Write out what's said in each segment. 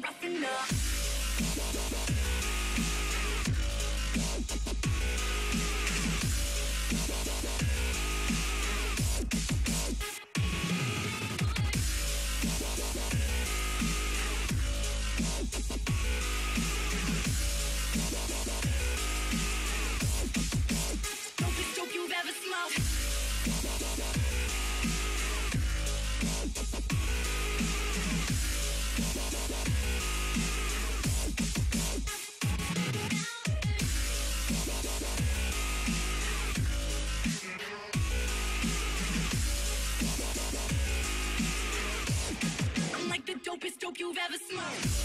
roughing up. Dopest dope you've ever smoked. I'm like the dopest dope you've ever smoked.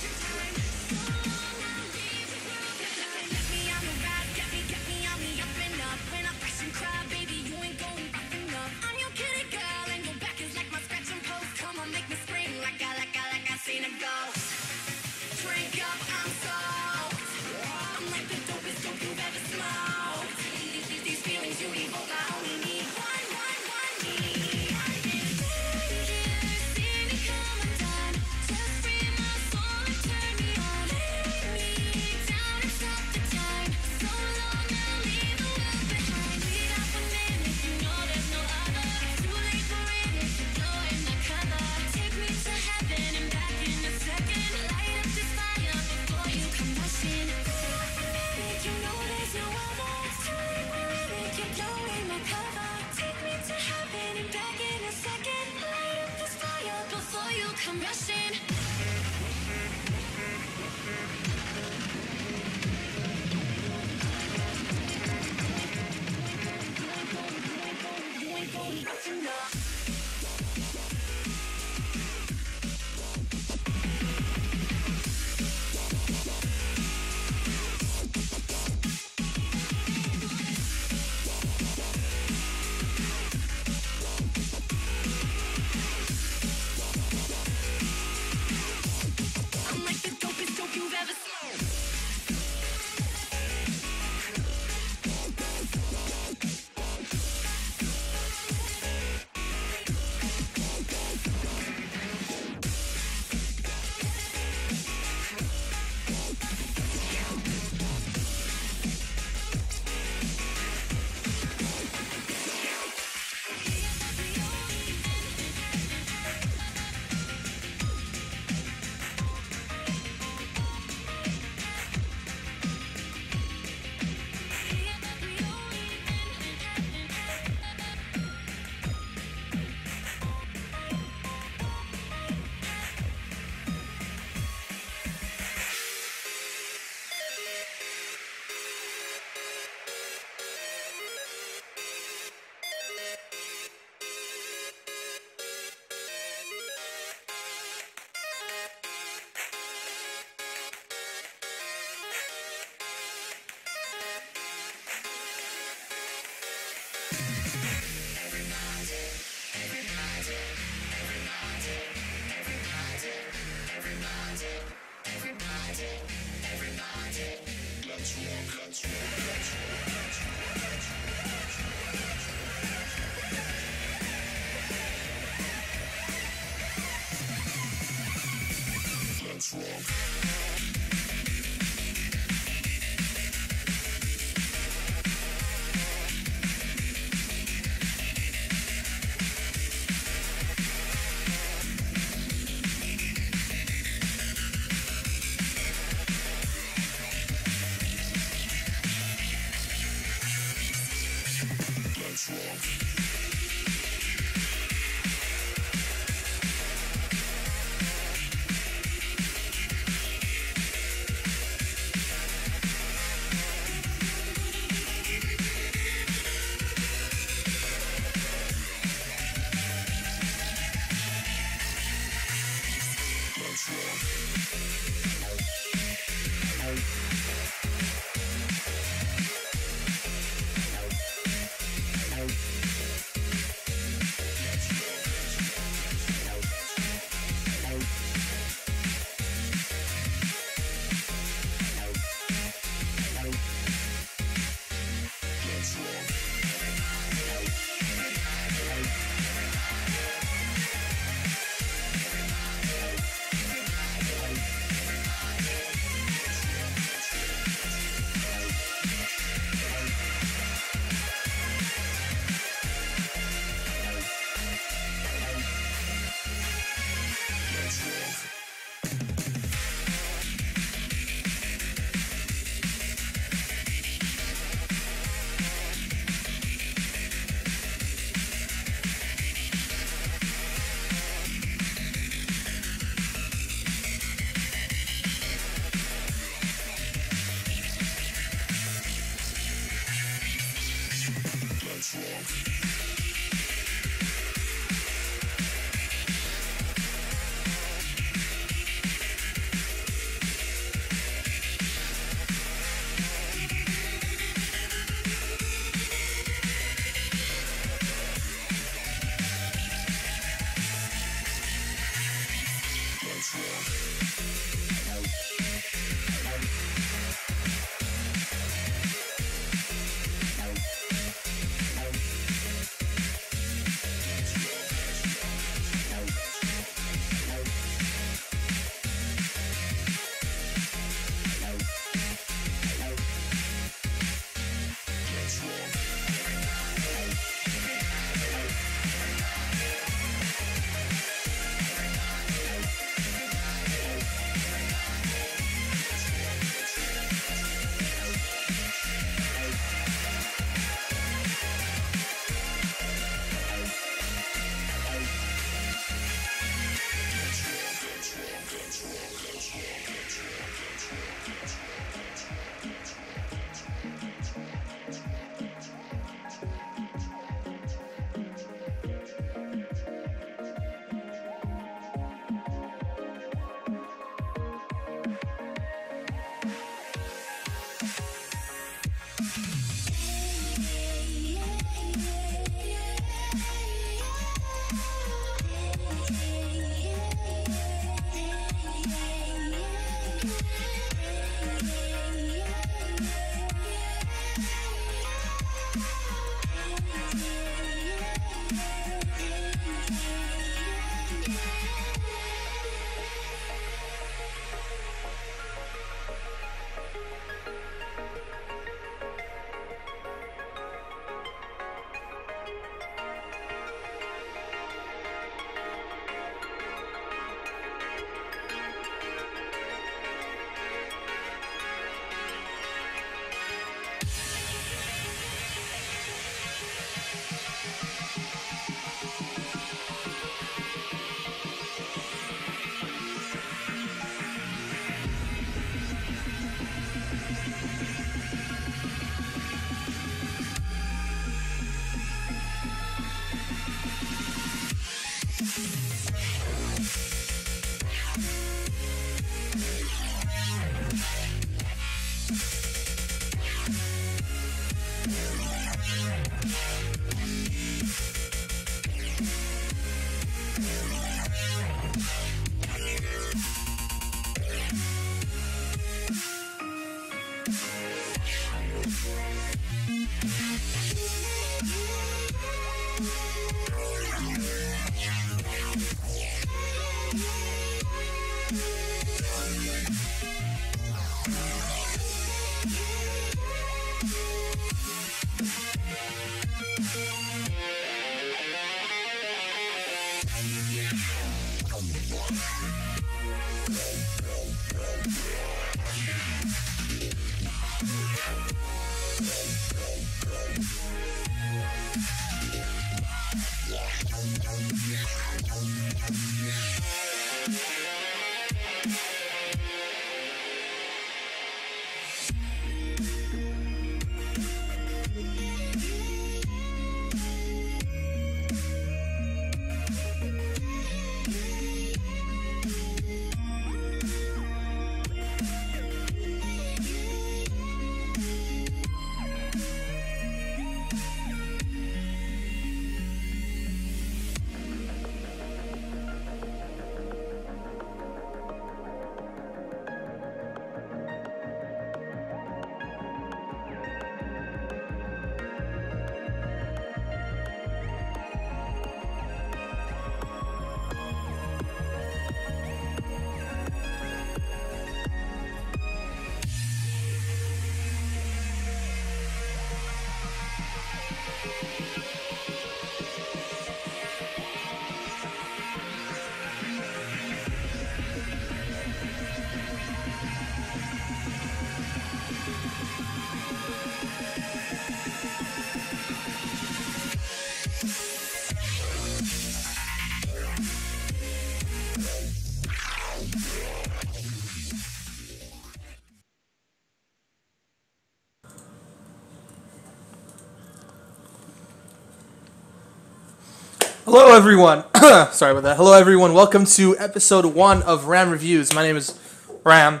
Hello, everyone. Sorry about that. Hello, everyone. Welcome to episode 1 of Ram Reviews. My name is Ram,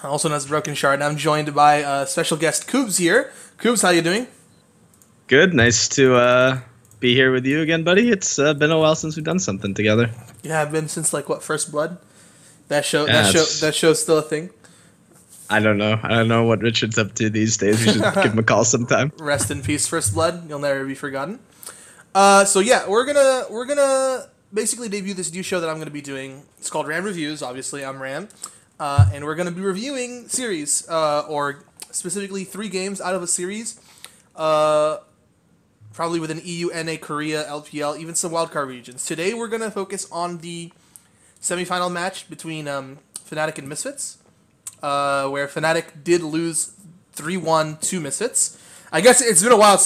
also known as Broken Shard, and I'm joined by special guest Kubz here. Kubz, how you doing? Good. Nice to be here with you again, buddy. It's been a while since we've done something together. Yeah, I've been since First Blood. That Yeah, show's still a thing. I don't know. I don't know what Richard's up to these days. We should give him a call sometime. Rest in peace, First Blood. You'll never be forgotten. So yeah, we're gonna basically debut this new show that I'm gonna be doing. It's called Ram Reviews. Obviously, I'm Ram, and we're gonna be reviewing series, or specifically 3 games out of a series. Probably with an EU, NA, Korea, LPL, even some wildcard regions. Today we're gonna focus on the semifinal match between Fnatic and Misfits, where Fnatic did lose 3-1 to Misfits. I guess it's been a while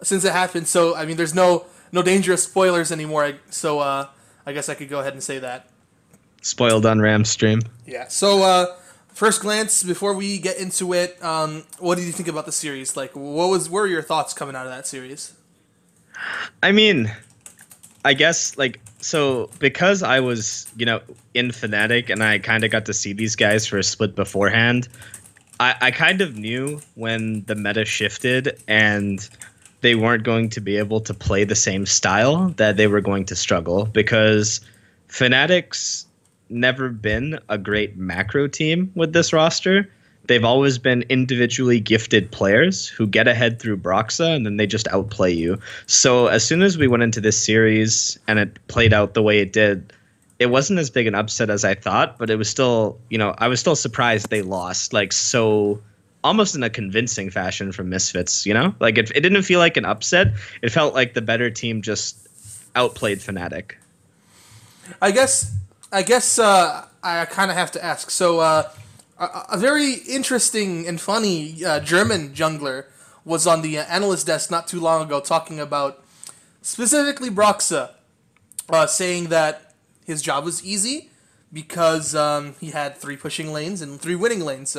since it happened, so I mean, there's no dangerous spoilers anymore. So I guess I could go ahead and say that. Spoiled on Ram's stream. Yeah. So first glance, before we get into it, what did you think about the series? Like, what were your thoughts coming out of that series? I mean, I guess because I was in Fnatic and I kind of got to see these guys for a split beforehand. I kind of knew when the meta shifted and they weren't going to be able to play the same style that they were going to struggle, because Fnatic's never been a great macro team with this roster. They've always been individually gifted players who get ahead through Broxa and then they just outplay you. So as soon as we went into this series and it played out the way it did, it wasn't as big an upset as I thought, but it was still, I was still surprised they lost, so almost in a convincing fashion from Misfits, Like it didn't feel like an upset. It felt like the better team just outplayed Fnatic. I guess I kind of have to ask. So a very interesting and funny German jungler was on the analyst desk not too long ago talking about specifically Broxa, saying that his job was easy because he had 3 pushing lanes and 3 winning lanes.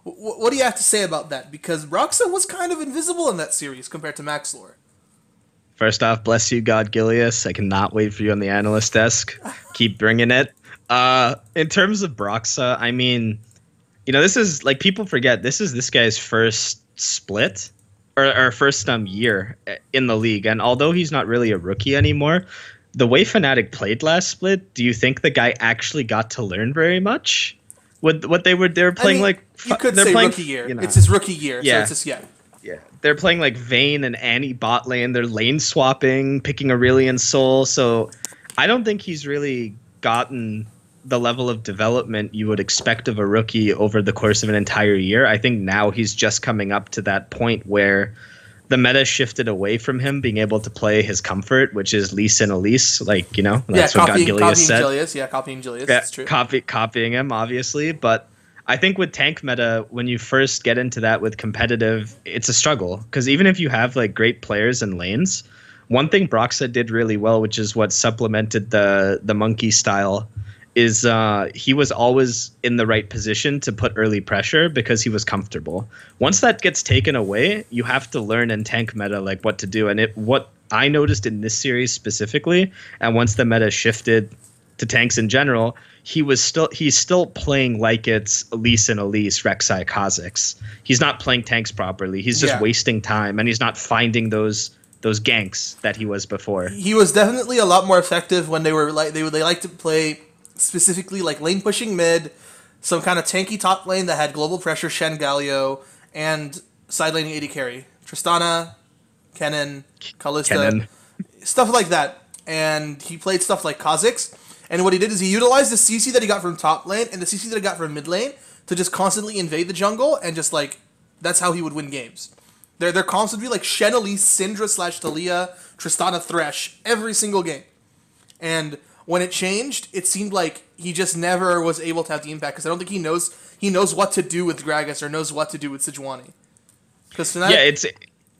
What do you have to say about that? Because Broxa was kind of invisible in that series compared to Maxlore. First off, bless you, God Gilius. I cannot wait for you on the analyst desk. Keep bringing it. In terms of Broxa, I mean, this is, people forget, this is this guy's first split or first year in the league. And although he's not really a rookie anymore, the way Fnatic played last split, do you think the guy actually got to learn very much? What they were playing, you could say rookie year. It's his rookie year. Yeah. So it's just Yeah, they're playing Vayne and Annie bot lane. They're lane swapping, picking Aurelion Soul. So I don't think he's really gotten the level of development you would expect of a rookie over the course of an entire year. I think now he's just coming up to that point where the meta shifted away from him being able to play his comfort, which is Lee Sin Elise. That's what God Gilius said. Copying Julius. Yeah, That's true. Copying him, obviously. But I think with tank meta, when you first get into that with competitive, it's a struggle. Because even if you have great players and lanes, one thing Broxa did really well, which is what supplemented the monkey style, is he was always in the right position to put early pressure because he was comfortable. Once that gets taken away, you have to learn in tank meta what to do. And what I noticed in this series specifically, and once the meta shifted to tanks in general, he's still playing like it's Elise and Elise, Rek'Sai, Kha'Zix. He's not playing tanks properly. He's just wasting time, and he's not finding those ganks that he was before. He was definitely a lot more effective when they were they like to play specifically lane pushing mid, some kind of tanky top lane that had global pressure, Shen Galio, and side laning AD carry, Tristana, Kennen, Kalista, stuff like that. And he played stuff like Kha'Zix. And what he did is he utilized the CC that he got from top lane and the CC that he got from mid lane to just constantly invade the jungle, and just that's how he would win games. They're constantly Shen Elise, Syndra / Talia, Tristana, Thresh every single game. And when it changed, it seemed like he just never was able to have the impact, because I don't think he knows what to do with Gragas or knows what to do with Sejuani. Because the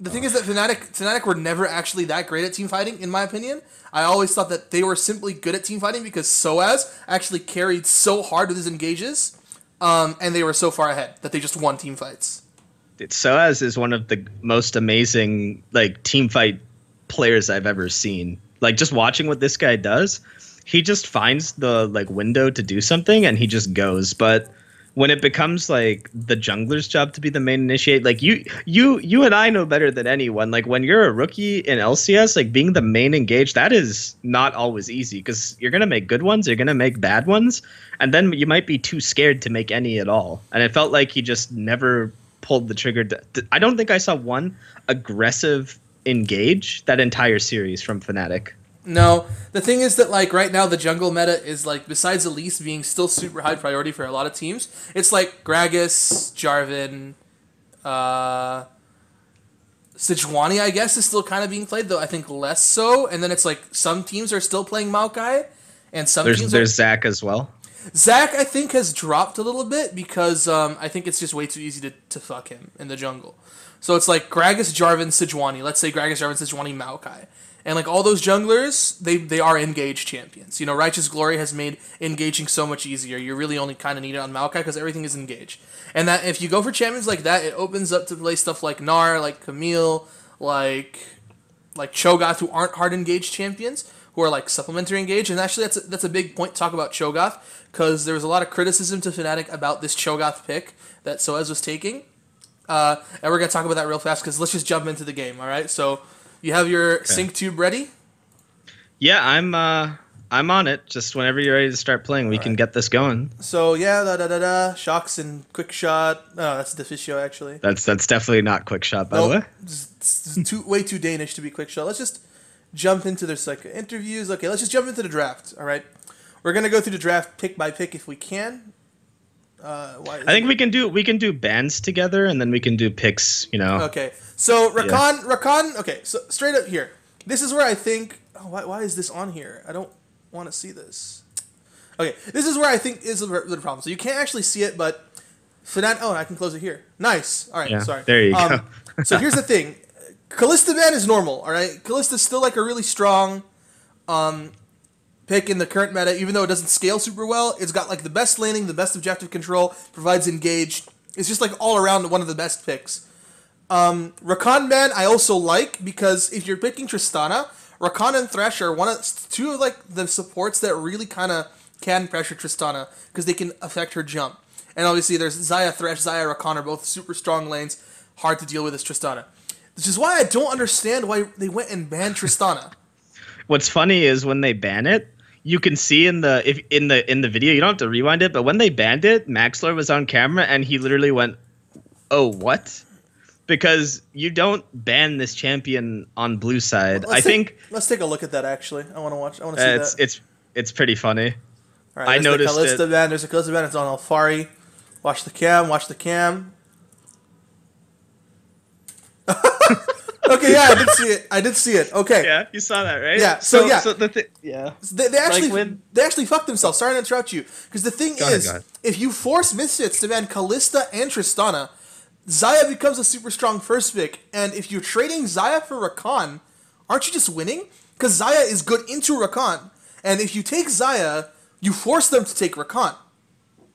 thing is that Fnatic were never actually that great at team fighting, in my opinion. I always thought that they were simply good at team fighting because Soaz actually carried so hard with his engages, and they were so far ahead that they just won team fights. Soaz is one of the most amazing team fight players I've ever seen. Like just watching what this guy does, he just finds the like window to do something and he just goes. But when it becomes like the jungler's job to be the main initiate, like you and I know better than anyone. Like when you're a rookie in LCS, like being the main engage, that is not always easy because you're gonna make good ones, you're gonna make bad ones, and then you might be too scared to make any at all. And it felt like he just never pulled the trigger. I don't think I saw one aggressive engage that entire series from Fnatic. No, the thing is that like right now the jungle meta is like besides Elise being still super high priority for a lot of teams, it's like Gragas, Jarvan, Sejuani I guess is still kind of being played, though I think less so. And then it's like some teams are still playing Maokai, and there's Zac as well. Zac I think has dropped a little bit because I think it's just way too easy to fuck him in the jungle. So it's like Gragas, Jarvan, Sejuani. Let's say Gragas, Jarvan, Sejuani, Maokai. And like all those junglers, they are engaged champions. You know, Righteous Glory has made engaging so much easier. You really only kind of need it on Maokai because everything is engaged. And that if you go for champions like that, it opens up to play stuff like Gnar, like Camille, like Cho'Gath, who aren't hard engaged champions, who are like supplementary engaged. And actually, that's a big point to talk about Cho'Gath because there was a lot of criticism to Fnatic about this Cho'Gath pick that Soez was taking. And we're gonna talk about that real fast because let's just jump into the game. All right, so. You have your sync tube ready? Yeah, I'm on it. Just whenever you're ready to start playing, we can get this going. So shocks and quick shot. Oh, that's Deficio actually. That's definitely not quick shot, by the way. It's way too Danish to be quick shot. Let's just jump into their interviews. Okay, let's just jump into the draft. All right, we're gonna go through the draft pick by pick if we can. I think we can do bands together, and then we can do picks. You know. Okay. So Rakan. Okay. So straight up here, this is where I think. Oh, why is this on here? I don't want to see this. Okay, this is where I think is the problem. So you can't actually see it, but Fnatic. Oh, I can close it here. Nice. All right. Yeah, sorry. There you go. So here's the thing. Kalista ban is normal. All right. Kalista's still like a really strong pick in the current meta, even though it doesn't scale super well. It's got like the best laning, the best objective control, provides engage. It's just like all around one of the best picks. Rakan ban I also like because if you're picking Tristana, Rakan and Thresh are two of like the supports that really kind of can pressure Tristana because they can affect her jump. And obviously there's Xayah, Thresh, Xayah, Rakan are both super strong lanes, hard to deal with as Tristana. Which is why I don't understand why they went and banned Tristana. What's funny is when they ban it, you can see in the video, you don't have to rewind it, but when they banned it, Maxlor was on camera and he literally went, "Oh, what?" Because you don't ban this champion on blue side. Let's take a look at that actually. I want to watch. I want to see that. It's pretty funny. All right, I noticed it. There's a Kalista ban. It's on Alfari. Watch the cam. Watch the cam. Okay, yeah, I did see it. Okay. Yeah, you saw that, right? Yeah. So yeah. They actually fucked themselves. Sorry to interrupt you. Because the thing is, if you force Misfits to ban Kalista and Tristana, Xayah becomes a super strong first pick. And if you're trading Xayah for Rakan, aren't you just winning? Because Xayah is good into Rakan. And if you take Xayah, you force them to take Rakan.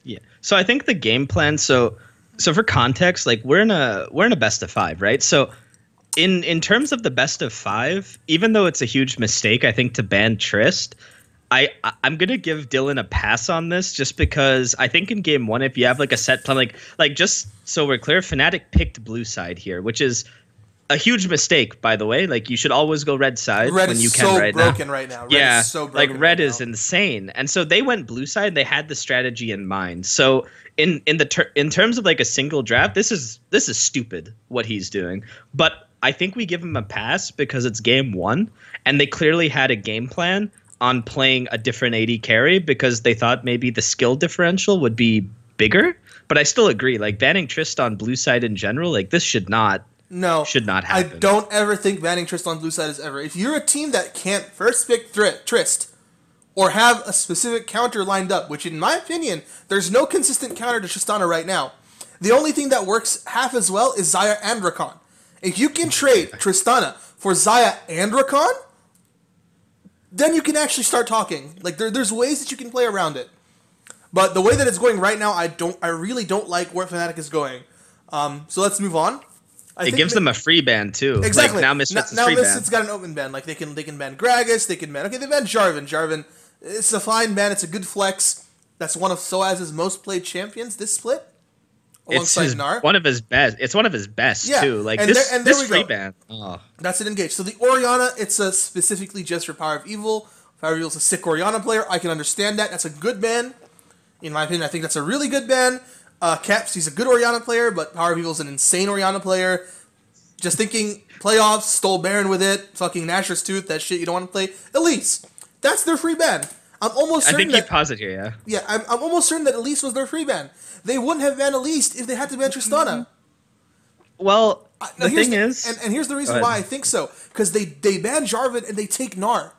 Yeah. So I think the game plan. So for context, like we're in a best of 5, right? So in terms of the best of 5, even though it's a huge mistake, I think to ban Trist, I'm gonna give Dylan a pass on this just because I think in game 1, if you have like a set plan, like just so we're clear, Fnatic picked blue side here, which is a huge mistake, by the way. Like you should always go red side when you can right now. Red is so broken right now. Red is so broken. Like red is insane, and so they went blue side. They had the strategy in mind. So in terms of like a single draft, this is stupid what he's doing. But I think we give him a pass because it's game 1, and they clearly had a game plan on playing a different AD carry because they thought maybe the skill differential would be bigger. But I still agree, like banning Trist on blue side in general, like this should not happen. I don't ever think banning Trist on blue side is ever. If you're a team that can't first pick Trist or have a specific counter lined up, which in my opinion, there's no consistent counter to Tristana right now. The only thing that works half as well is Xayah and Rakan. If you can trade Tristana for Xayah and Rakan, then you can actually start talking. Like there's ways that you can play around it. But the way that it's going right now, I really don't like where Fnatic is going. So let's move on. It gives them a free ban too. Exactly. Like, now Misfits is now free Misfits ban. got an open ban. Like they can ban Gragas. They can ban. Okay, they banned Jarvan. Jarvan, it's a fine ban. It's a good flex. That's one of Soaz's most played champions this split. Alongside Gnar. One of his best. It's one of his best too. Like and this, there this we free go. ban. Oh. That's an engage. So the Orianna, it's specifically just for Power of Evil. Power of Evil is a sick Orianna player. I can understand that. That's a good ban. In my opinion, I think that's a really good ban. Caps, he's a good Orianna player, but Power of Evil is an insane Orianna player. Just thinking playoffs, stole Baron with it, fucking Nashor's Tooth, that shit you don't want to play. Elise, that's their free ban. I'm almost certain I think he paused it here, yeah. Yeah, I'm almost certain that Elise was their free ban. They wouldn't have banned Elise if they had to ban Tristana. Well, the thing is... And here's the reason why I think so. Because they ban Jarvan and they take Gnar.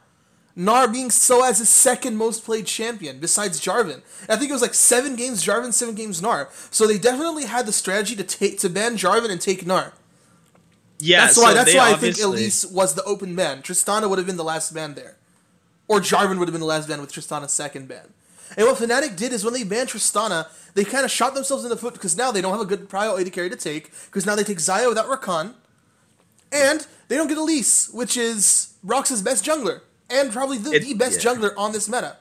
Gnar being Soaz's second most played champion, besides Jarvan. I think it was like 7 games Jarvan, 7 games Gnar. So they definitely had the strategy to ban Jarvan and take Gnar. Yeah, that's why I think Elise was the open ban. Tristana would have been the last ban there. Or Jarvan would have been the last ban with Tristana's second ban. And what Fnatic did is when they banned Tristana, they kind of shot themselves in the foot because now they don't have a good prio AD carry to take, because now they take Xayah without Rakan, and they don't get Elise, which is Rox's best jungler, and probably the best jungler on this meta.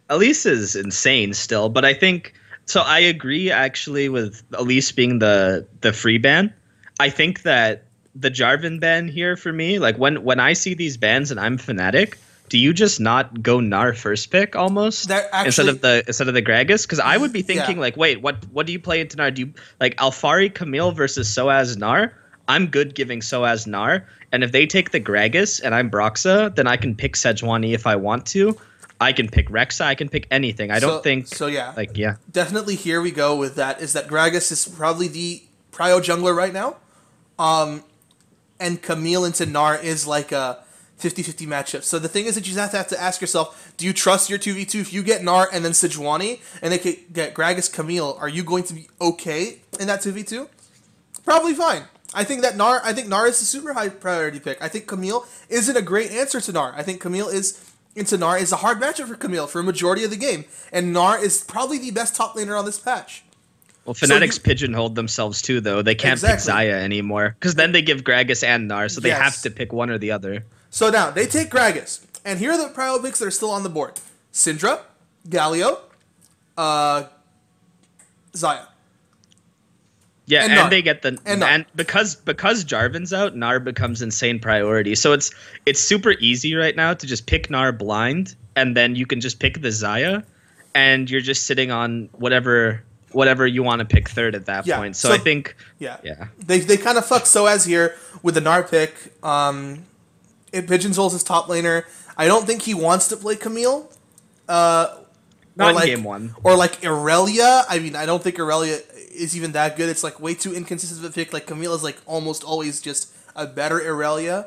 Elise is insane still, but I think... So I agree actually with Elise being the free ban. I think that the Jarvan ban here for me, like when I see these bans and I'm Fnatic, do you just not go Gnar first pick almost instead of the Gragas? Because I would be thinking like, wait, what do you play into Gnar? Do you like Alfari Camille versus Soaz Gnar? I'm good giving Soaz Gnar, and if they take the Gragas and I'm Broxa, then I can pick Sejuani if I want to. I can pick Rexa. I can pick anything. I don't think so. Yeah, like yeah, definitely. Here we go with that. Is that Gragas is probably the prio jungler right now, and Camille into Gnar is like a 50-50 matchup. So the thing is that you have to ask yourself, do you trust your 2v2? If you get Gnar and then Sejuani, and they can get Gragas Camille, are you going to be okay in that 2v2? Probably fine. I think Gnar is a super high priority pick. I think Camille isn't a great answer to Gnar. I think Camille into Gnar is a hard matchup for Camille for a majority of the game. And Gnar is probably the best top laner on this patch. Well, Fnatic's pigeonholed themselves too, though. They can't pick Xayah anymore, because then they give Gragas and Gnar, so they have to pick one or the other. So now, they take Gragas. And here are the prio picks that are still on the board. Syndra, Galio, Xayah. Yeah, and they get and because Jarvan's out, Gnar becomes insane priority. So it's super easy right now to just pick Gnar blind, and then you can just pick the Xayah, and you're just sitting on whatever you want to pick third at that point. So I think they kind of fuck Soaz here with the Gnar pick. It pigeonholes his top laner. I don't think he wants to play Camille. Not in game one. Or like Irelia. I mean, I don't think Irelia is even that good. It's like way too inconsistent of a pick. Like Camille is like almost always just a better Irelia.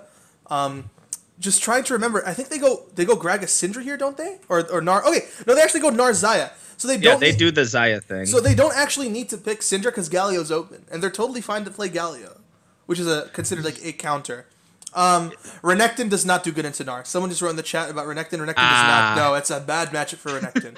Just trying to remember. I think they go Gragas Syndra here, don't they? Or Gnar. Okay, no, they actually go Gnar Xayah. So they don't. Yeah, they do the Xayah thing. So they don't actually need to pick Syndra because Galio's open, and they're totally fine to play Galio, which is considered like a counter. Renekton does not do good into Gnar. Someone just wrote in the chat about Renekton. Renekton does not. No, it's a bad matchup for Renekton.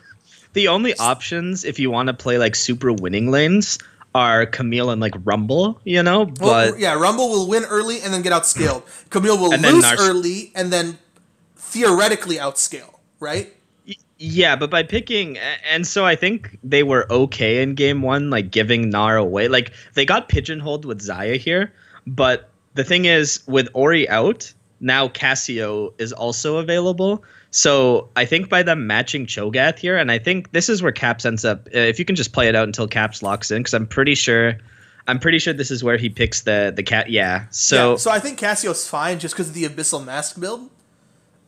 The only options if you want to play like super winning lanes are Camille and like Rumble, you know? But well, yeah, Rumble will win early and then get outscaled. Camille will lose early and then theoretically outscale, right? Yeah, but by picking, and so I think they were okay in game one, like giving Gnar away. Like they got pigeonholed with Xayah here, but the thing is with Ori out, now Cassio is also available. So I think by them matching Cho'Gath here, and I think this is where Caps ends up. If you can just play it out until Caps locks in, because I'm pretty sure this is where he picks the cat. Yeah. So I think Cassio's fine just because of the Abyssal Mask build,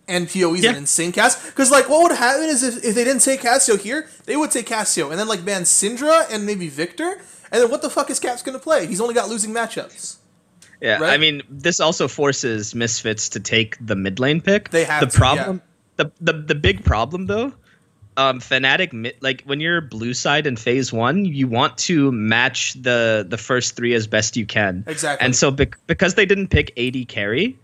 and PoE's an insane cast. Because like what would happen is if they didn't take Cassio here, they would take Cassio and then like ban Syndra and maybe Victor, and then what the fuck is Caps gonna play? He's only got losing matchups. Yeah, right? I mean this also forces Misfits to take the mid lane pick. They have The big problem though, Fnatic like when you're blue side in phase 1, you want to match the first 3 as best you can. Exactly. And so because they didn't pick AD carry,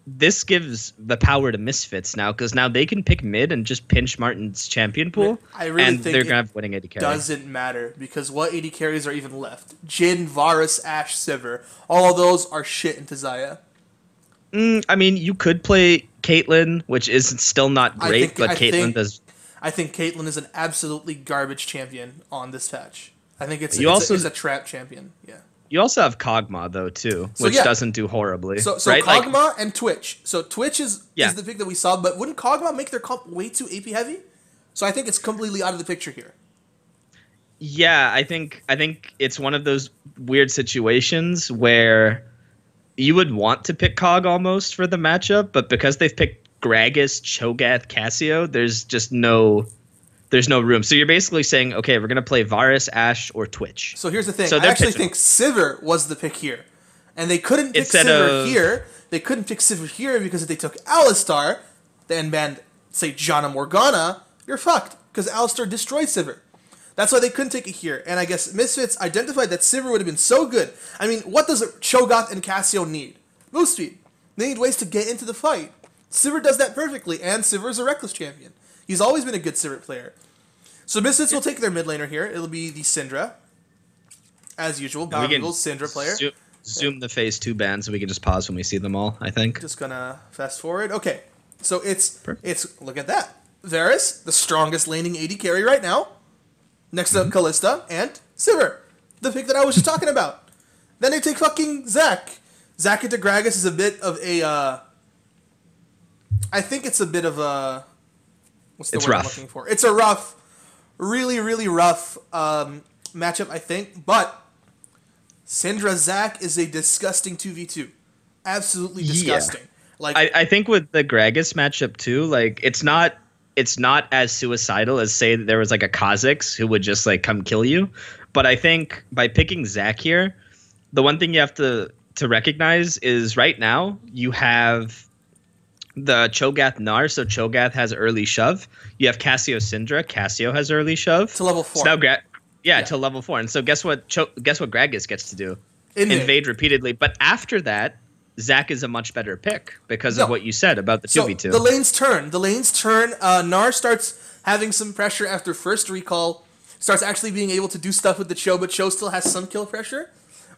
this gives the power to Misfits now, because now they can pick mid and just pinch Martin's champion pool, I really and think they're gonna have winning AD carry. Doesn't matter, because what AD carries are even left? Jhin, Varus, Ashe, Sivir. All of those are shit into Xayah. I mean, you could play Caitlyn, which is still not great, but Caitlyn does. I think Caitlyn is an absolutely garbage champion on this patch. I think it's a trap champion. Yeah. You also have Kog'Maw though too, which doesn't do horribly. So right? Kog'Maw and Twitch. So Twitch is the pick that we saw, but wouldn't Kog'Maw make their comp way too AP heavy? So I think it's completely out of the picture here. Yeah, I think it's one of those weird situations where you would want to pick Cog almost for the matchup, but because they've picked Gragas, Cho'Gath, Cassio, there's no room. So you're basically saying, okay, we're going to play Varus, Ashe, or Twitch. So here's the thing. I actually think Sivir was the pick here. And they couldn't pick Sivir here. They couldn't pick Sivir here because if they took Alistar and banned, say, Janna Morgana, you're fucked. Because Alistar destroyed Sivir. That's why they couldn't take it here. And I guess Misfits identified that Sivir would have been so good. I mean, what does Cho'Gath and Cassio need? Move speed. They need ways to get into the fight. Sivir does that perfectly, and Sivir is a reckless champion. He's always been a good Sivir player. So Misfits will take their mid laner here. It'll be the Syndra. As usual, Bountiful Syndra player. Zoom the phase 2 band so we can just pause when we see them all, I think. Just gonna fast forward. Okay. So it's look at that. Varus, the strongest laning AD carry right now. Next to Kalista and Sivir. The pick that I was just talking about. Then they take fucking Zac. Zac into Gragas is a bit of a I think it's a bit of a what's the word I'm looking for? It's a rough, really, really rough matchup, I think. But Syndra Zac is a disgusting 2v2. Absolutely disgusting. Yeah. Like I think with the Gragas matchup too, like it's not as suicidal as say that there was like a Kha'Zix who would just like come kill you. But I think by picking Zac here, the one thing you have to recognize is right now you have the Cho'Gath Gnar, so Cho'Gath has early shove. You have Cassio Syndra. Cassio has early shove. To level 4. So now to level 4. And so guess what Gragas gets to do? Invade repeatedly. But after that, Zac is a much better pick because of what you said about the 2v2. So the lanes turn. Gnar starts having some pressure after first recall. Starts actually being able to do stuff with the Cho, but Cho still has some kill pressure.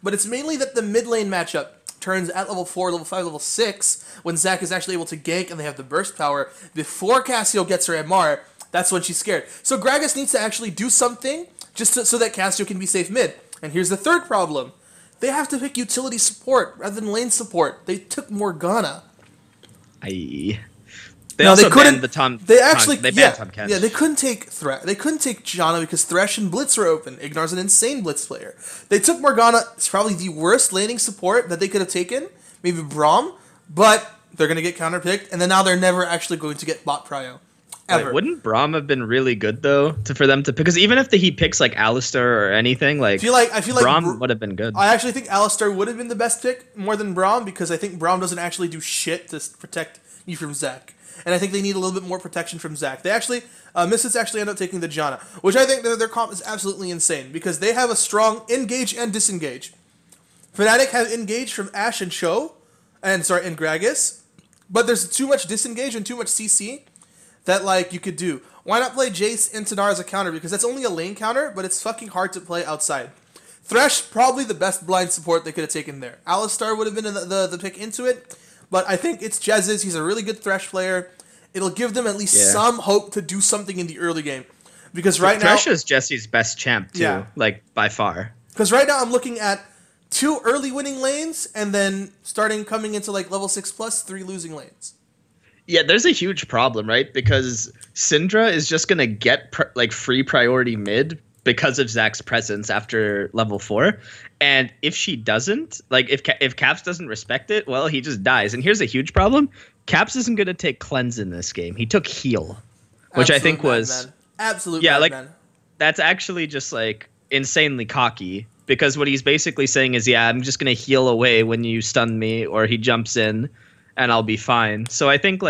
But it's mainly that the mid lane matchup turns at level 4, level 5, level 6, when Zac is actually able to gank and they have the burst power. Before Cassio gets her MR, that's when she's scared. So Gragas needs to actually do something just so that Cassio can be safe mid. And here's the third problem. They have to pick utility support rather than lane support. They took Morgana. They couldn't. They couldn't take Thresh. They couldn't take Janna because Thresh and Blitz were open. Ignar's an insane Blitz player. They took Morgana. It's probably the worst laning support that they could have taken. Maybe Braum, but they're gonna get counterpicked, and then now they're never actually going to get bot prio. Ever. Like, wouldn't Braum have been really good though for them to? Because even if he picks like Alistar or anything, I feel like Braum would have been good. I actually think Alistar would have been the best pick more than Braum because I think Braum doesn't actually do shit to protect you from Zac. And I think they need a little bit more protection from Zac. They actually, Misfits actually end up taking the Janna, which I think their comp is absolutely insane because they have a strong engage and disengage. Fnatic have engage from Ashe and and Gragas, but there's too much disengage and too much CC that you could do. Why not play Jace into Gnar as a counter because that's only a lane counter, but it's fucking hard to play outside. Thresh, probably the best blind support they could have taken there. Alistar would have been the pick into it. But I think it's Jez's. He's a really good Thresh player. It'll give them at least some hope to do something in the early game. Because Thresh is Jesse's best champ, too. By far. Because right now I'm looking at 2 early winning lanes and then coming into level 6+, 3 losing lanes. Yeah, there's a huge problem, right? Because Syndra is just going to get free priority mid because of Zac's presence after level 4. And if she doesn't, if Caps doesn't respect it, well, he just dies. And here's a huge problem. Caps isn't going to take cleanse in this game. He took heal, which I think was... Absolute madman. That's actually just, insanely cocky. Because what he's basically saying is, I'm just going to heal away when you stun me, or he jumps in, and I'll be fine. So I think,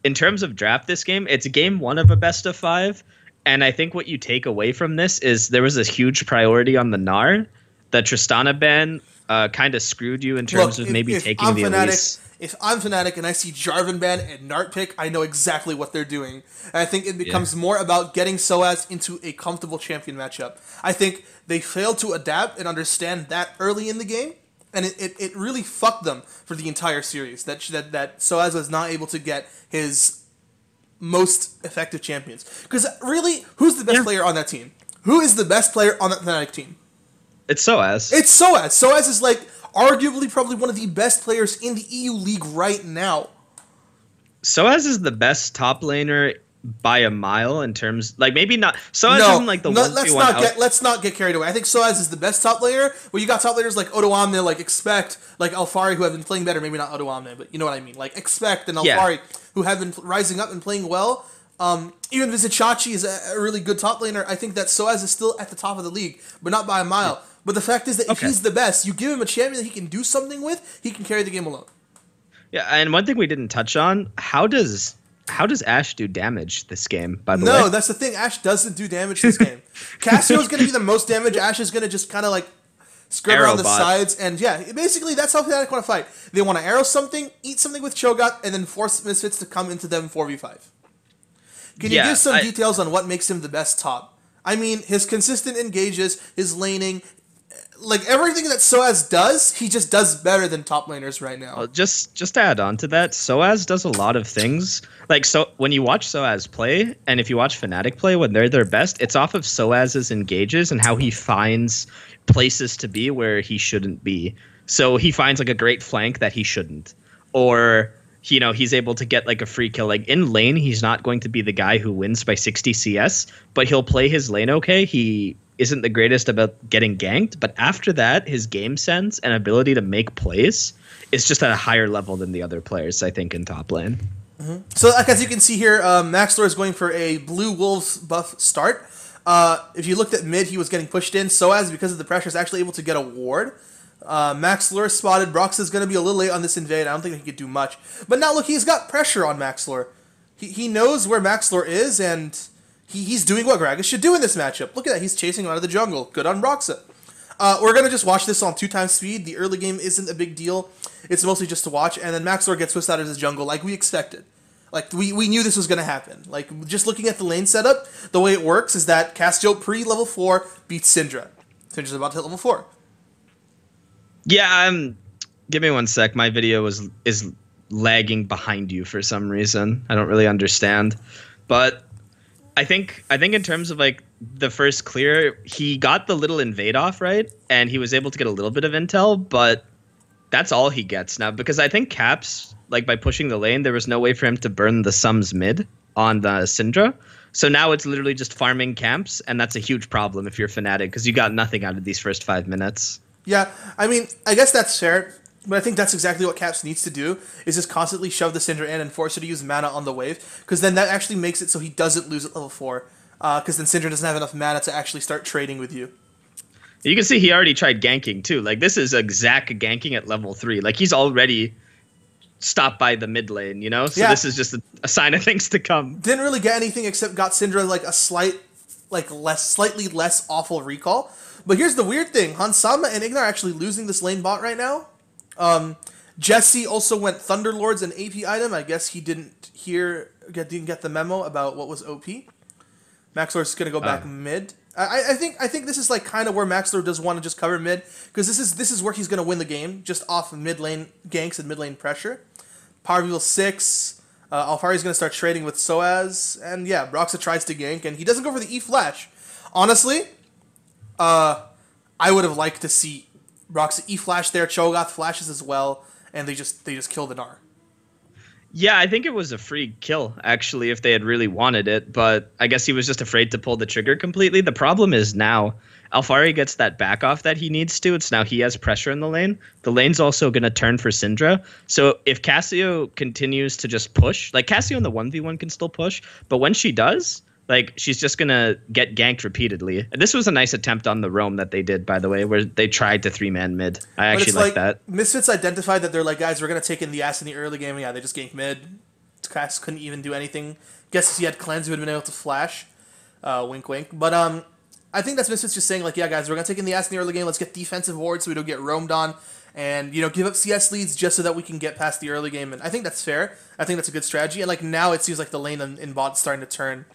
in terms of draft this game, it's game 1 of a best of 5. And I think what you take away from this is there was a huge priority on the Gnar. The Tristana ban kind of screwed you in terms of maybe taking the Elise? If I'm Fnatic and I see Jarvan ban and Nart pick, I know exactly what they're doing. And I think it becomes more about getting Soaz into a comfortable champion matchup. I think they failed to adapt and understand that early in the game, and it really fucked them for the entire series. That Soaz was not able to get his most effective champions. Because really, who's the best player on that team? Who is the best player on that Fnatic team? It's Soaz. It's Soaz. Soaz is like arguably probably one of the best players in the EU League right now. Soaz is the best top laner by a mile in terms, like maybe not. Soaz isn't like the one. Let's not get carried away. I think Soaz is the best top laner. Well, you got top laners like Odoamne, like Expect, like Alfari, who have been playing better. Maybe not Odoamne, but you know what I mean. Like Expect and Alfari, who have been rising up and playing well. Even Vizichachi is a really good top laner. I think that Soaz is still at the top of the league, but not by a mile. But the fact is that if he's the best, you give him a champion that he can do something with, he can carry the game alone. Yeah, and one thing we didn't touch on, how does Ashe do damage this game, by the way? No, that's the thing. Ashe doesn't do damage this game. Cassio's going to be the most damage. Ashe is going to just kind of like scrub around the sides. And yeah, basically that's how Fnatic want to fight. They want to arrow something, eat something with Cho'Gath, and then force Misfits to come into them 4v5. Can you give some details on what makes him the best top? I mean, his consistent engages, his laning, like everything that Soaz does, he just does better than top laners right now. Well, just to add on to that, Soaz does a lot of things. Like, so when you watch Soaz play, and if you watch Fnatic play when they're their best, it's off of Soaz's engages and how he finds places to be where he shouldn't be. So he finds like a great flank that he shouldn't, or you know, he's able to get like a free kill. Like in lane, he's not going to be the guy who wins by 60 CS, but he'll play his lane okay. He isn't the greatest about getting ganked, but after that, his game sense and ability to make plays is just at a higher level than the other players, I think, in top lane. Mm-hmm. So, like, as you can see here, Maxlor is going for a Blue Wolves buff start. If you looked at mid, he was getting pushed in. Soaz, because of the pressure, is actually able to get a ward. Maxlor spotted. Brox is going to be a little late on this invade. I don't think he could do much. But now, look, he's got pressure on Maxlor. He knows where Maxlor is, and he's doing what Gragas should do in this matchup. Look at that. He's chasing him out of the jungle. Good on Broxa. We're going to just watch this on 2x speed. The early game isn't a big deal. It's mostly just to watch. And then Maxlor gets whisked out of his jungle like we expected. Like, we knew this was going to happen. Like, just looking at the lane setup, the way it works is that Castio pre-level 4 beats Syndra. Syndra's about to hit level 4. Yeah, give me one sec. My video is lagging behind you for some reason. I don't really understand. But I think in terms of like the first clear, he got the little invade off, right? And he was able to get a little bit of intel, but that's all he gets now, because I think Caps, like by pushing the lane, there was no way for him to burn the Sums mid on the Syndra. So now it's literally just farming camps, and that's a huge problem if you're Fnatic, because you got nothing out of these first 5 minutes. Yeah, I mean, I guess that's fair, but I think that's exactly what Caps needs to do, is just constantly shove the Syndra in and force her to use mana on the wave, because then that actually makes it so he doesn't lose at level 4, because then Syndra doesn't have enough mana to actually start trading with you. You can see he already tried ganking too. Like, this is exact ganking at level 3. Like, he's already stopped by the mid lane, you know? So yeah. This is just a sign of things to come. Didn't really get anything except got Syndra like a slightly less awful recall. But here's the weird thing. Hansama and Ignar are actually losing this lane bot right now. Jesse also went Thunderlords and AP item. I guess he didn't get the memo about what was OP. Maxlor's gonna go back mid. I think this is like kind of where Maxlor does want to just cover mid, because this is where he's gonna win the game, just off of mid lane ganks and mid lane pressure. Power Reveal 6. Alfari's gonna start trading with Soaz, and yeah, Broxa tries to gank, and he doesn't go for the E flash. Honestly, I would have liked to see Broxa E flash there. Cho'Gath flashes as well, and they just kill the Gnar. Yeah, I think it was a free kill, actually, if they had really wanted it, but I guess he was just afraid to pull the trigger completely. The problem is now, Alfari gets that back off that he needs to. It's now he has pressure in the lane. The lane's also going to turn for Syndra. So if Cassio continues to just push, like Cassio in the 1v1 can still push, but when she does, like, she's just going to get ganked repeatedly. And this was a nice attempt on the roam that they did, by the way, where they tried to 3-man mid. I actually like that. Misfits identified that they're like, guys, we're going to take in the ass in the early game. Yeah, they just ganked mid. Cass couldn't even do anything. Guess he had cleanse, he would have been able to flash. Wink, wink. But I think that's Misfits just saying, like, yeah, guys, we're going to take in the ass in the early game. Let's get defensive wards so we don't get roamed on. And, you know, give up CS leads just so that we can get past the early game. And I think that's fair. I think that's a good strategy. And, like, now it seems like the lane in bot's starting to turn.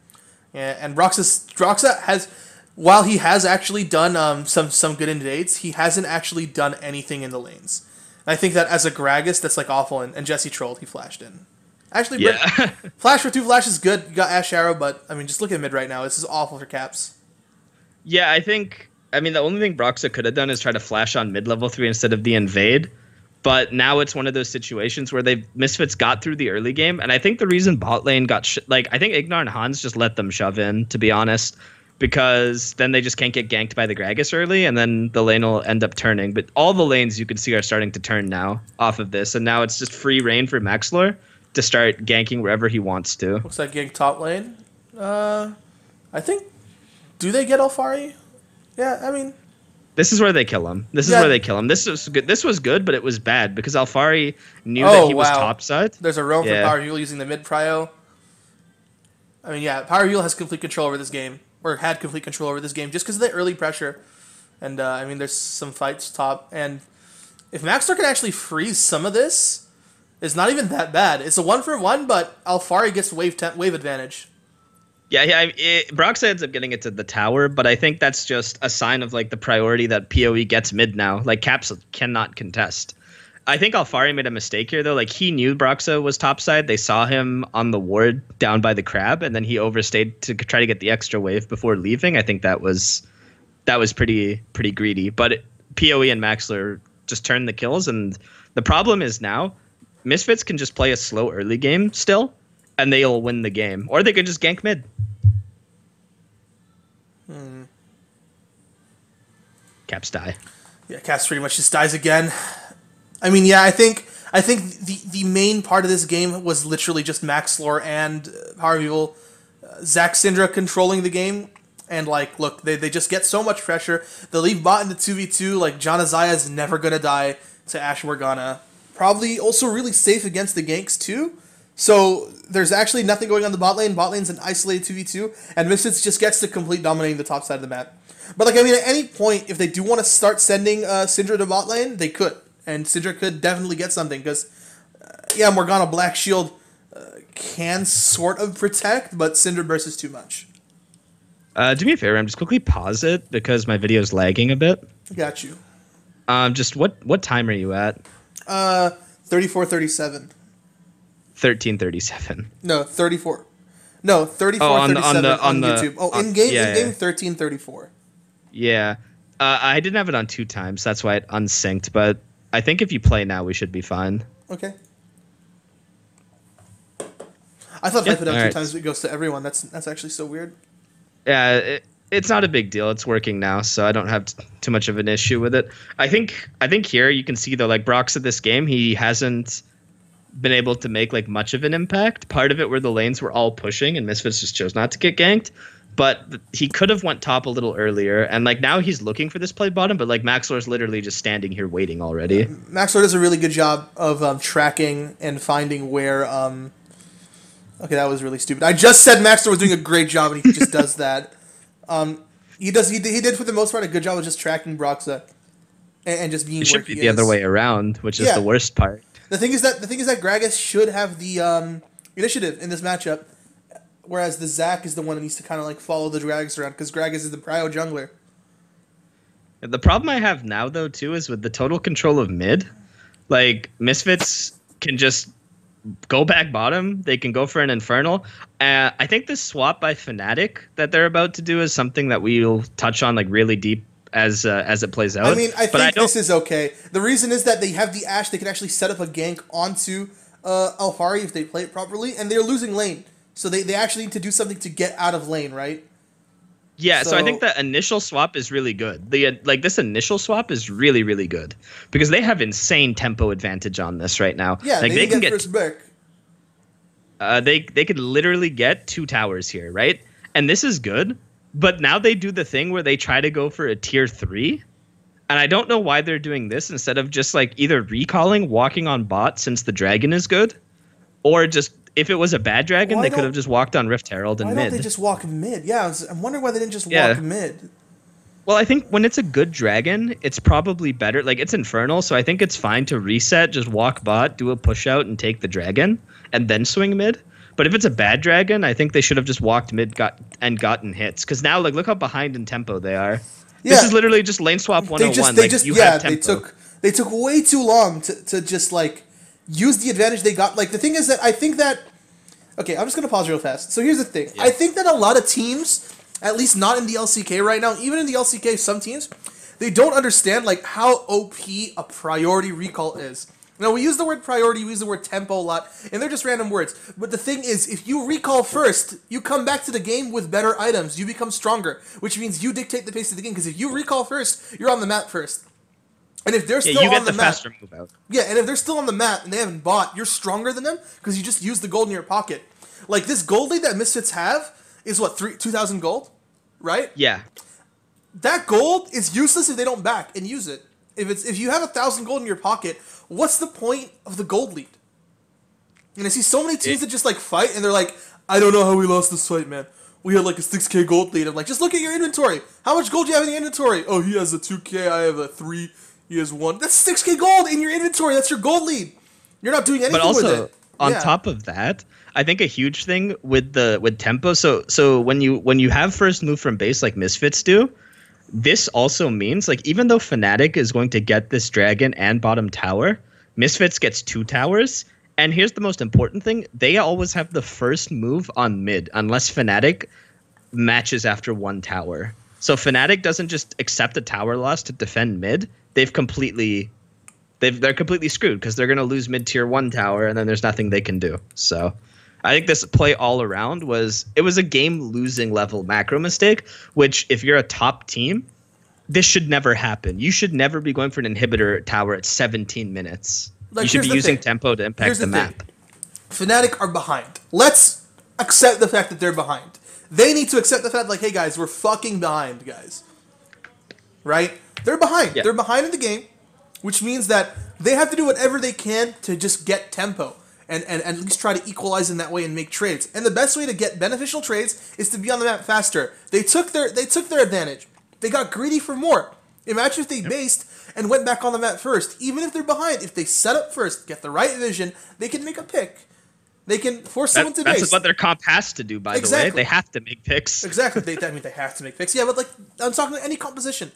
Yeah, and Broxa has, while he has actually done some good invades, he hasn't actually done anything in the lanes. And I think that as a Gragas, that's, like, awful. And Jesse trolled. He flashed in. Actually, Yeah. Flash for 2 flashes is good. You got Ash Arrow, but, I mean, just look at mid right now. This is awful for Caps. Yeah, I mean, the only thing Broxa could have done is try to flash on mid-level 3 instead of the invade. But now it's one of those situations where Misfits got through the early game. And I think the reason bot lane got... I think Ignar and Hans just let them shove in, to be honest. Because then they just can't get ganked by the Gragas early, and then the lane will end up turning. But all the lanes you can see are starting to turn now off of this. And now it's just free reign for Maxlor to start ganking wherever he wants to. Looks like gank top lane. I think... Do they get Alfari? Yeah, I mean... This is where they kill him. This was good. This was good, but it was bad because Alfari knew that he was topside. There's a roam for Power Heal using the mid prio. I mean, yeah, Power Heal has complete control over this game, or had complete control over this game, just because of the early pressure. And I mean, there's some fights top, and if Maxlor can actually freeze some of this, it's not even that bad. It's a 1-for-1, but Alfari gets wave advantage. Yeah, Broxa ends up getting it to the tower, but I think that's just a sign of like the priority that PoE gets mid now. Like Caps cannot contest. I think Alfari made a mistake here though. Like he knew Broxa was topside. They saw him on the ward down by the crab, and then he overstayed to try to get the extra wave before leaving. I think that was pretty greedy. But PoE and Maxlor just turned the kills, and the problem is now Misfits can just play a slow early game still, and they'll win the game, or they could just gank mid. Caps die. Yeah, Caps pretty much just dies again. I mean, yeah, I think the main part of this game was literally just Maxlor and Power of Evil, Zac Syndra controlling the game. And, like, look, they just get so much pressure. They leave bot in the 2v2. Like, John Isaiah is never going to die to Ashe Morgana. Probably also really safe against the ganks, too. So, there's actually nothing going on the bot lane. Bot lane's an isolated 2v2. And Misfits just gets to complete dominating the top side of the map. But, like, I mean, at any point, if they do want to start sending Syndra to bot lane, they could. And Syndra could definitely get something. Because, yeah, Morgana Black Shield can sort of protect, but Syndra burst is too much. Do me a favor, just quickly pause it because my video's lagging a bit. Got you. Just what time are you at? 34:37. 13:37. No, 34. No, 34:37 on YouTube. Oh, in game 13:34. Yeah. I didn't have it on 2 times. That's why it unsynced. But I think if you play now, we should be fine. Okay. I thought if I put it on 2 times, it goes to everyone. That's actually so weird. Yeah, it's not a big deal. It's working now, so I don't have too much of an issue with it. I think here you can see though, like Brox this game, he hasn't been able to make like much of an impact. Part of it where the lanes were all pushing and Misfits just chose not to get ganked. But he could have went top a little earlier, and like now he's looking for this play bottom, but like Maxlor's literally just standing here waiting already. Maxlor does a really good job of tracking and finding where. Okay, that was really stupid. I just said Maxlor was doing a great job, and he just does that. He did for the most part a good job of just tracking Broxa and just being. It should be the other way around, which is the worst part. The thing is that Gragas should have the initiative in this matchup, whereas the Zac is the one that needs to kind of like follow the Gragas around because Gragas is the prio jungler. The problem I have now though too is with the total control of mid, like Misfits can just go back bottom. They can go for an Infernal. I think this swap by Fnatic that they're about to do is something that we'll touch on like really deep as it plays out. I mean, I think this is okay. The reason is that they have the Ashe. They can actually set up a gank onto Alfari if they play it properly, and they're losing lane. So they actually need to do something to get out of lane, right? Yeah, so I think the initial swap is really good. This initial swap is really, really good because they have insane tempo advantage on this right now. Yeah, like they can get first back. They could literally get 2 towers here, right? And this is good, but now they do the thing where they try to go for a tier 3, and I don't know why they're doing this instead of just like either recalling, walking on bot since the dragon is good, or just. If it was a bad dragon, they could have just walked on Rift Herald and mid. Why don't they just walk mid? Yeah, I'm wondering why they didn't just walk mid. Well, I think when it's a good dragon, it's probably better. Like, it's infernal, so I think it's fine to reset, just walk bot, do a push out, and take the dragon, and then swing mid. But if it's a bad dragon, I think they should have just walked mid gotten hits. Because now, like, look how behind in tempo they are. Yeah. This is literally just lane swap 101. They took way too long to just like use the advantage they got. Like the thing is that I think that okay, I'm just gonna pause real fast. So here's the thing. Yeah. I think that a lot of teams, at least not in the LCK right now, even in the LCK, some teams, they don't understand like how OP a priority recall is. Now, we use the word priority, we use the word tempo a lot, and they're just random words. But the thing is, if you recall first, you come back to the game with better items. You become stronger, which means you dictate the pace of the game. Because if you recall first, you're on the map first. And if they're still on the map, faster move out. Yeah, and if they're still on the map and they haven't bought, you're stronger than them because you just used the gold in your pocket. Like this gold lead that Misfits have is what 2,000 gold, right? Yeah. That gold is useless if they don't back and use it. If you have 1,000 gold in your pocket, what's the point of the gold lead? And I see so many teams that just like fight and they're like, I don't know how we lost this fight, man. We had like a 6k gold lead. I'm like, just look at your inventory. How much gold do you have in the inventory? Oh, he has a 2k, I have a 3, he has 1. That's 6k gold in your inventory. That's your gold lead. You're not doing anything with it. But also, on top of that, I think a huge thing with tempo, so when you have first move from base like Misfits do, this also means, like, even though Fnatic is going to get this dragon and bottom tower, Misfits gets 2 towers. And here's the most important thing. They always have the first move on mid, unless Fnatic matches after 1 tower. So Fnatic doesn't just accept a tower loss to defend mid. They're completely screwed because they're going to lose mid tier 1 tower, and then there's nothing they can do. So I think this play all around was a game-losing level macro mistake, which if you're a top team, this should never happen. You should never be going for an inhibitor tower at 17 minutes. Like, you should be using tempo to impact the map. Fnatic are behind. Let's accept the fact that they're behind. They need to accept the fact, like, hey, guys, we're fucking behind, guys. Right? They're behind. Yeah. They're behind in the game, which means that they have to do whatever they can to just get tempo. And at least try to equalize in that way and make trades. And the best way to get beneficial trades is to be on the map faster. They took their advantage. They got greedy for more. Imagine if they based and went back on the map first. Even if they're behind, if they set up first, get the right vision, they can make a pick. They can force someone to base. That's what their comp has to do, by the way. They have to make picks. Exactly. They have to make picks. Yeah, but like I'm talking to any composition.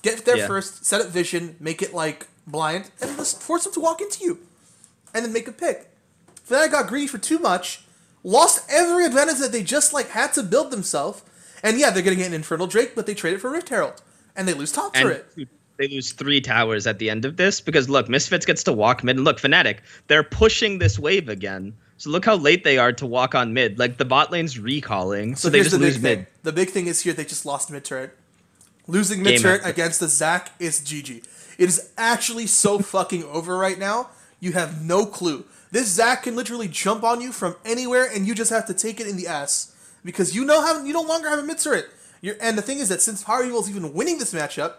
Get there first, set up vision, make it like blind, and just force them to walk into you. And then make a pick. Fnatic got greedy for too much, lost every advantage that they just like had to build themselves, and yeah, they're gonna get an Infernal Drake, but they trade it for Rift Herald, and they lose top turret. They lose 3 towers at the end of this because look, Misfits gets to walk mid, and look, Fnatic, they're pushing this wave again. So look how late they are to walk on mid. Like the bot lane's recalling, so they just lose mid. The big thing is here they just lost mid turret. Losing mid turret against the Zac is GG. It is actually so fucking over right now. You have no clue. This Zac can literally jump on you from anywhere, and you just have to take it in the ass because you no longer have a mid turret. And the thing is that since Power Evil's even winning this matchup,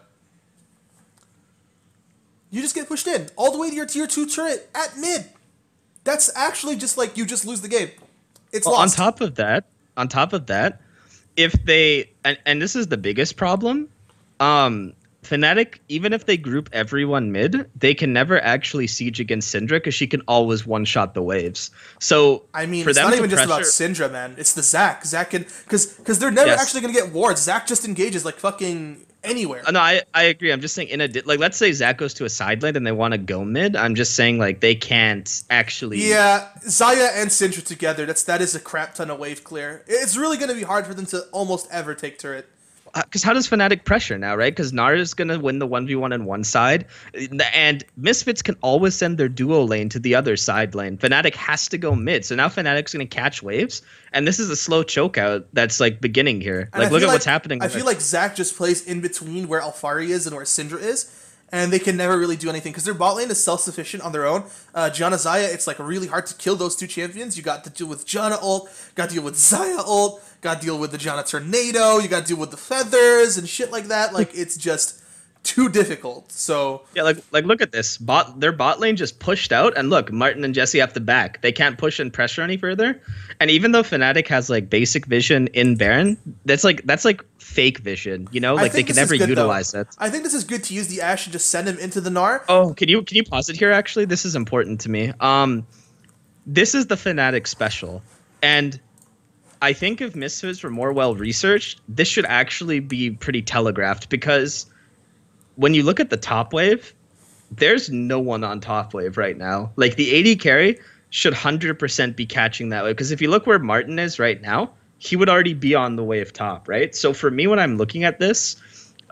you just get pushed in all the way to your tier 2 turret at mid. That's actually just like you just lose the game. It's lost. On top of that, if they and this is the biggest problem, Fnatic, even if they group everyone mid, they can never actually siege against Syndra because she can always one-shot the waves. So I mean, it's not even just about Syndra, man. It's the Zac. Zac can because they're never actually gonna get wards. Zac just engages like fucking anywhere. No, I agree. I'm just saying like let's say Zac goes to a side lane and they want to go mid. I'm just saying like they can't actually. Yeah, Xayah and Syndra together. That is a crap ton of wave clear. It's really gonna be hard for them to almost ever take turret. Because how does Fnatic pressure now, right? Because Nara's going to win the 1v1 on one side, and Misfits can always send their duo lane to the other side lane. Fnatic has to go mid, so now Fnatic's going to catch waves, and this is a slow chokeout that's like beginning here. Like, look at what's happening. I feel like Zac just plays in between where Alphari is and where Syndra is, and they can never really do anything because their bot lane is self-sufficient on their own. Janna Xayah, it's like really hard to kill those two champions. You got to deal with Janna ult, got to deal with Xayah ult, got to deal with the Janna Tornado, you got to deal with the feathers and shit like that. Like, it's just too difficult. So Yeah, like look at this. Their bot lane just pushed out, and look, Martin and Jesse have the back. They can't push and pressure any further. And even though Fnatic has like basic vision in Baron, that's like fake vision. You know, like they can never utilize it. I think this is good to use the Ashe and just send him into the Gnar. Oh, can you pause it here? Actually, this is important to me. This is the Fnatic special, and I think if Misfits were more well researched, this should actually be pretty telegraphed, because when you look at the top wave, there's no one on top wave right now. Like the AD carry should 100% be catching that wave, because if you look where Martin is right now, he would already be on the wave top, right? So for me, when I'm looking at this,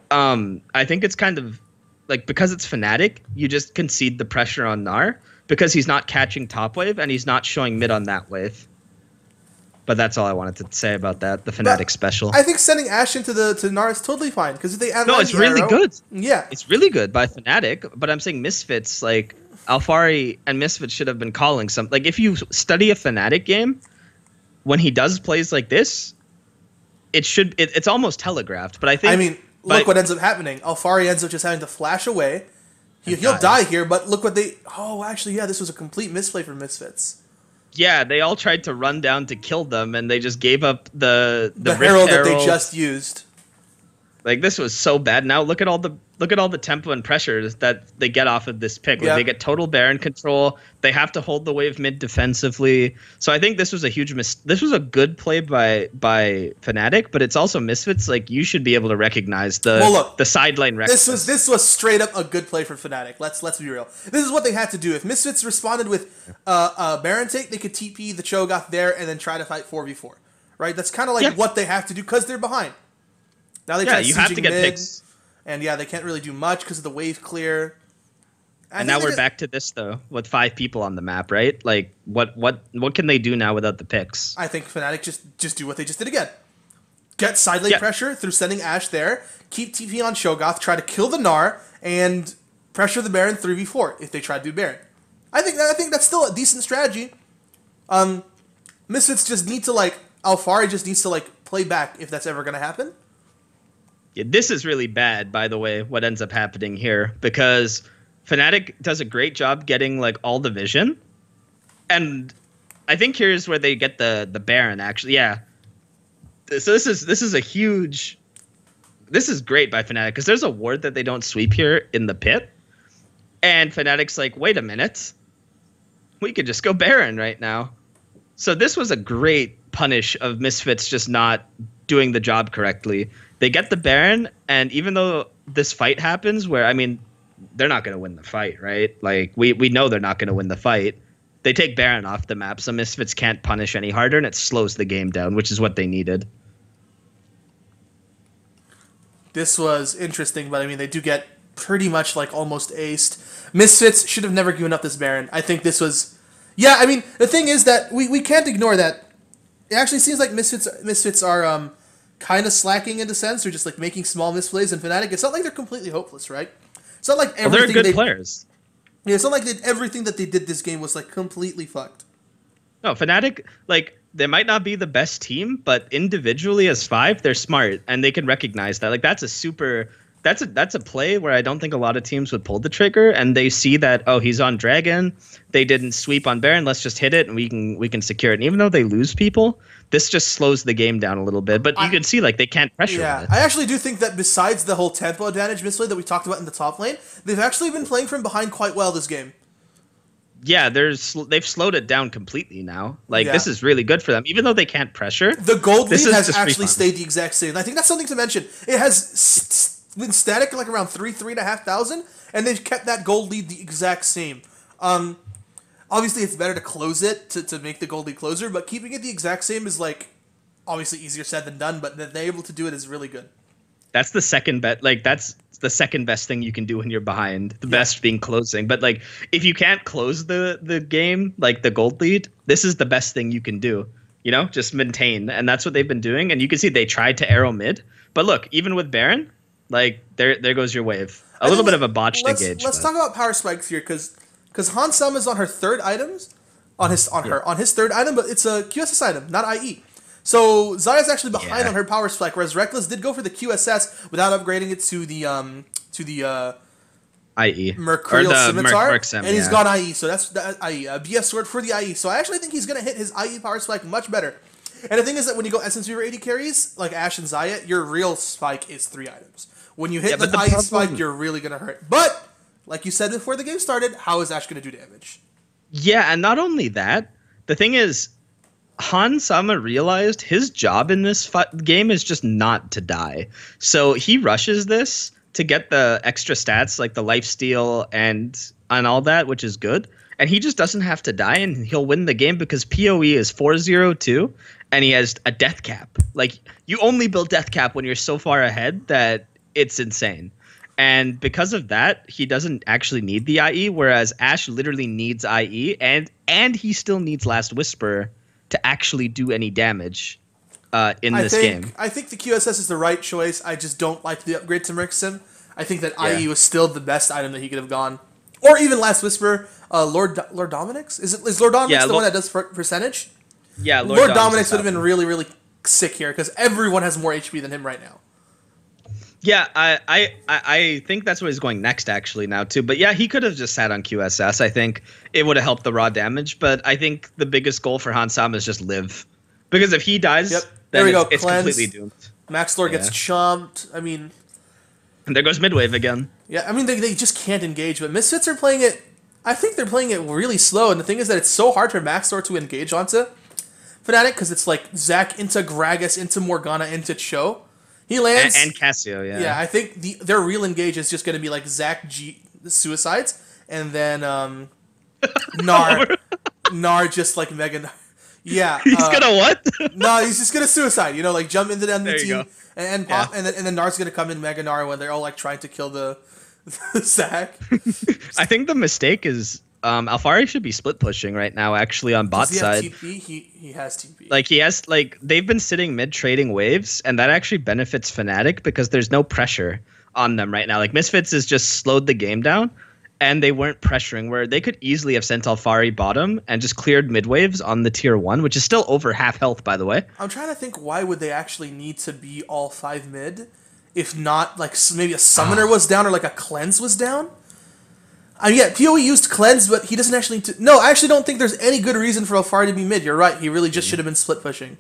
I think it's kind of like, because it's Fnatic, you just concede the pressure on Gnar, because he's not catching top wave and he's not showing mid on that wave. But that's all I wanted to say about that, the Fnatic special. I think sending Ashe into Gnar is totally fine, because if they add it's really good. Yeah, it's really good by Fnatic. But I'm saying Misfits, like Alphari and Misfits should have been calling some. Like if you study a Fnatic game, when he does plays like this, it's almost telegraphed. But I think, I mean, look what ends up happening. Alphari ends up just having to flash away. He'll die here, but look what they. Oh, actually, yeah, this was a complete misplay for Misfits. Yeah, they all tried to run down to kill them, and they just gave up the herald that they just used. Like, this was so bad. Now look at all the tempo and pressure that they get off of this pick. Like, they get total Baron control. They have to hold the wave mid defensively. So I think this was a huge this was a good play by Fnatic, but it's also Misfits. Like, you should be able to recognize the sideline record. This was straight up a good play for Fnatic. Let's be real. This is what they had to do. If Misfits responded with Baron take, they could TP the Cho'Gath there and then try to fight 4v4. Right? That's kind of like what they have to do, because they're behind. Now they try you have to get picks. And they can't really do much because of the wave clear. And now we're back to this, though, with 5 people on the map, right? Like, what can they do now without the picks? I think Fnatic just do what they just did again. Get side lane pressure through sending Ashe there, keep TP on Cho'Gath, try to kill the Gnar, and pressure the Baron 3v4 if they try to do Baron. I think that's still a decent strategy. Misfits just need to, Alphari just needs to, play back if that's ever going to happen. Yeah, this is really bad, by the way, what ends up happening here, because Fnatic does a great job getting all the vision, and I think here's where they get the Baron, actually. Yeah, so this is a huge. This is great by Fnatic, because there's a ward that they don't sweep here in the pit, and Fnatic's like, wait a minute, we could just go Baron right now. So this was a great punish of Misfits just not doing the job correctly. They get the Baron, and even though this fight happens, where, I mean, they're not going to win the fight, right? Like, we know they're not going to win the fight. They take Baron off the map, so Misfits can't punish any harder, and it slows the game down, which is what they needed. This was interesting, but I mean, they do get pretty much almost aced. Misfits should have never given up this Baron. I think this was... Yeah, I mean, the thing is that we can't ignore that. It actually seems like Misfits are... kind of slacking in a sense, or just making small misplays. And Fnatic, it's not like they're completely hopeless, right? It's not like everything they're good players. Yeah, it's not like everything that they did this game was completely fucked. No, Fnatic, they might not be the best team, but individually as 5, they're smart and they can recognize that. That's a super. That's a play where I don't think a lot of teams would pull the trigger, and they see that, oh, he's on Dragon, they didn't sweep on Baron, let's just hit it and we can secure it. And even though they lose people, this just slows the game down a little bit. But you can see they can't pressure it. I actually do think that besides the whole tempo advantage misplay that we talked about in the top lane, they've actually been playing from behind quite well this game. Yeah, they've slowed it down completely now. This is really good for them, even though they can't pressure. The gold lead has actually stayed the exact same. I think that's something to mention. It has been static around 3,500, and they've kept that gold lead the exact same. Obviously, it's better to close it to make the gold lead closer, but keeping it the exact same is obviously easier said than done. But that they're able to do it is really good. That's the second bet. That's the second best thing you can do when you're behind. The best being closing. But if you can't close the game, the gold lead, this is the best thing you can do. Just maintain, and that's what they've been doing. And you can see they tried to arrow mid, but look, even with Baron, there goes your wave. A little bit of a botched engage. Let's talk about power spikes here, because Han Sum is on her third items, on his third item, but it's a QSS item, not IE. So Zaya's actually behind on her power spike, whereas Reckless did go for the QSS without upgrading it to the to the IE. Mercurial Scimitar, Merc Sem, and he's gone IE, so that's the IE. BS Sword for the IE, so I actually think he's going to hit his IE power spike much better. And the thing is that when you go Essence Weaver AD carries, like Ashe and Xayah, your real spike is 3 items. When you hit the IE spike, you're really going to hurt. But, like you said before the game started, how is Ashe going to do damage? Yeah, and not only that, the thing is, Han Sama realized his job in this game is just not to die. So he rushes this to get the extra stats, like the lifesteal and all that, which is good. And he just doesn't have to die, and he'll win the game because PoE is 4-0-2, and he has a death cap. Like, you only build death cap when you're so far ahead that it's insane. And because of that, he doesn't actually need the IE, whereas Ashe literally needs IE, and he still needs Last Whisper to actually do any damage in this game. I think the QSS is the right choice. I just don't like the upgrade to Merc Sim. I think that IE was still the best item that he could have gone. Or even Last Whisper, Lord Dominic's? Is Lord Dominic's the one that does percentage? Yeah, Lord Dominic's would have been really, really sick here, because everyone has more HP than him right now. Yeah, I think that's what he's going next, actually, now, too. But yeah, he could have just sat on QSS. I think it would have helped the raw damage. But I think the biggest goal for Han Sama is just live. Because if he dies, then it's completely doomed. Max Lord gets chomped. I mean... And there goes Midwave again. Yeah, I mean, they just can't engage. But Misfits are playing it... I think they're playing it really slow. And the thing is that it's so hard for Max Lord to engage onto Fnatic, because it's like Zac into Gragas, into Morgana, into Cho. He lands... And Cassio, yeah. Yeah, I think their real engage is just going to be like Zac G Suicides, and then Gnar just like Mega Gnar. Yeah. He's gonna what? No, he's just gonna suicide. You know, like jump into the enemy team and pop, Yeah. and then Gnar's gonna come in Mega Gnar when they're all like trying to kill the Zac. I think the mistake is Alphari should be split pushing right now, actually, on bot side. TP? He has TP. Like they've been sitting mid trading waves, and that actually benefits Fnatic because there's no pressure on them right now. Like Misfits has just slowed the game down, and they weren't pressuring, where they could easily have sent Alphari bottom and just cleared mid waves on the tier 1, which is still over half health, by the way. I'm trying to think, why would they actually need to be all 5 mid? If not, like, maybe a Summoner was down or, like, a Cleanse was down? I mean, yeah, PoE used Cleanse, but he doesn't actually need to... No, I actually don't think there's any good reason for Alphari to be mid. You're right, he really just should have been split pushing.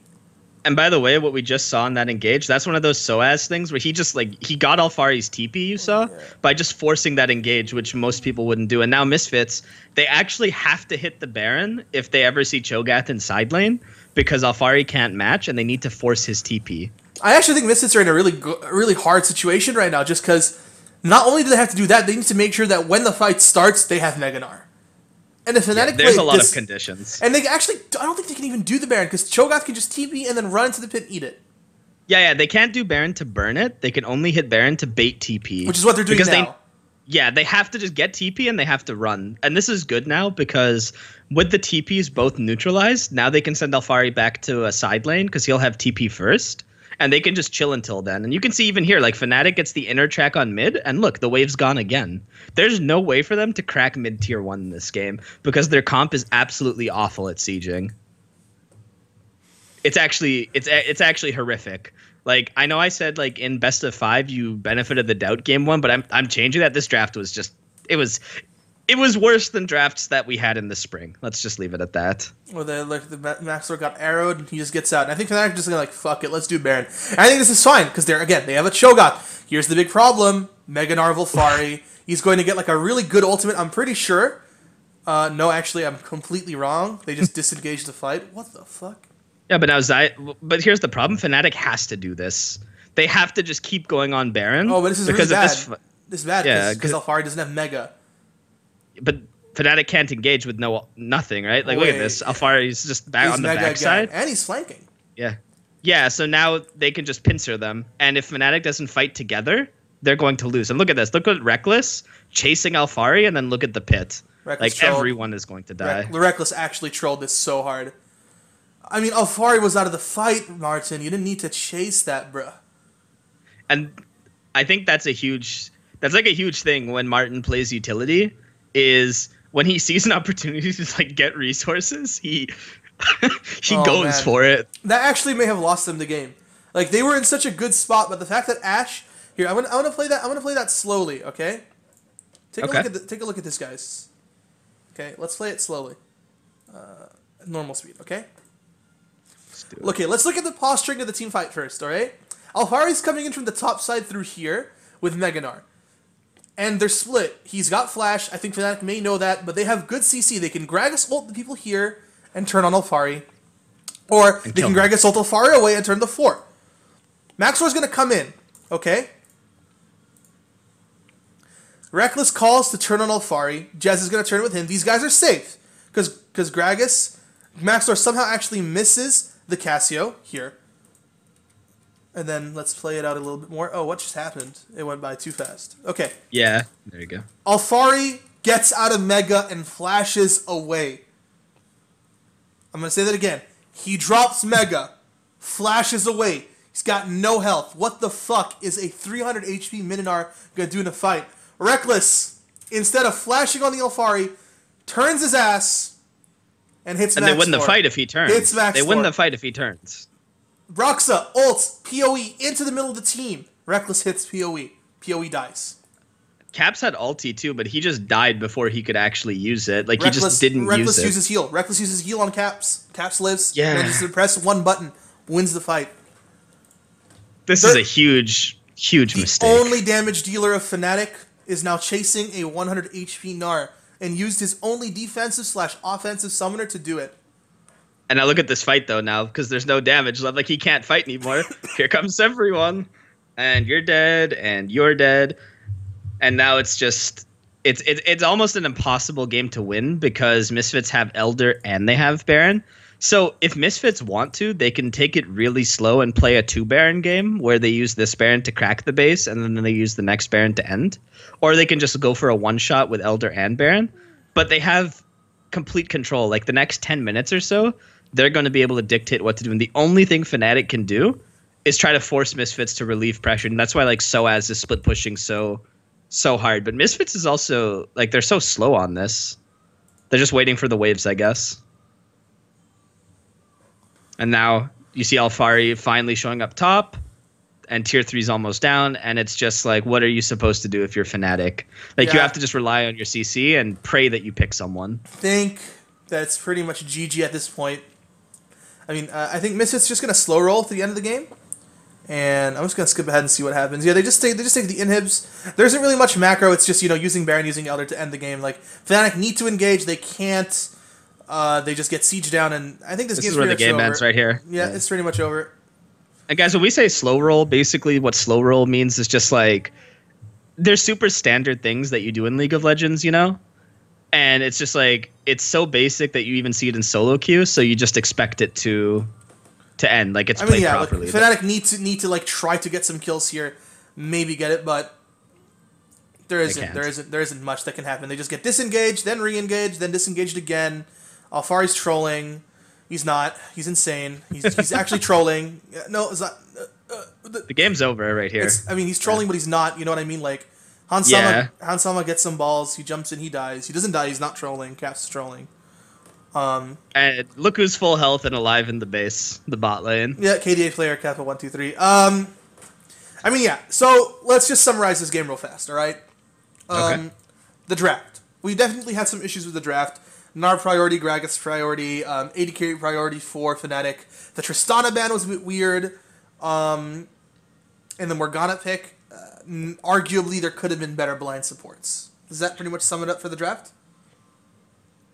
And by the way, what we just saw in that engage, that's one of those SOAS things where he just, like, he got Alphari's TP, you saw, by just forcing that engage, which most people wouldn't do. And now Misfits, they actually have to hit the Baron if they ever see Cho'Gath in side lane, because Alphari can't match, and they need to force his TP. I actually think Misfits are in a really hard situation right now, just because not only do they have to do that, they need to make sure that when the fight starts, they have Mega Gnar. And if Fnatic there's a lot of conditions. And they actually, I don't think they can even do the Baron, because Cho'Gath can just TP and then run into the pit and eat it. Yeah, they can't do Baron to burn it. They can only hit Baron to bait TP. Which is what they're doing now. They have to just get TP and they have to run. And this is good now because with the TPs both neutralized, now they can send Alphari back to a side lane because he'll have TP first. And they can just chill until then. And you can see even here, like, Fnatic gets the inner track on mid, and look, the wave's gone again. There's no way for them to crack mid tier 1 in this game, because their comp is absolutely awful at sieging. It's actually horrific. Like, I know I said, like, in best of 5 you benefited the doubt game 1, but I'm changing that. This draft was just it was worse than drafts that we had in the spring. Let's just leave it at that. Well, the Max Lord got arrowed, and he just gets out. And I think Fnatic are just going to, like, fuck it, let's do Baron. And I think this is fine, because they have a Cho'Gath. Here's the big problem. Mega Gnar Alphari. He's going to get, like, a really good ultimate, I'm pretty sure. No, actually, I'm completely wrong. They just disengaged the fight. What the fuck? Yeah, but but here's the problem. Fnatic has to do this. They have to just keep going on Baron. Oh, but this is really bad. This is bad, because Alphari doesn't have Mega. But Fnatic can't engage with nothing, right? Like, look at this. Alphari's just back on the backside. And he's flanking. Yeah. Yeah, so now they can just pincer them. And if Fnatic doesn't fight together, they're going to lose. And look at this. Look at Reckless chasing Alphari, and then look at the pit. Reckless everyone is going to die. Reckless actually trolled this so hard. I mean, Alphari was out of the fight, Martin. You didn't need to chase that, bruh. And I think that's like a huge thing when Martin plays utility, is when he sees an opportunity to, like, get resources, he goes for it. That actually may have lost them the game. Like, they were in such a good spot, but the fact that Ashe Here, I'm gonna play that. I'm gonna play that slowly. Okay. Take Okay. a look at this, guys. Okay, let's play it slowly. Normal speed. Okay. Let's do it. Okay, let's look at the posturing of the team fight first. All right. Alfari's coming in from the top side through here with Meganar. And they're split. He's got Flash. I think Fnatic may know that, but they have good CC. They can Gragas ult the people here and turn on Alfari. Or they can Gragas ult Alfari away and turn the 4. Maxor's going to come in, okay? Reckless calls to turn on Alfari. Jez is going to turn with him. These guys are safe. Because Gragas, Maxor somehow actually misses the Cassio here. And then let's play it out a little bit more. Oh, what just happened? It went by too fast. Okay. Yeah, there you go. Alfari gets out of Mega and flashes away. I'm going to say that again. He drops Mega, flashes away. He's got no health. What the fuck is a 300 HP Mininar going to do in a fight? Reckless, instead of flashing on the Alfari, turns his ass and hits Max. And they win the fight if he turns. Hits Max. They win the fight if he turns. Broxa ults PoE into the middle of the team. Reckless hits PoE. PoE dies. Caps had ulti too, but he just died before he could actually use it. Like, Reckless, he just didn't use it. Reckless uses heal. Reckless uses heal on Caps. Caps lives. Yeah. Manages to press one button. Wins the fight. This is a huge mistake. The only damage dealer of Fnatic is now chasing a 100 HP Gnar and used his only defensive/offensive summoner to do it. And I look at this fight though now because there's no damage left. Like, he can't fight anymore. Here comes everyone, and you're dead, and you're dead, and now it's just it's almost an impossible game to win because Misfits have Elder and they have Baron. So if Misfits want to, they can take it really slow and play a 2 Baron game where they use this Baron to crack the base and then they use the next Baron to end, or they can just go for a one shot with Elder and Baron. But they have complete control. Like, the next 10 minutes or so, they're going to be able to dictate what to do. And the only thing Fnatic can do is try to force Misfits to relieve pressure. And that's why, like, Soaz is split pushing so hard. But Misfits is also, like, they're so slow on this. They're just waiting for the waves, I guess. And now you see Alfari finally showing up top. And tier 3 is almost down. And it's just like, what are you supposed to do if you're Fnatic? Like, you have to just rely on your CC and pray that you pick someone. I think that's pretty much GG at this point. I mean, I think Misfits just gonna slow roll to the end of the game, and I'm just gonna skip ahead and see what happens. Yeah, they just take the inhibs. There isn't really much macro. It's just, you know, using Baron, using Elder to end the game. Like, Fnatic need to engage. They can't. They just get siege down, and I think this game's is where the game ends right here. Yeah, it's pretty much over. And guys, when we say slow roll, basically what slow roll means is just like, there's super standard things that you do in League of Legends, you know? And it's just like, it's so basic that you even see it in solo queue, so you just expect it to end. Like, it's played properly. Like, Fnatic need to like try to get some kills here, maybe get it, but there isn't much that can happen. They just get disengaged, then re-engaged, then disengaged again. Alfari's trolling. He's not. He's insane. He's actually trolling. No, it's not. The game's over right here. I mean, he's trolling, but he's not. You know what I mean? Like, Hansama gets some balls. He jumps in. He dies. He doesn't die. He's not trolling. Caps is trolling. And look who's full health and alive in the base, the bot lane. Yeah, KDA player, Kappa 123. I mean, yeah. So let's just summarize this game real fast. All right. Okay. The draft. We definitely had some issues with the draft. Gnar priority, Gragas priority, AD carry priority for Fnatic. The Tristana ban was a bit weird. And the Morgana pick, arguably there could have been better blind supports. Does that pretty much sum it up for the draft?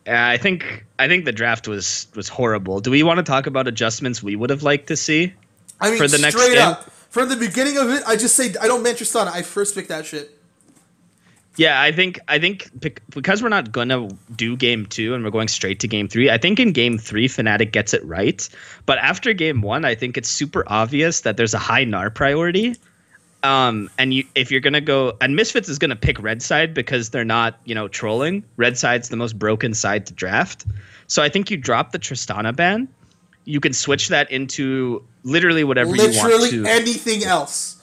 I think the draft was horrible. Do we want to talk about adjustments we would have liked to see? I mean, for the next straight game? up, from the beginning of it, I just say I don't ban Tristana. I first pick that shit. Yeah, I think because we're not gonna do game 2 and we're going straight to game 3. I think in game 3 Fnatic gets it right, but after game 1, I think it's super obvious that there's a high Gnar priority. If you're gonna go, and Misfits is gonna pick red side because they're not, you know, trolling. Red side's the most broken side to draft, so I think you drop the Tristana ban. You can switch that into literally whatever you want to. Literally anything else.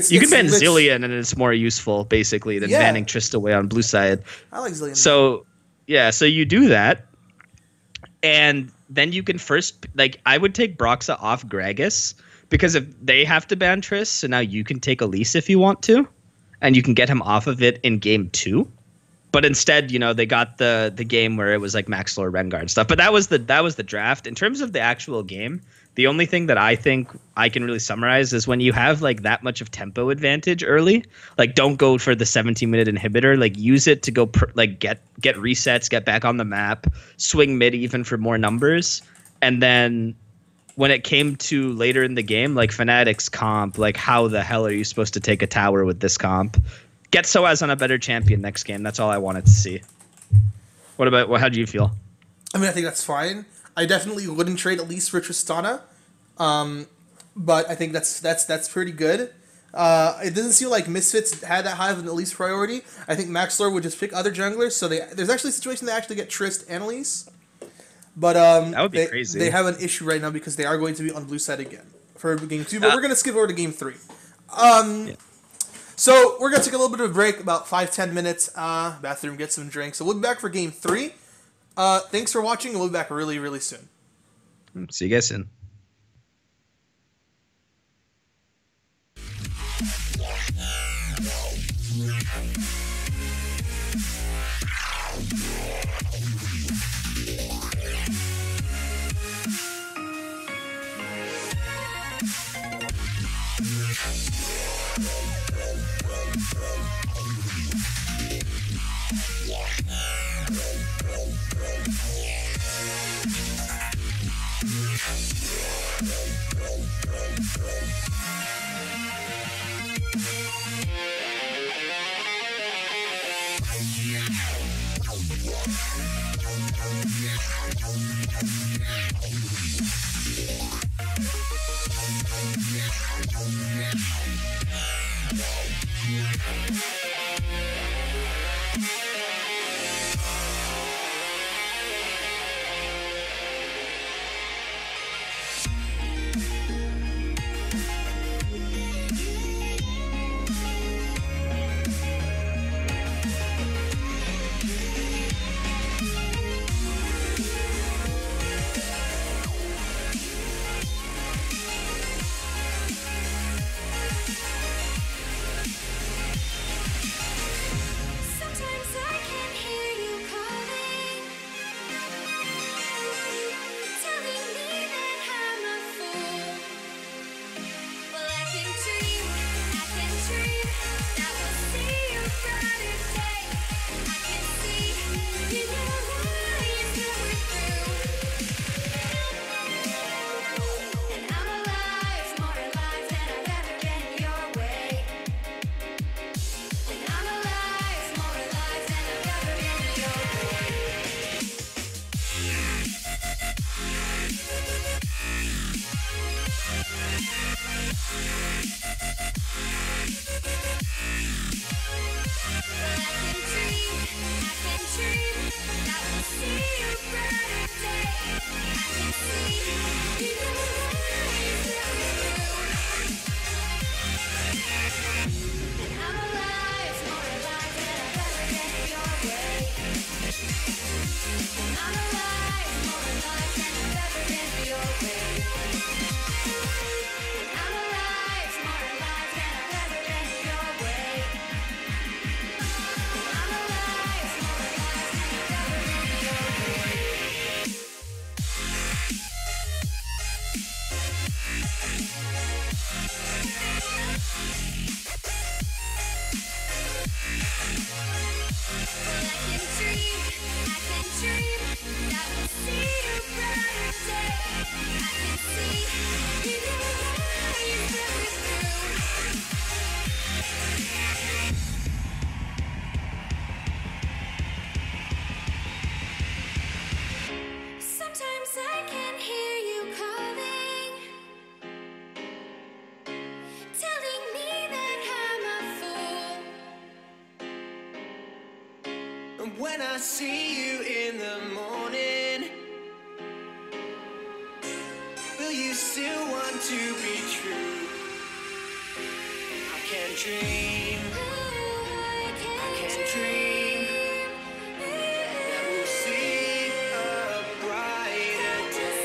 You can ban Zillion, and it's more useful, basically, than banning Trist away on blue side. I like Zillion. So, yeah, so you do that, and then you can first, like, I would take Broxa off Gragas, because if they have to ban Triss, so now you can take Elise if you want to, and you can get him off of it in game 2. But instead, you know, they got the game where it was like Max Lore Rengar stuff. But that was the draft. In terms of the actual game, the only thing that I think I can really summarize is when you have like that much of tempo advantage early, like don't go for the 17-minute inhibitor. Like use it to go get resets, get back on the map, swing mid even for more numbers, and then when it came to later in the game, like Fnatic's comp, like how the hell are you supposed to take a tower with this comp? Get Soaz on a better champion next game. That's all I wanted to see. What about how do you feel? I mean, I think that's fine. I definitely wouldn't trade Elise for Tristana, but I think that's pretty good. It doesn't seem like Misfits had that high of an Elise priority. I think Max Lore would just pick other junglers, so there's actually a situation they actually get Trist and Elise. But that would be crazy. They have an issue right now because they are going to be on blue side again for game 2, but we're going to skip over to game 3. Yeah. So we're going to take a little bit of a break, about 5-10 minutes, bathroom, get some drinks. So we'll be back for game 3. Thanks for watching, and we'll be back really, really soon. See you guys soon. When I see you in the morning, will you still want to be true? I can't dream, I can't dream that we'll see a brighter day.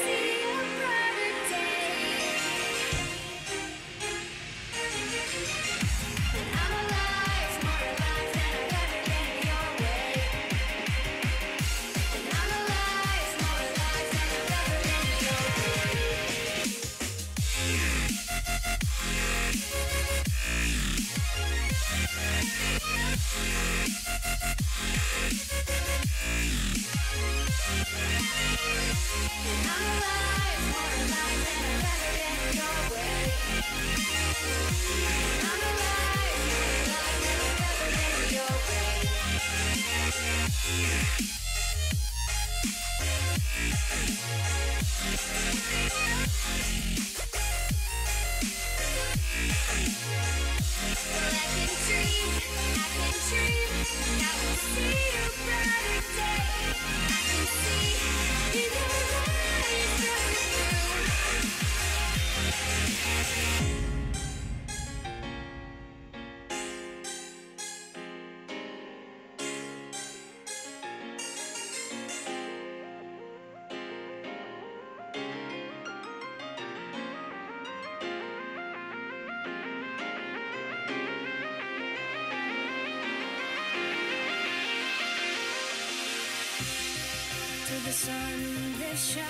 To the sun that shines,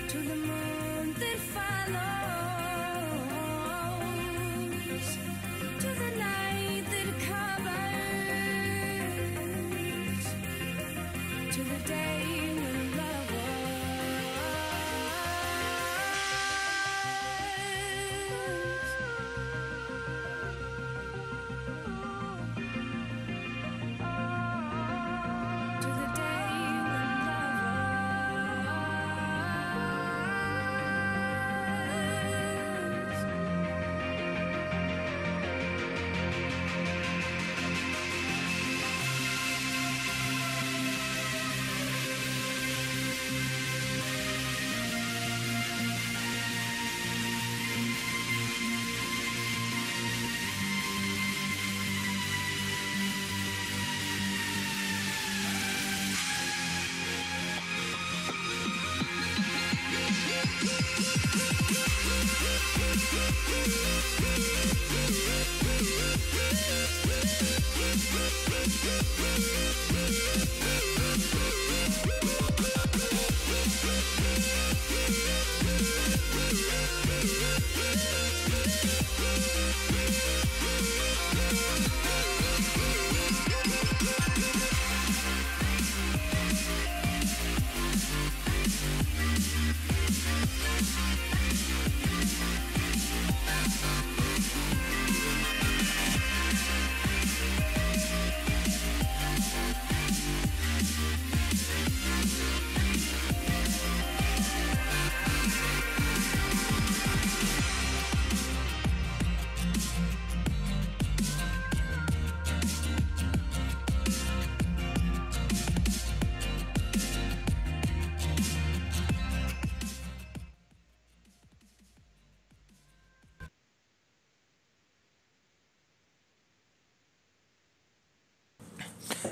to the moon that follows, to the night that covers, to the day when love to the day when love was.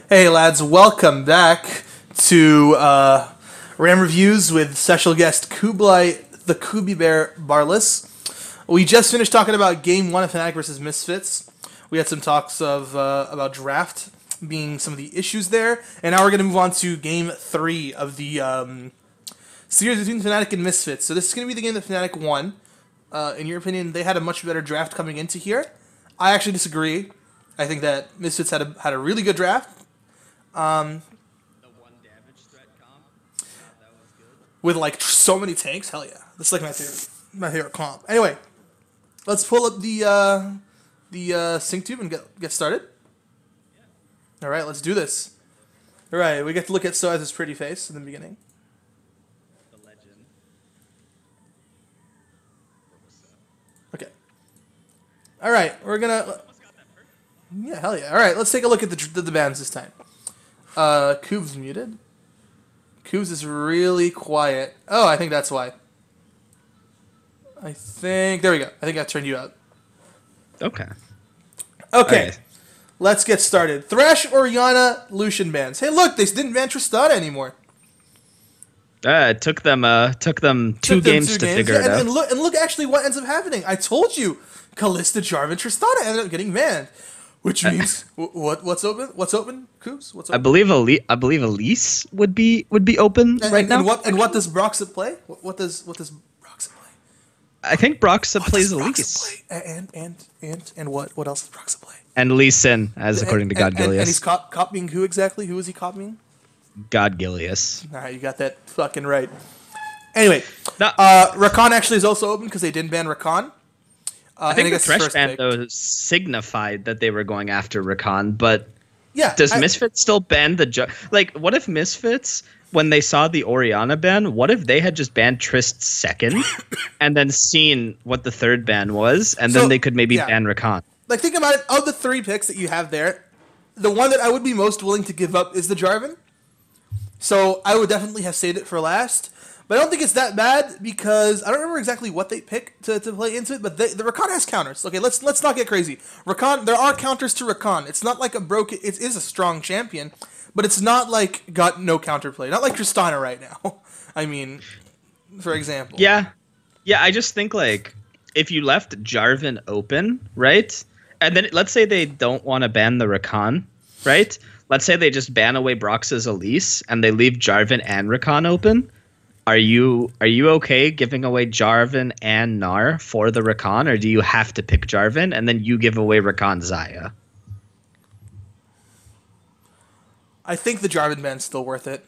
Hey lads, welcome back to Ram Reviews with special guest Kubz, the Kubi Bear Barless. We just finished talking about Game 1 of Fnatic vs. Misfits. We had some talks of about draft being some of the issues there, and now we're going to move on to Game 3 of the series between Fnatic and Misfits. So this is going to be the game that Fnatic won. In your opinion, they had a much better draft coming into here. I actually disagree. I think that Misfits had a really good draft. The one damage threat comp. That was good. With like so many tanks, hell yeah, that's like my favorite comp. Anyway, let's pull up the sync tube and get started. Yeah. All right, let's do this. All right, we get to look at Soaz's pretty face in the beginning. The legend. Okay. All right, we're gonna. Yeah, hell yeah. All right, let's take a look at the bans this time. Kubz muted. Kubz is really quiet. Oh, I think that's why. There we go. I think I turned you out. Okay. Okay. Let's get started. Thresh, Orianna, Lucian bans. Hey, look, they didn't ban Tristana anymore. It took them two games to figure it out. And look actually what ends up happening. I told you, Kalista, Jarvan, Tristana ended up getting banned. Which means what's open? What's open, Kubz? What's open? I believe Elise would be open right now. And what does Broxit play? What does Broxit play? I think Broxa What plays does Broxa Elise. play? And what else does Broxa play? And Lee Sin, as according to God And Gilius. he's copying who exactly? Who is he copying? God Gilius. All right, you got that fucking right. Anyway, No, Rakan actually is also open because they didn't ban Rakan. I think the guess Thresh first ban pick. though signified that they were going after Rakan, but Yeah. does Misfits still ban the like? What if Misfits, when they saw the Oriana ban, what if they had just banned Trist second, and then seen what the third ban was, and So, then they could maybe yeah. ban Rakan? Like, think about it. Of the 3 picks that you have there, the one that I would be most willing to give up is the Jarvan. So I would definitely have saved it for last. But I don't think it's that bad because I don't remember exactly what they picked to play into it. But the Rakan has counters. Okay, let's not get crazy. Rakan, there are counters to Rakan. It's not like a broken. It is a strong champion, but it's not like got no counterplay. Not like Tristana right now. I mean, for example. Yeah, I just think like if you left Jarvan open, right, and then let's say they don't want to ban the Rakan, right? Let's say they just ban away Brox's Elise and they leave Jarvan and Rakan open. Are you okay giving away Jarvan and Gnar for the Rakan, or do you have to pick Jarvan and then you give away Rakan Xayah? I think the Jarvan ban's still worth it.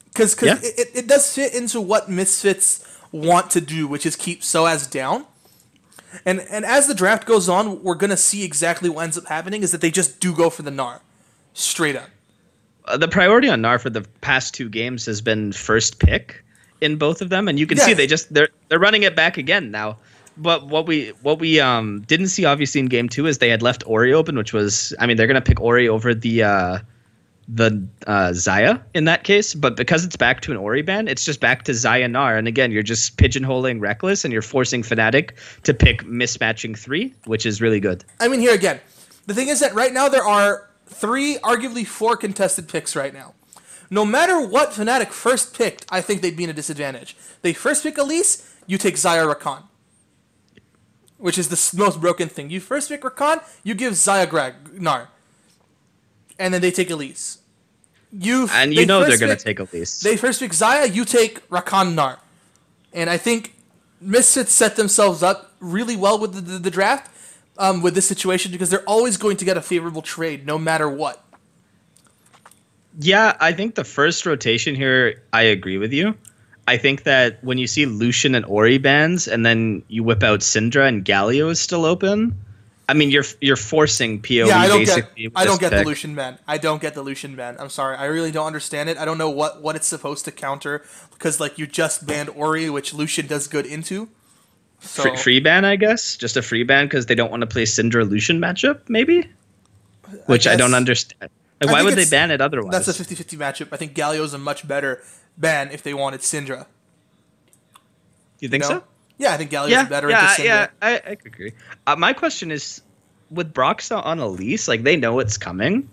Because Yeah. it does fit into what Misfits want to do, which is keep Soaz down. And as the draft goes on, we're going to see exactly what ends up happening is that they just do go for the Gnar. Straight up. The priority on Gnar for the past 2 games has been first pick in both of them, and you can see they're running it back again now. But what we didn't see obviously in game 2 is they had left Ori open, which was, I mean, they're gonna pick Ori over the Xayah in that case, but because it's back to an Ori ban, it's just back to Xayah Gnar, and again you're just pigeonholing Reckless and you're forcing Fnatic to pick mismatching 3, which is really good. I mean, here again, the thing is that right now there are 3, arguably 4 contested picks right now. No matter what Fnatic first picked, I think they'd be in a disadvantage. They first pick Elise, you take Xayah Rakan. Which is the most broken thing. You first pick Rakan, you give Xayah Gnar. And then they take Elise. They're going to take Elise. They first pick Xayah, you take Rakan Gnar. And I think Misfits set themselves up really well with the draft with this situation because they're always going to get a favorable trade no matter what. Yeah, I think the first rotation here, I agree with you. I think that when you see Lucian and Ori bans, and then you whip out Syndra and Galio is still open, I mean, you're forcing PoE basically. I don't get the Lucian ban. I don't get the Lucian ban. I'm sorry. I really don't understand it. I don't know what it's supposed to counter because like you just banned Ori, which Lucian does good into. So, free ban, I guess, just a free ban because they don't want to play Syndra Lucian matchup, maybe. Which I don't understand. Like, why would they ban it otherwise? That's a 50-50 matchup. I think Galio's a much better ban if they wanted Syndra. You think so? Yeah, I think Galio's better into Syndra. Yeah, I agree. My question is, with Broxa on Elise, like they know it's coming.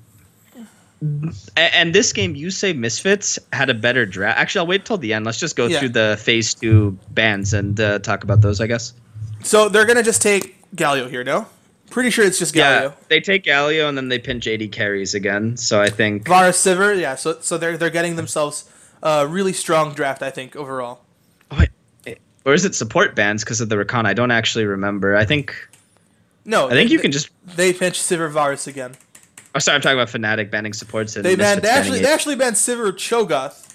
And this game, you say Misfits had a better draft. Actually, I'll wait till the end. Let's just go through the phase 2 bans and talk about those, I guess. So they're going to just take Galio here, no? Pretty sure it's just Galio. Yeah, they take Galio and then they pinch 80 carries again. So I think Varus Sivir, yeah. So they're getting themselves a really strong draft, I think, overall. Or is it support bans because of the Rakan? I don't actually remember. I think you can just they pinch Sivir Varus again. Oh, sorry, I'm talking about Fnatic banning supports. And they actually banned Sivir Cho'Gath.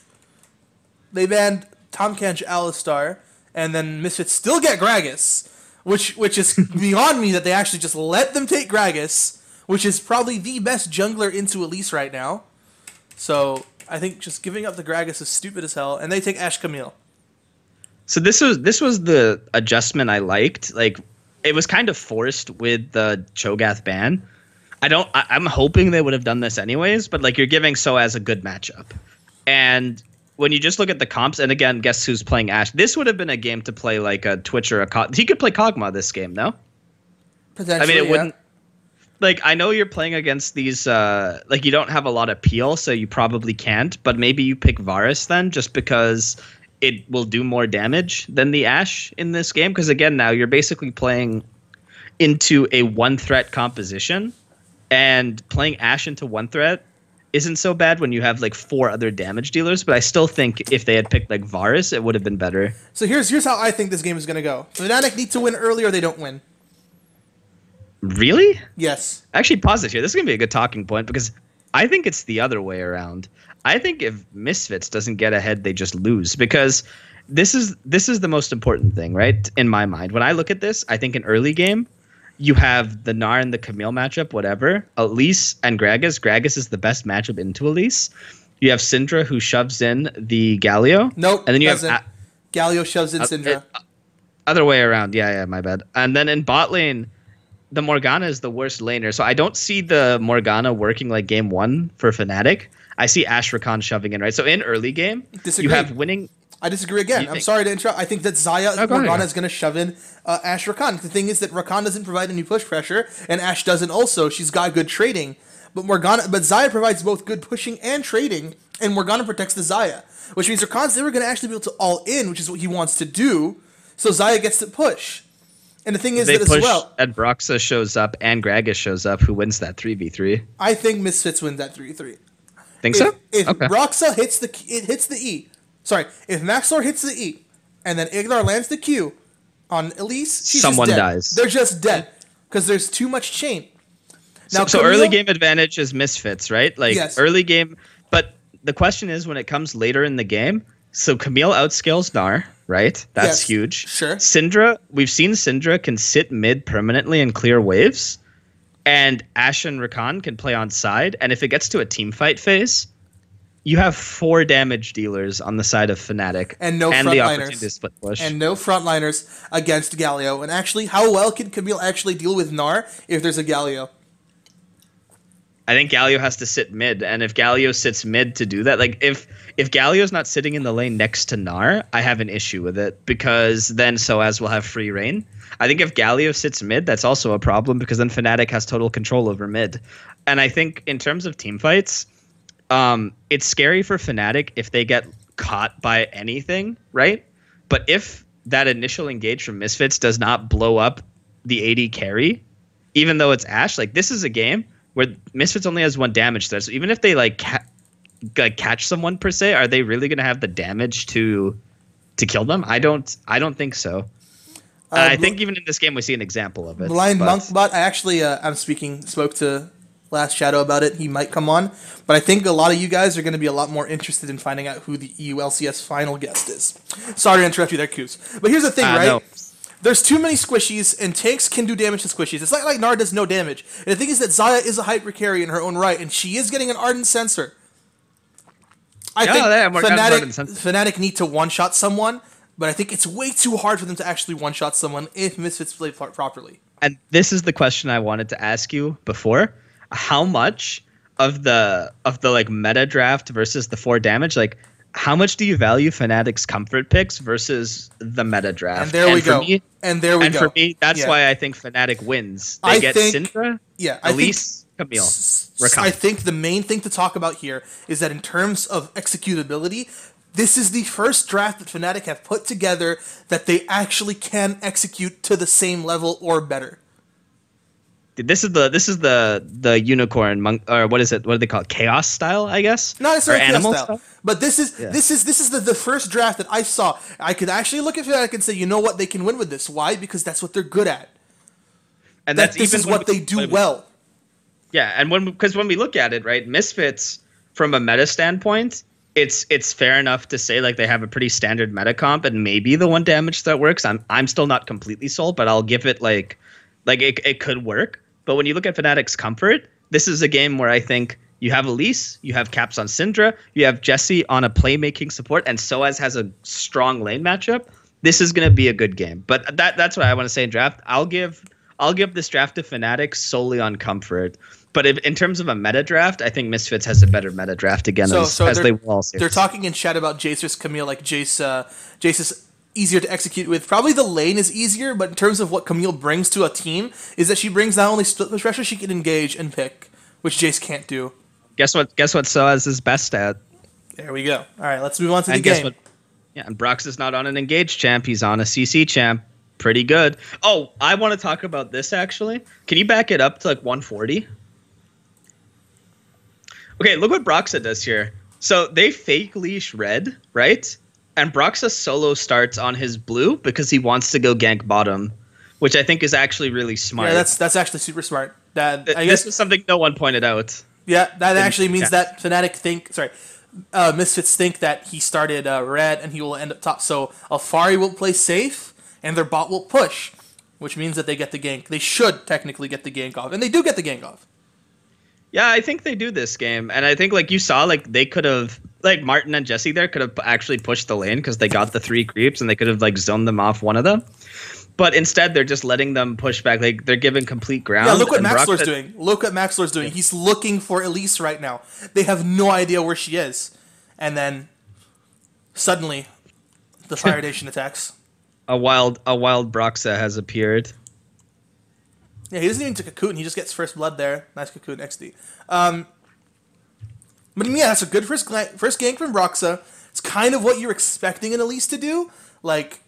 They banned Tahm Kench Alistar, and then Misfits still get Gragas, which is beyond me that they actually just let them take Gragas, which is probably the best jungler into Elise right now. So I think just giving up the Gragas is stupid as hell, and they take Ashe Camille. So this was the adjustment I liked. Like it was kind of forced with the Cho'Gath ban. I'm hoping they would have done this anyways, but like you're giving Soaz a good matchup. And when you just look at the comps, and again, guess who's playing Ashe? This would have been a game to play like a Twitch or a Kog'Maw. He could play Kog'Maw this game, no? Potentially, I mean, it wouldn't. Like, I know you're playing against these, like, you don't have a lot of peel, so you probably can't, but maybe you pick Varus then, just because it will do more damage than the Ashe in this game. Because, again, now you're basically playing into a one-threat composition, and playing Ashe into one threat isn't so bad when you have like 4 other damage dealers, but I still think if they had picked like Varus, it would have been better. So here's how I think this game is going to go. Fnatic need to win early or they don't win. Really? Yes. Actually, pause this here. This is going to be a good talking point because I think it's the other way around. I think if Misfits doesn't get ahead, they just lose because this is the most important thing, right? In my mind. When I look at this, I think an early game, you have the Gnar and the Camille matchup, whatever. Elise and Gragas. Gragas is the best matchup into Elise. You have Syndra who shoves in the Galio. Nope. And then you have Galio shoves in Syndra. Other way around. Yeah, my bad. And then in bot lane, the Morgana is the worst laner. So I don't see the Morgana working like game 1 for Fnatic. I see Ashe Rakan shoving in, right? So in early game, Disagree. you have winning. I disagree again. I'm sorry to interrupt. I think that Morgana is going to shove in Ashe Rakan. The thing is that Rakan doesn't provide any push pressure, and Ashe doesn't also. She's got good trading. But Xayah provides both good pushing and trading, and Morgana protects the Xayah. Which means Rakan's never going to actually be able to all in, which is what he wants to do. So Xayah gets to push. And the thing is they that push, as well, and Broxa shows up and Gragas shows up, who wins that 3v3. I think Misfits wins that 3-3. Think so? If Okay. Broxa hits the E, sorry, if Maxor hits the E, and then Ignar lands the Q on Elise, she's Someone just dead. dies. They're just dead because there's too much chain. So Camille, early game advantage is Misfits, right? Like Yes. early game, but the question is when it comes later in the game. So Camille outscales Gnar, right? That's Yes, huge. sure. Syndra, we've seen Syndra can sit mid permanently and clear waves, and Ashe and Rakan can play on side. And if it gets to a team fight phase, you have 4 damage dealers on the side of Fnatic And no the frontliners. opportunity to split push. and no frontliners against Galio. And actually, how well can Camille actually deal with Gnar if there's a Galio? I think Galio has to sit mid, and if Galio sits mid to do that, like if Galio's not sitting in the lane next to Gnar, I have an issue with it because then Soaz will have free reign. I think if Galio sits mid, that's also a problem because then Fnatic has total control over mid. And I think in terms of team fights, it's scary for Fnatic if they get caught by anything, right? But if that initial engage from Misfits does not blow up the AD carry, even though it's Ashe, like this is a game where Misfits only has 1 damage threat. So even if they like catch someone per se, are they really going to have the damage to kill them? I don't think so. I think even in this game we see an example of it. Blind Monkbot, I actually spoke to Last Shadow about it. He might come on, but I think a lot of you guys are going to be a lot more interested in finding out who the EULCS final guest is. Sorry to interrupt you there, Kubz. But here's the thing, right? No. There's too many squishies, and tanks can do damage to squishies. It's not like Gnar does no damage. And the thing is that Xayah is a hyper carry in her own right, and she is getting an Ardent Sensor. I think Fnatic need to one-shot someone, but I think it's way too hard for them to actually one-shot someone if Misfits play properly. And this is the question I wanted to ask you before. How much of the like meta draft versus the 4 damage, like how much do you value Fnatic's comfort picks versus the meta draft? And there we go. And for me, that's why I think Fnatic wins. They get Syndra, Elise, Camille, Rakan. I think the main thing to talk about here is that in terms of executability, this is the first draft that Fnatic have put together that they actually can execute to the same level or better. This is the unicorn monk, or what is it? What do they call it? Chaos style, I guess. Not necessarily animal chaos style, but this is the first draft that I saw. I could actually look at Fnatic and say, you know what, they can win with this. Why? Because that's what they're good at. And this is what they do well. Yeah, and because when we look at it, right, Misfits from a meta standpoint, it's fair enough to say like they have a pretty standard meta comp, and maybe the 1 damage that works. I'm still not completely sold, but I'll give it like it could work. But when you look at Fnatic's comfort, this is a game where I think you have Elise, you have Caps on Syndra, you have Jessie on a playmaking support, and Soaz has a strong lane matchup. This is going to be a good game. But that's what I want to say in draft. I'll give this draft to Fnatic solely on comfort. But in terms of a meta draft, I think Misfits has a better meta draft again, as they will all say. They're talking in chat about Jace versus Camille, like Jace is easier to execute with. Probably the lane is easier, but in terms of what Camille brings to a team, is that she brings not only split push pressure, she can engage and pick, which Jace can't do. Guess what Soaz is best at? There we go. All right, let's move on to the guess game. what? Yeah, and Brox is not on an engaged champ. He's on a CC champ. Pretty good. Oh, I want to talk about this, actually. Can you back it up to like 140? Okay, look what Broxa does here. So they fake leash red, right? And Broxa solo starts on his blue because he wants to go gank bottom, which I think is actually really smart. Yeah, that's actually super smart. That I This guess is something no one pointed out. yeah, that actually means chat. that Misfits think that he started red and he will end up top. So Alfari will play safe and their bot will push, which means that they get the gank. They should technically get the gank off, and they do get the gank off. Yeah, I think they do this game, and I think like you saw, like they could have, like Martin and Jesse there could have actually pushed the lane because they got the 3 creeps and they could have like zoned them off one of them. But instead, they're just letting them push back. Like they're giving complete ground. Yeah, look what and Maxlor's Broxa- doing. Look what Maxlor's doing. He's looking for Elise right now. They have no idea where she is, and then suddenly, the Fire Nation attacks. A wild Broxa has appeared. Yeah, he doesn't even take a Cocoon. He just gets first blood there. Nice Cocoon XD. But yeah, that's a good first gank from Broxa. It's kind of what you're expecting an Elise to do. Like,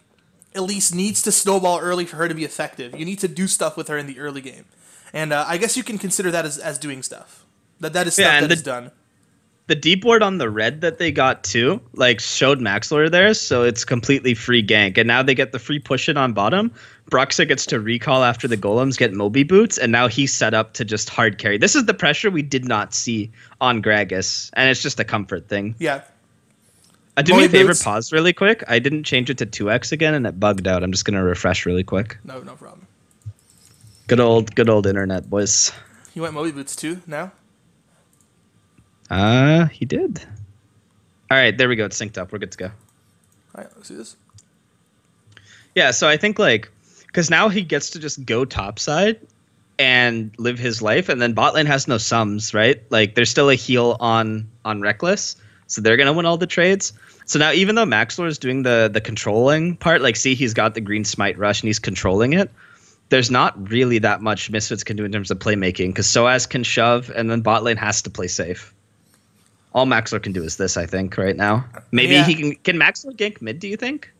Elise needs to snowball early for her to be effective. You need to do stuff with her in the early game. And I guess you can consider that as doing stuff. That is stuff Yeah, and that is done. The deep ward on the red that they got too, like showed Maxlor there, so it's completely free gank. And now they get the free push it on bottom. Broxa gets to recall after the golems get Moby boots, and now he's set up to just hard carry. This is the pressure we did not see on Gragas, and it's just a comfort thing. Yeah. Do me a Moby favor, boots. pause really quick. I didn't change it to 2x again, and it bugged out. I'm just gonna refresh really quick. No problem. Good old internet, boys. He went Moby Boots too now? He did. All right, there we go. It's synced up. We're good to go. Alright, let's do this. Yeah, so I think like, because now he gets to just go topside and live his life, and then bot lane has no sums, right? Like there's still a heal on Reckless, so they're gonna win all the trades. So now even though Maxlor is doing the controlling part, like see he's got the green smite rush and he's controlling it, there's not really that much Misfits can do in terms of playmaking, because Soaz can shove and then bot lane has to play safe. All Maxlor can do is this, I think, right now. Maybe Yeah. he can Maxlor gank mid, do you think?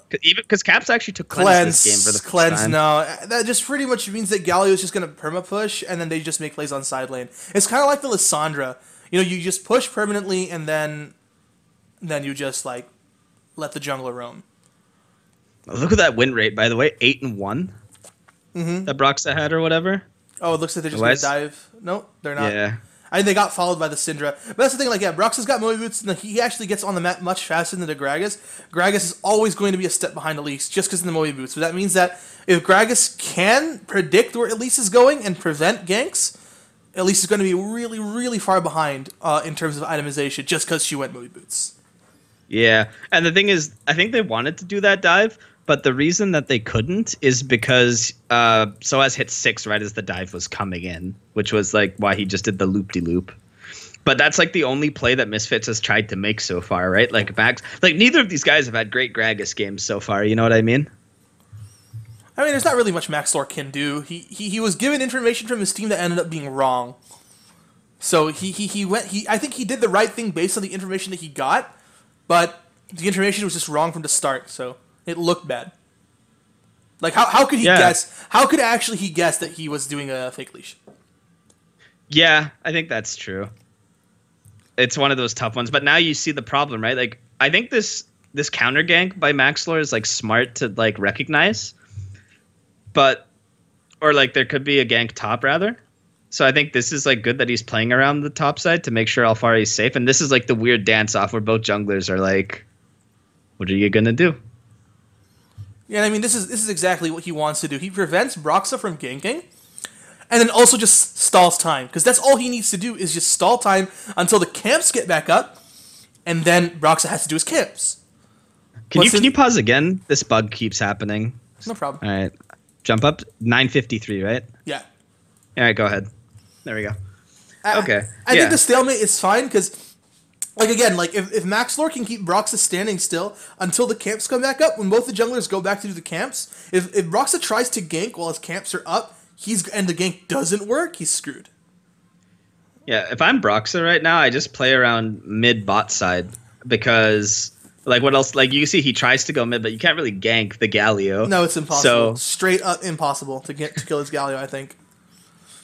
Because Caps actually took cleanse Cleanse. this game for the first Cleanse, time. no. That just pretty much means that Galio is just going to perma-push, and then they just make plays on side lane. It's kind of like the Lissandra. You know, you just push permanently, and then you just, like, let the jungler roam. Look at that win rate, by the way, 8-1. That Broxa had or whatever. Oh, it looks like they're just going to Otherwise- dive. No, they're not. Yeah. I think they got followed by the Syndra. But that's the thing, like, yeah, Broxa's got Moby Boots, and he actually gets on the map much faster than the Gragas. Gragas is always going to be a step behind Elise, just because of the Moby Boots. So that means that if Gragas can predict where Elise is going and prevent ganks, Elise is going to be really, really far behind in terms of itemization, just because she went Moby Boots. Yeah. And the thing is, I think they wanted to do that dive, but the reason that they couldn't is because Soaz hit 6 right as the dive was coming in, which was like why he just did the loop-de-loop. But that's like the only play that Misfits has tried to make so far, right? Like Max, like neither of these guys have had great Gragas games so far, you know what I mean? I mean, there's not really much Maxlor can do. He was given information from his team that ended up being wrong. So he went. I think he did the right thing based on the information that he got, but the information was just wrong from the start. So it looked bad. Like how could he guess? How could actually he guess that he was doing a fake leash? Yeah, I think that's true. It's one of those tough ones, but now you see the problem, right? Like I think this counter gank by Maxlor is like smart to like recognize, but or like there could be a gank top rather. So I think this is like good that he's playing around the top side to make sure Alfari is safe. And this is like the weird dance off where both junglers are like, "What are you gonna do?" Yeah, I mean this is exactly what he wants to do. He prevents Broxa from ganking, and then also just stalls time, because that's all he needs to do is just stall time until the camps get back up, and then Broxa has to do his camps. Can you pause again? This bug keeps happening. No problem. All right, jump up 953, right? Yeah. All right, go ahead. There we go. Okay. I think the stalemate is fine because, like, again, like if Maxlor can keep Broxa standing still until the camps come back up, when both the junglers go back to do the camps, if Broxa tries to gank while his camps are up, and the gank doesn't work, he's screwed. Yeah, if I'm Broxa right now, I just play around mid bot side because, like, what else? Like, you see he tries to go mid, but you can't really gank the Galio. No, it's impossible. So Straight up impossible to kill his Galio, I think.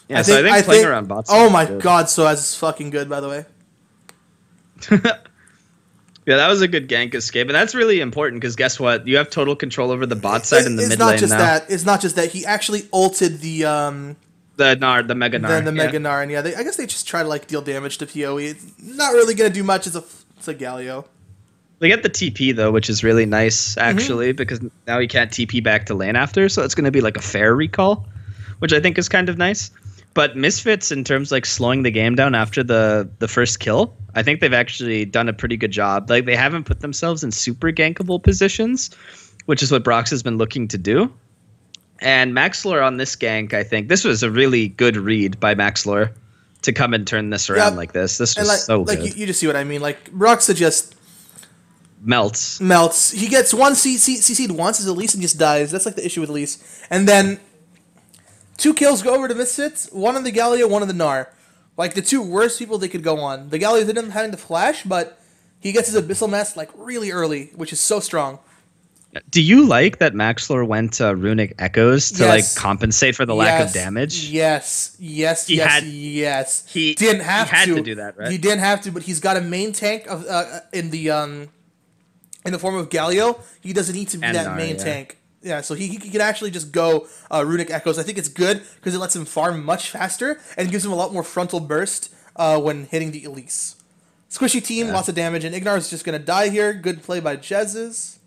Yeah, I think playing around bots. Oh my god, Soaz is fucking good, by the way. Yeah, that was a good gank escape, and that's really important because guess what? You have total control over the bot side and the mid lane now. It's not just that. He actually ulted the Mega Gnar. The Mega Gnar, and yeah, I guess they just try to like deal damage to PoE. It's not really gonna do much. It's a Galio. They get the TP though, which is really nice actually, because now he can't TP back to lane after, so it's gonna be like a fair recall, which I think is kind of nice. But Misfits, in terms like slowing the game down after the first kill, I think they've actually done a pretty good job. Like they haven't put themselves in super gankable positions, which is what Brox has been looking to do. And Maxlor on this gank, I think this was a really good read by Maxlor to come and turn this around like this. This was so good. Like you just see what I mean. Like Broxa just melts. He gets one CC'd once as Elise and just dies. That's like the issue with Elise. And then 2 kills go over to Misfits, 1 on the Galio, 1 on the Gnar. Like, the 2 worst people they could go on. The Galio didn't have the flash, but he gets his Abyssal Mask, like, really early, which is so strong. Do you like that Maxlor went to Runic Echoes to, like, compensate for the lack of damage? Yes. He didn't have to. He had to do that, right? He didn't have to, but he's got a main tank of in the form of Galio. He doesn't need to be that main tank. Yeah, so he can actually just go Runic Echoes. I think it's good because it lets him farm much faster and gives him a lot more frontal burst when hitting the Elise. Squishy team, lots of damage, and Ignar is just going to die here. Good play by Jez's.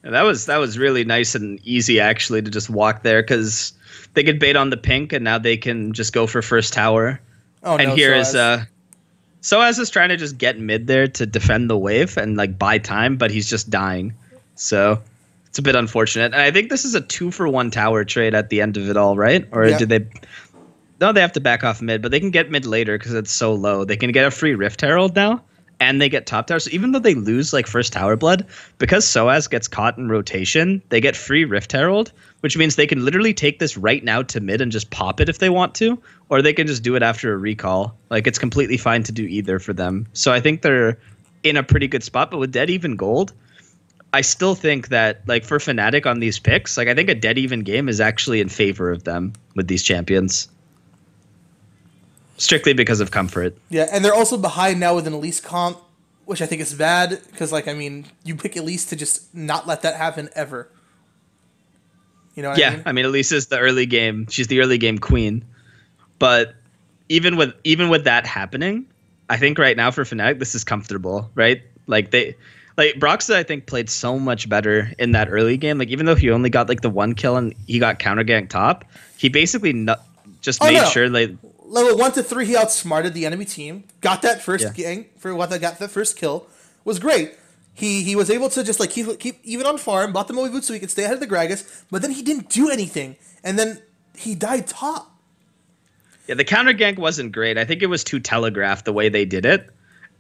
Yeah, that was really nice and easy, actually, to just walk there because they could bait on the pink, and now they can just go for first tower. Oh, and no, here is Soaz is trying to just get mid there to defend the wave and like buy time, but he's just dying. So it's a bit unfortunate. And I think this is a 2-for-1 tower trade at the end of it all, right? Or did they... No, they have to back off mid, but they can get mid later because it's so low. They can get a free Rift Herald now, and they get top tower. So even though they lose like first tower blood, because Soaz gets caught in rotation, they get free Rift Herald, which means they can literally take this right now to mid and just pop it if they want to, or they can just do it after a recall. Like, it's completely fine to do either for them. So I think they're in a pretty good spot, but with dead even gold, I still think that, like, for Fnatic on these picks, like, I think a dead even game is actually in favor of them with these champions. Strictly because of comfort. Yeah, and they're also behind now with an Elise comp, which I think is bad, because, like, I mean, you pick Elise to just not let that happen ever. You know what I mean? Yeah, I mean, Elise is the early game. She's the early game queen. But even with that happening, I think right now for Fnatic, this is comfortable, right? Like, Broxah, I think, played so much better in that early game. Like, even though he only got, like, the 1 kill and he got counter ganked top, he basically made sure, like... Level 1 to 3, he outsmarted the enemy team, got that first gank, got that first kill, was great. He was able to just, like, keep even on farm, bought the Moe Boots so he could stay ahead of the Gragas, but then he didn't do anything, and then he died top. Yeah, the counter gank wasn't great. I think it was too telegraphed the way they did it,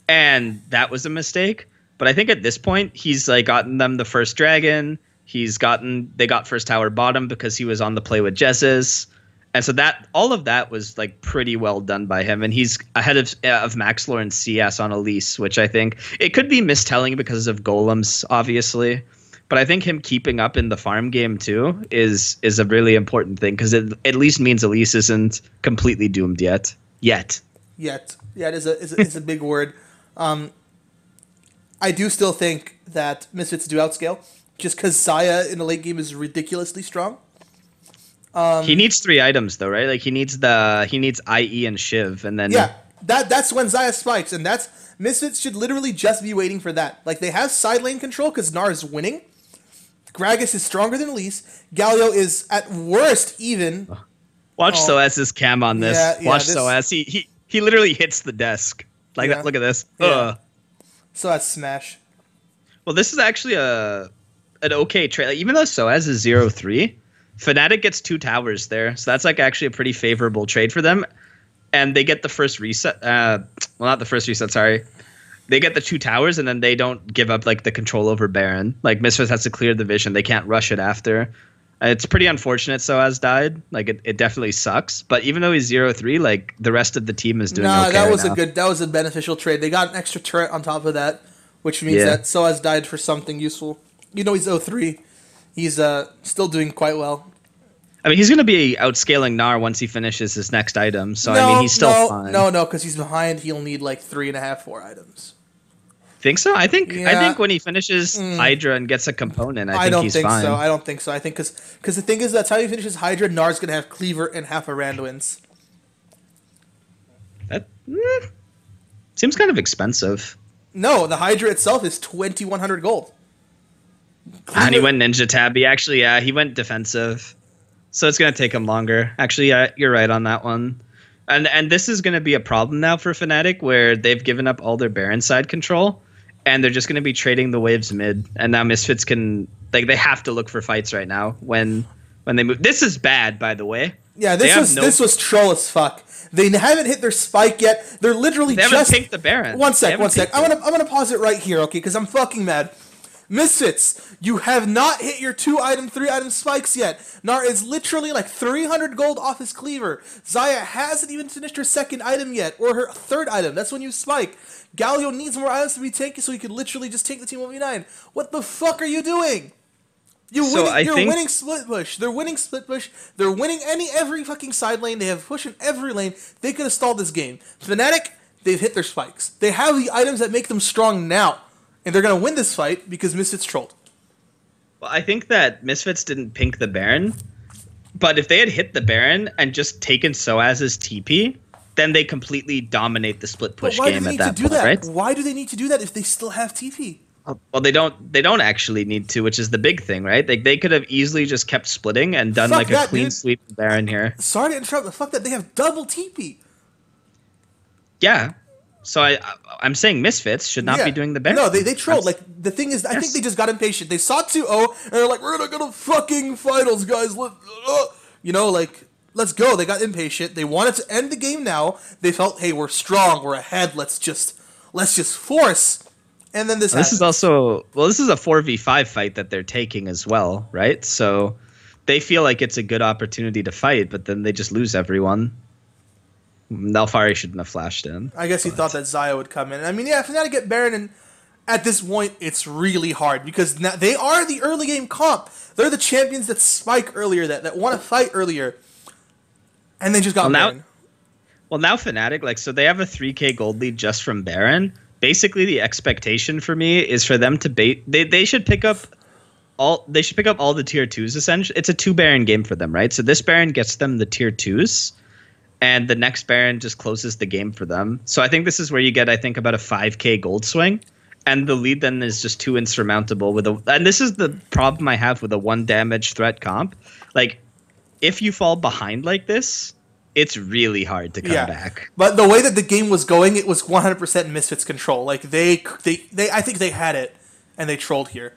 and that was a mistake. But I think at this point, he's like gotten them the first dragon. They got first tower bottom because he was on the play with Jez's. And so that all of that was like pretty well done by him. And he's ahead of Maxlor and CS on Elise, which I think it could be mistelling because of golems, obviously. But I think him keeping up in the farm game too is a really important thing because it at least means Elise isn't completely doomed yet. Yeah, it is a big word. I do still think that Misfits do outscale, just because Saya in the late game is ridiculously strong. He needs 3 items though, right? Like he needs IE and Shiv, and then that's when Zaya spikes, and Misfits should literally just be waiting for that. Like, they have side lane control because Gnar is winning. Gragas is stronger than Elise. Galio is at worst even. Watch Soaz's cam on this. Watch Soaz. He literally hits the desk. Like that. Look at this. Yeah. Soaz smash. Well, this is actually an okay trade. Like, even though Soaz is 0-3, Fnatic gets 2 towers there, so that's like actually a pretty favorable trade for them. And they get the first reset. Well, not the first reset. Sorry. They get the 2 towers, and then they don't give up like the control over Baron. Like, Misfits has to clear the vision. They can't rush it after. It's pretty unfortunate Soaz died. Like, it definitely sucks. But even though he's 0-3, like, the rest of the team is doing okay that was a beneficial trade. They got an extra turret on top of that, which means that Soaz died for something useful. You know, he's 0-3. He's still doing quite well. I mean, he's going to be outscaling Gnar once he finishes his next item. So, I mean, he's still fine. No, because he's behind. He'll need like 3.5, 4 items. Think so? I think when he finishes Hydra and gets a component, I think he's fine. I don't think so. I think because the thing is, that's how he finishes Hydra. Gnar's going to have Cleaver and half a Randuin's. That seems kind of expensive. No, the Hydra itself is 2,100 gold. And he went Ninja Tabby. Actually, yeah, he went defensive. So it's going to take him longer. Actually, yeah, you're right on that one. And this is going to be a problem now for Fnatic, where they've given up all their Baron side control, and they're just going to be trading the waves mid. And now Misfits can, like, they have to look for fights right now when they move. This is bad, by the way. Yeah, this was troll as fuck. They haven't hit their spike yet. They're literally they haven't picked the Baron. One sec. I'm gonna pause it right here, okay? Because I'm fucking mad. Misfits, you have not hit your 2-item, 3-item spikes yet. Gnar is literally like 300 gold off his Cleaver. Xayah hasn't even finished her 2nd item yet, or her 3rd item. That's when you spike. Galio needs more items to be tanky so he could literally just take the team 1v9. What the fuck are you doing? You're winning split push. They're winning split push. They're winning every fucking side lane. They have push in every lane. They could have stalled this game. Fnatic, they've hit their spikes. They have the items that make them strong now. And they're going to win this fight because Misfits trolled. Well, I think that Misfits didn't pink the Baron, but if they had hit the Baron and just taken Soaz's TP, then they completely dominate the split push game at that point, right? Why do they need to do that if they still have TP? Well, they don't actually need to, which is the big thing, right? Like, they could have easily just kept splitting and done a clean sweep Baron here. Sorry to interrupt, but fuck that. They have double TP. Yeah. So I'm saying Misfits should not be doing the Baron. No, they trolled. Like, the thing is, I think they just got impatient. They saw 2-0, and they're like, we're gonna go to fucking finals, guys. Let's go. They got impatient. They wanted to end the game now. They felt, hey, we're strong. We're ahead. Let's just force. And then this is also, this is a 4v5 fight that they're taking as well, right? So they feel like it's a good opportunity to fight, but then they just lose everyone. Nelfari shouldn't have flashed in. I guess he thought that Xayah would come in. I mean, yeah, Fnatic get Baron, and at this point, it's really hard because now they are the early game comp. They're the champions that spike earlier, that want to fight earlier, and they just got Baron. Well, now Fnatic, like, so they have a 3k gold lead just from Baron. Basically, the expectation for me is for them to bait. They should pick up all. They should pick up all the tier 2s. Essentially, it's a 2 Baron game for them, right? So this Baron gets them the tier 2s. And the next Baron just closes the game for them. So I think this is where you get, I think, about a 5k gold swing. And the lead then is just too insurmountable. And this is the problem I have with a 1 damage threat comp. Like, if you fall behind like this, it's really hard to come back. But the way that the game was going, it was 100% Misfits control. Like, they I think they had it, and they trolled here.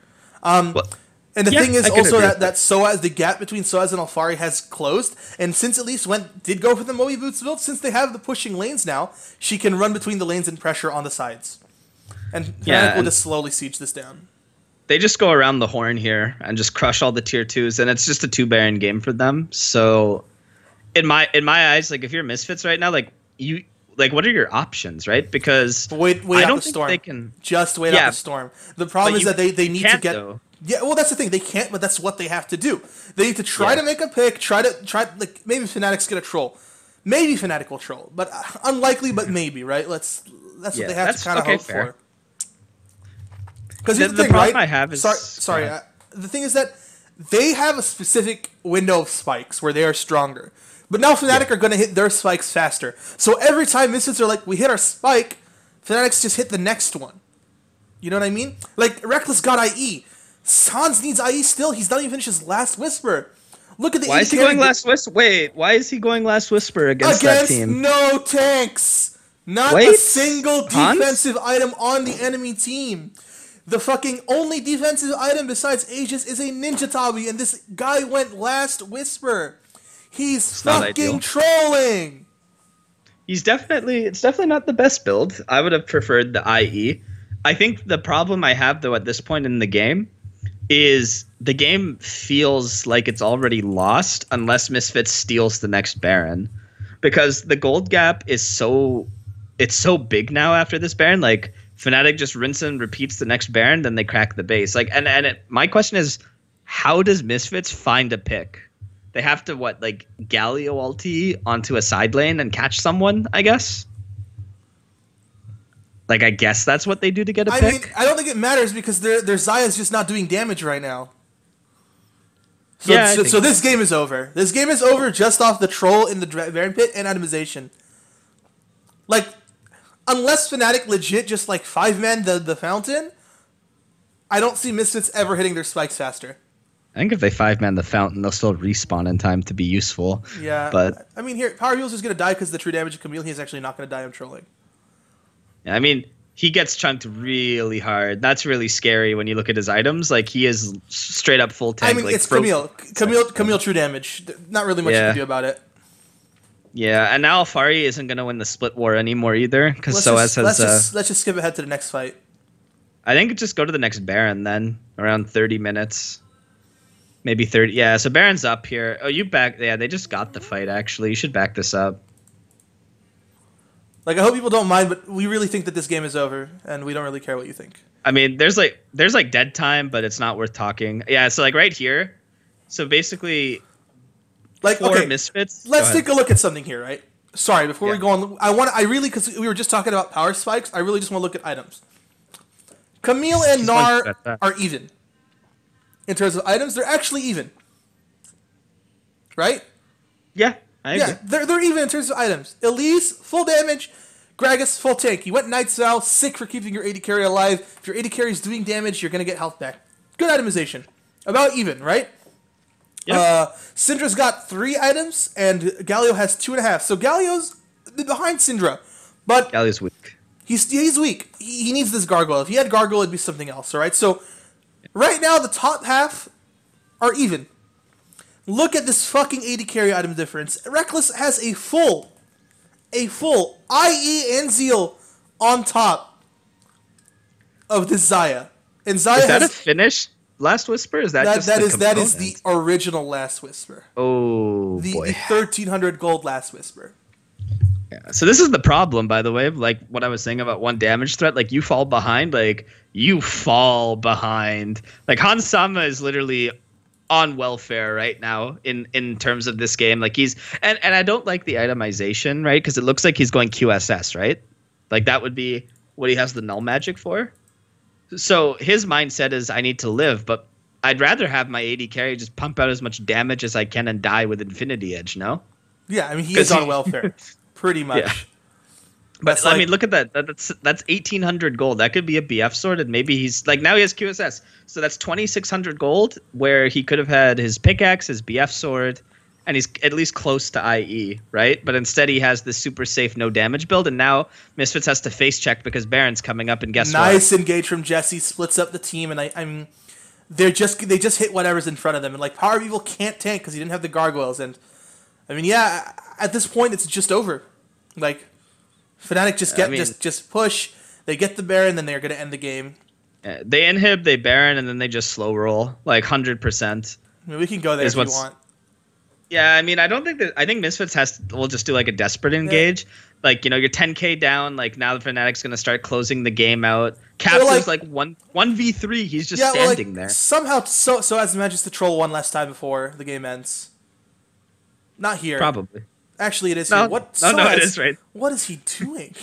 And the thing is also that Soaz, the gap between Soaz and Alfari has closed, and since at least did go for the Moe Boots build, since they have the pushing lanes now, she can run between the lanes and pressure on the sides. And Fnatic will just slowly siege this down. They just go around the horn here and just crush all the tier 2s, and it's just a 2 Baron game for them. So in my eyes, like, if you're Misfits right now, like, what are your options, right? Because wait I don't out the storm. They can just wait out the storm. The problem is that they need to get. Though. Yeah, well, that's the thing. They can't, but that's what they have to do. They need to try to make a pick. Like, maybe Fnatic's gonna troll. Maybe Fnatic will troll, but unlikely. But maybe, right? That's what they have to kind of hope for. Because the thing, problem I have is sorry. The thing is that they have a specific window of spikes where they are stronger. But now Fnatic are going to hit their spikes faster. So every time Misfits are like, we hit our spike, Fnatic's just hit the next one. You know what I mean? Like, Reckless got IE. Sans needs IE still. He's not even finished his last Whisper. Look at the. Why is he going last Whisper? Wait, why is he going last Whisper against that team? No tanks. Not a single defensive item on the enemy team. The fucking only defensive item besides Aegis is a Ninja Tabi, and this guy went last Whisper. He's fucking trolling. It's definitely not the best build. I would have preferred the IE. I think the problem I have, though, at this point in the game is the game feels like it's already lost unless Misfits steals the next Baron. Because the gold gap is so big now after this Baron. Like, Fnatic just rinse and repeats the next Baron, then they crack the base. Like, my question is, how does Misfits find a pick? they have to like Galio ulti onto a side lane and catch someone, I guess. Like, I guess that's what they do to get a pick. I mean, I don't think it matters because their Xayah's just not doing damage right now. So, Yeah, so this game is over. This game is over just off the troll in the Baron Pit and itemization. Like, unless Fnatic legit just like 5-man the fountain, I don't see Misfits ever hitting their spikes faster. I think if they 5-man the fountain, they'll still respawn in time to be useful. Yeah, but I mean, here Power Heal's just gonna die because the true damage of Camille. He's actually not gonna die. I'm trolling. I mean, he gets chunked really hard. That's really scary when you look at his items. Like, he is straight up full tank. I mean, like, it's Camille. Camille true damage. Not really much you can do about it. Yeah, and now Alfari isn't going to win the split war anymore either. Because let's just skip ahead to the next fight. I think just go to the next Baron then, around 30 minutes. Maybe 30. Yeah, so Baron's up here. Oh, you back. Yeah, they just got the fight, actually. You should back this up. Like, I hope people don't mind, but we really think that this game is over, and we don't really care what you think. I mean, there's like dead time, but it's not worth talking. Yeah, so like right here. So basically, like, okay, Misfits. Let's take a look at something here, right? Sorry, before we go on, I really, because we were just talking about power spikes, I really just want to look at items. Camille and Gnar are even. In terms of items, they're actually even. Right? Yeah. Yeah, they're even in terms of items. Elise, full damage. Gragas, full tank. You went Night's Vow, sick for keeping your AD carry alive. If your AD carry is doing damage, you're going to get health back. Good itemization. About even, right? Yeah. Syndra's got 3 items, and Galio has 2.5. So Galio's behind Syndra. But Galio's weak. He's weak. He needs this Gargoyle. If he had Gargoyle, it'd be something else, alright? So, right now, the top half are even. Look at this fucking AD carry item difference. Reckless has a full IE and Zeal on top of this Xayah. And Xayah is that a finish Last Whisper? Is that just that is the original Last Whisper. Oh, boy. The 1300 gold Last Whisper. Yeah. So this is the problem, by the way, like what I was saying about one damage threat. Like, you fall behind. Like, Hans Sama is literally on welfare right now in terms of this game. Like, he's and I don't like the itemization, right? Because it looks like he's going QSS, right? Like, that would be what he has the null magic for. So his mindset is, I need to live, but I'd rather have my AD carry just pump out as much damage as I can and die with Infinity Edge, no? Yeah, I mean, he is on welfare, pretty much. Yeah. But I mean, look at that. That's 1,800 gold. That could be a BF sword, and maybe he's like, now he has QSS, so that's 2,600 gold, where he could have had his pickaxe, his BF sword, and he's at least close to IE, right? But instead, he has this super safe no damage build, and now Misfits has to face check because Baron's coming up, and guess what? Nice engage from Jesse, splits up the team, and they just hit whatever's in front of them, and like Power of Evil can't tank because he didn't have the gargoyles, and I mean, yeah, at this point it's just over. Like, Fnatic just push, they get the Baron, then they're gonna end the game. They inhib, they Baron, and then they just slow roll like 100%. I mean, we can go there if you want. Yeah, I mean, I think Misfits will just do like a desperate engage. Yeah. Like, you know, you're 10k down. Like, now the Fnatic's gonna start closing the game out. Caps is like 1v3. He's just standing there. Somehow, so as manages to troll one last time before the game ends. Not here. Probably. Actually, it is no, here. What? No, it is right. What is he doing?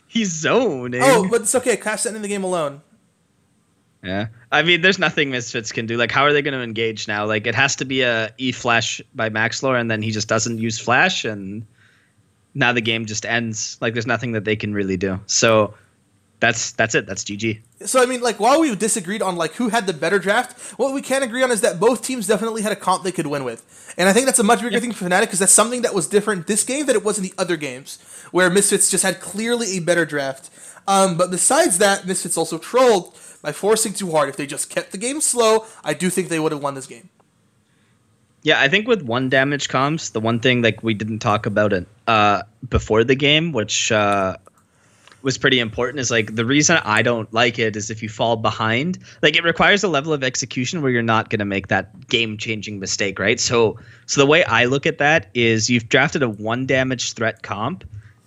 He's zoning. Oh, but it's okay. Cash ending the game alone. Yeah. I mean, there's nothing Misfits can do. Like, how are they going to engage now? Like, it has to be a E-Flash by Maxlore, and then he just doesn't use Flash, and now the game just ends. Like, there's nothing that they can really do. So that's it. That's GG. So, I mean, like, while we disagreed on, like, who had the better draft, what we can agree on is that both teams definitely had a comp they could win with. And I think that's a much bigger thing for Fnatic, because that's something that was different this game than it was in the other games, where Misfits just had clearly a better draft. But besides that, Misfits also trolled by forcing too hard. If they just kept the game slow, I do think they would have won this game. Yeah, I think with one damage comms, the one thing like we didn't talk about it before the game, which was pretty important, is like the reason I don't like it is if you fall behind, like it requires a level of execution where you're not going to make that game-changing mistake, right? So the way I look at that is you've drafted a one damage threat comp.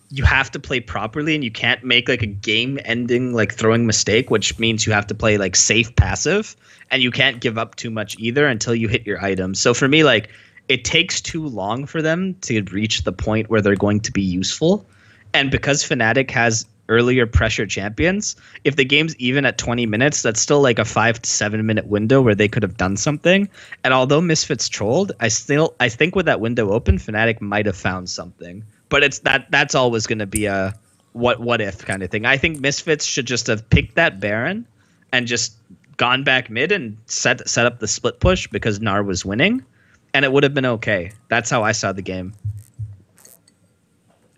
You have to play properly, and you can't make like a game-ending like throwing mistake, which means you have to play like safe passive, and you can't give up too much either until you hit your items. So for me, like it takes too long for them to reach the point where they're going to be useful. And because Fnatic has earlier pressure champions, if the game's even at 20 minutes, that's still like a 5 to 7 minute window where they could have done something. And although Misfits trolled, I think with that window open, Fnatic might have found something. But that's always going to be a what if kind of thing. I think Misfits should just have picked that Baron and just gone back mid and set up the split push because Gnar was winning, and it would have been okay. That's how I saw the game.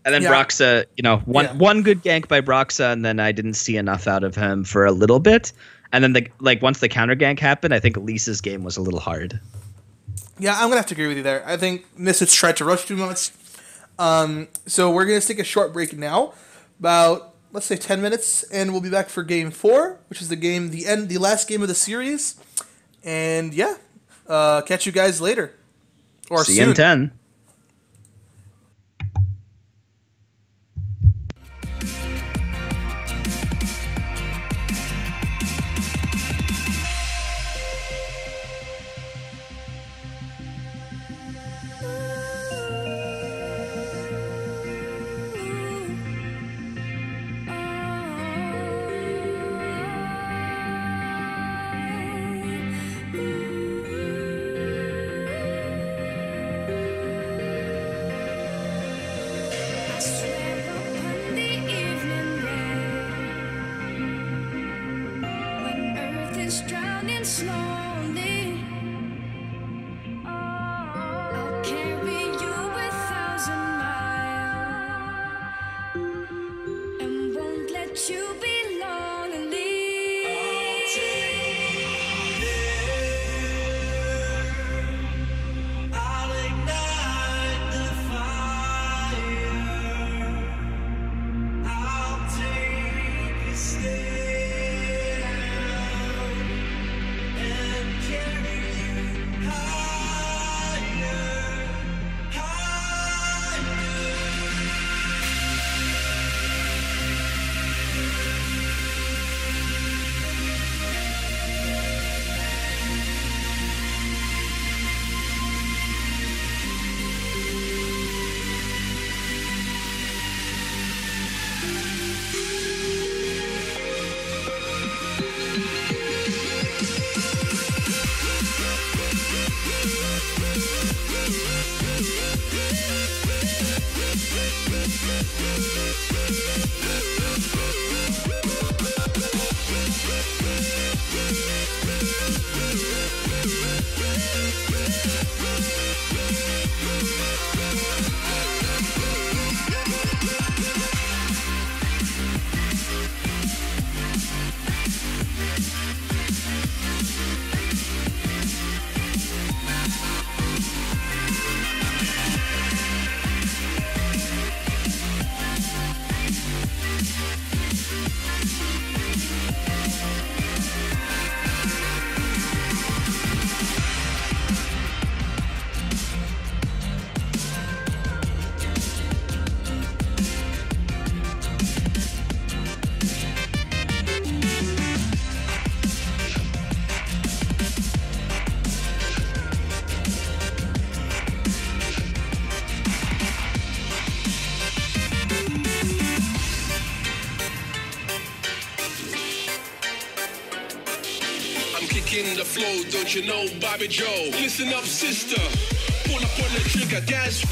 And then Broxa, one good gank by Broxa, and then I didn't see enough out of him for a little bit. And then once the counter gank happened, I think Lisa's game was a little hard. Yeah, I'm gonna have to agree with you there. I think Misfits tried to rush too much. So we're gonna take a short break now, about let's say 10 minutes, and we'll be back for Game 4, which is the last game of the series. And catch you guys later, or See soon. you in 10. I swear upon the evening rain, when earth is drowning slowly, I'll carry you 1,000 miles and won't let you be lonely. I'll ignite the fire. I'll take a stand and carry you higher, kicking the flow, don't you know, Bobby Joe? Listen up, sister. Pull up on the trigger, dance.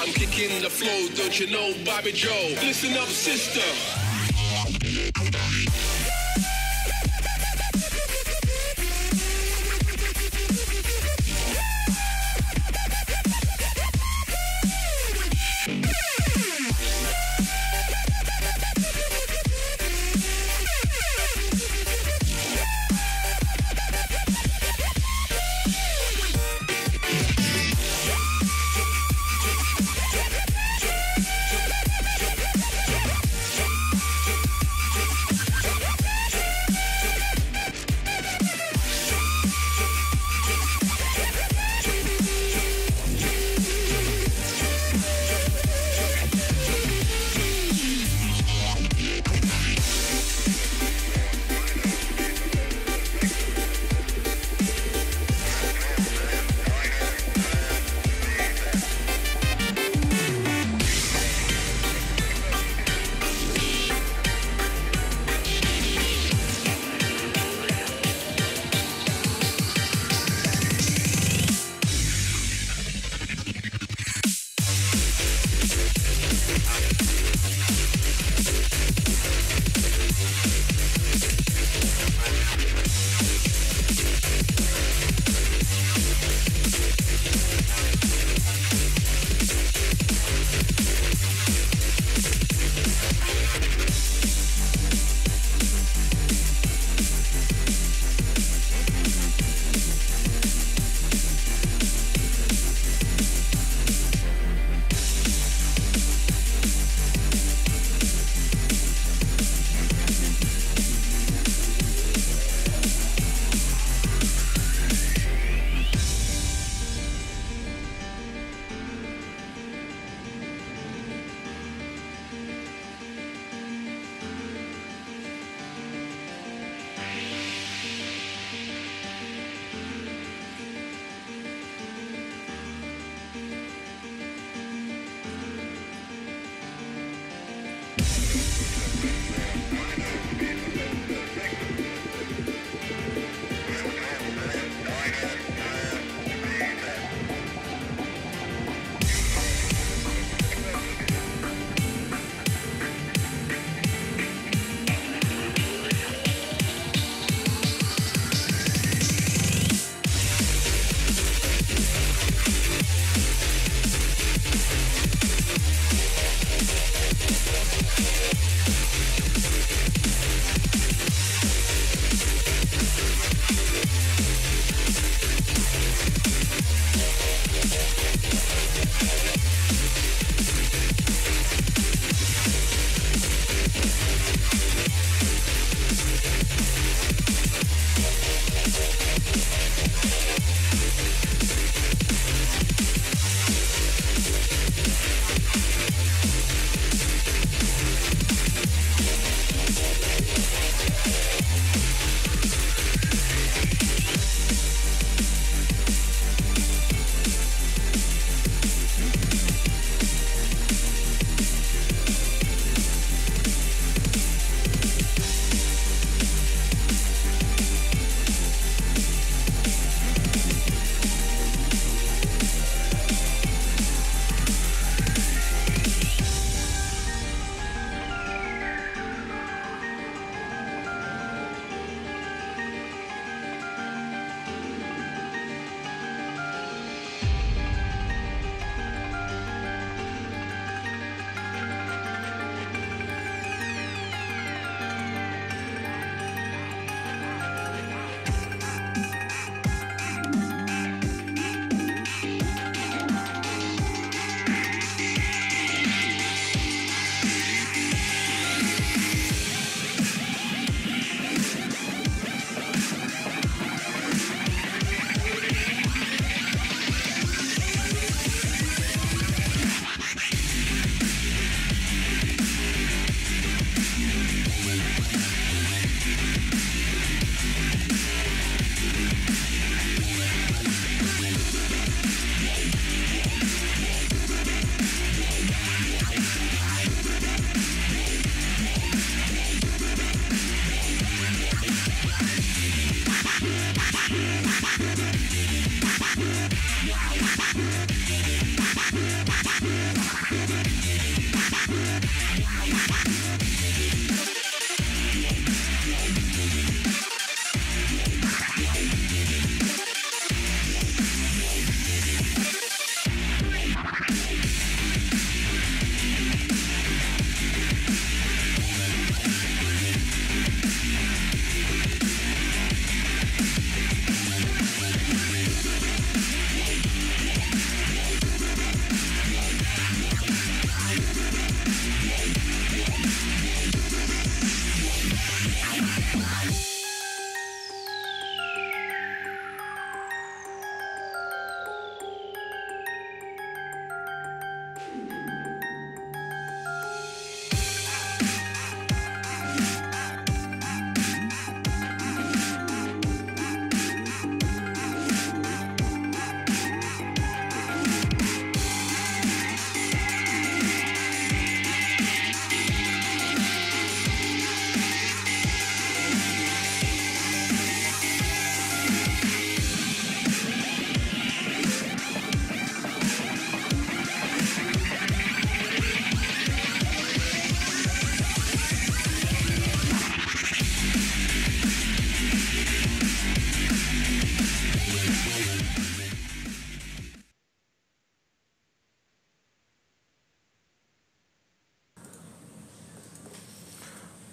I'm kicking the flow, don't you know, Bobby Joe? Listen up, sister.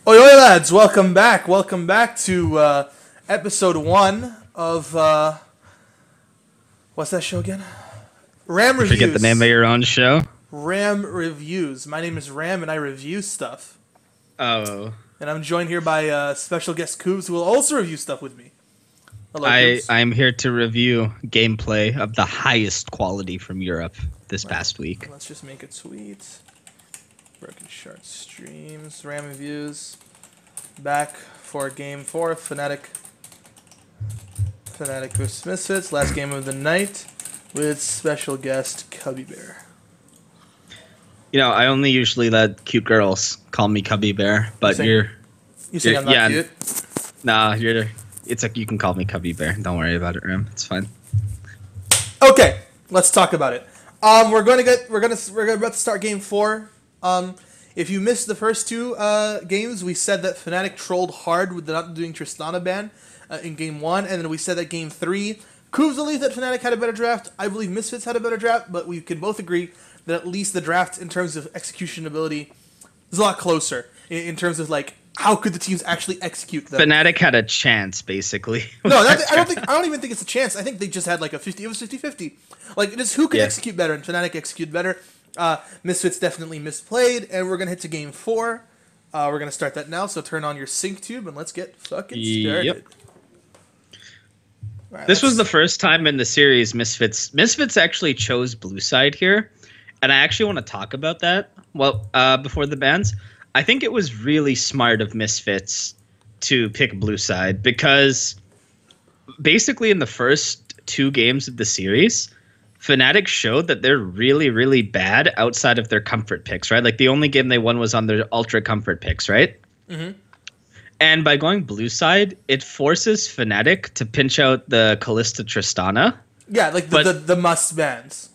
Oi, oi, lads! Welcome back. Welcome back to episode 1 of what's that show again? Ram Reviews. Forget the name of your own show. Ram Reviews. My name is Ram, and I review stuff. Oh. And I'm joined here by special guest Kubz, who will also review stuff with me. Hello, I'm here to review gameplay of the highest quality from Europe this past week. Let's just make it sweet. Broken Shard streams, Ram Reviews. Back for game 4, Fnatic vs Misfits, last game of the night, with special guest Cubby Bear. You know, I only usually let cute girls call me Cubby Bear, but You think I'm not cute? Nah, you can call me Cubby Bear. Don't worry about it, Ram. It's fine. Okay, let's talk about it. We're about to start game 4. If you missed the first 2 games, we said that Fnatic trolled hard with not doing Tristana ban in game 1, and then we said that game 3, Kubz believed that Fnatic had a better draft. I believe Misfits had a better draft, but we can both agree that at least the draft in terms of execution ability is a lot closer in terms of like how could the teams actually execute them. Fnatic had a chance, basically. No, I don't even think it's a chance. I think they just had like a 50. It was 50-50. Like it is who could execute better, and Fnatic executed better. Misfits definitely misplayed, and we're gonna hit to game 4. We're gonna start that now. So turn on your sync tube and let's get fucking started. Yep. Right, this was the first time in the series Misfits actually chose blue side here, and I actually want to talk about that. Well, before the bans, I think it was really smart of Misfits to pick blue side because basically in the first 2 games of the series, Fnatic showed that they're really, really bad outside of their comfort picks, right? Like the only game they won was on their ultra comfort picks, right? Mm-hmm. And by going blue side, it forces Fnatic to pinch out the Kalista Tristana. Yeah, like the must bans.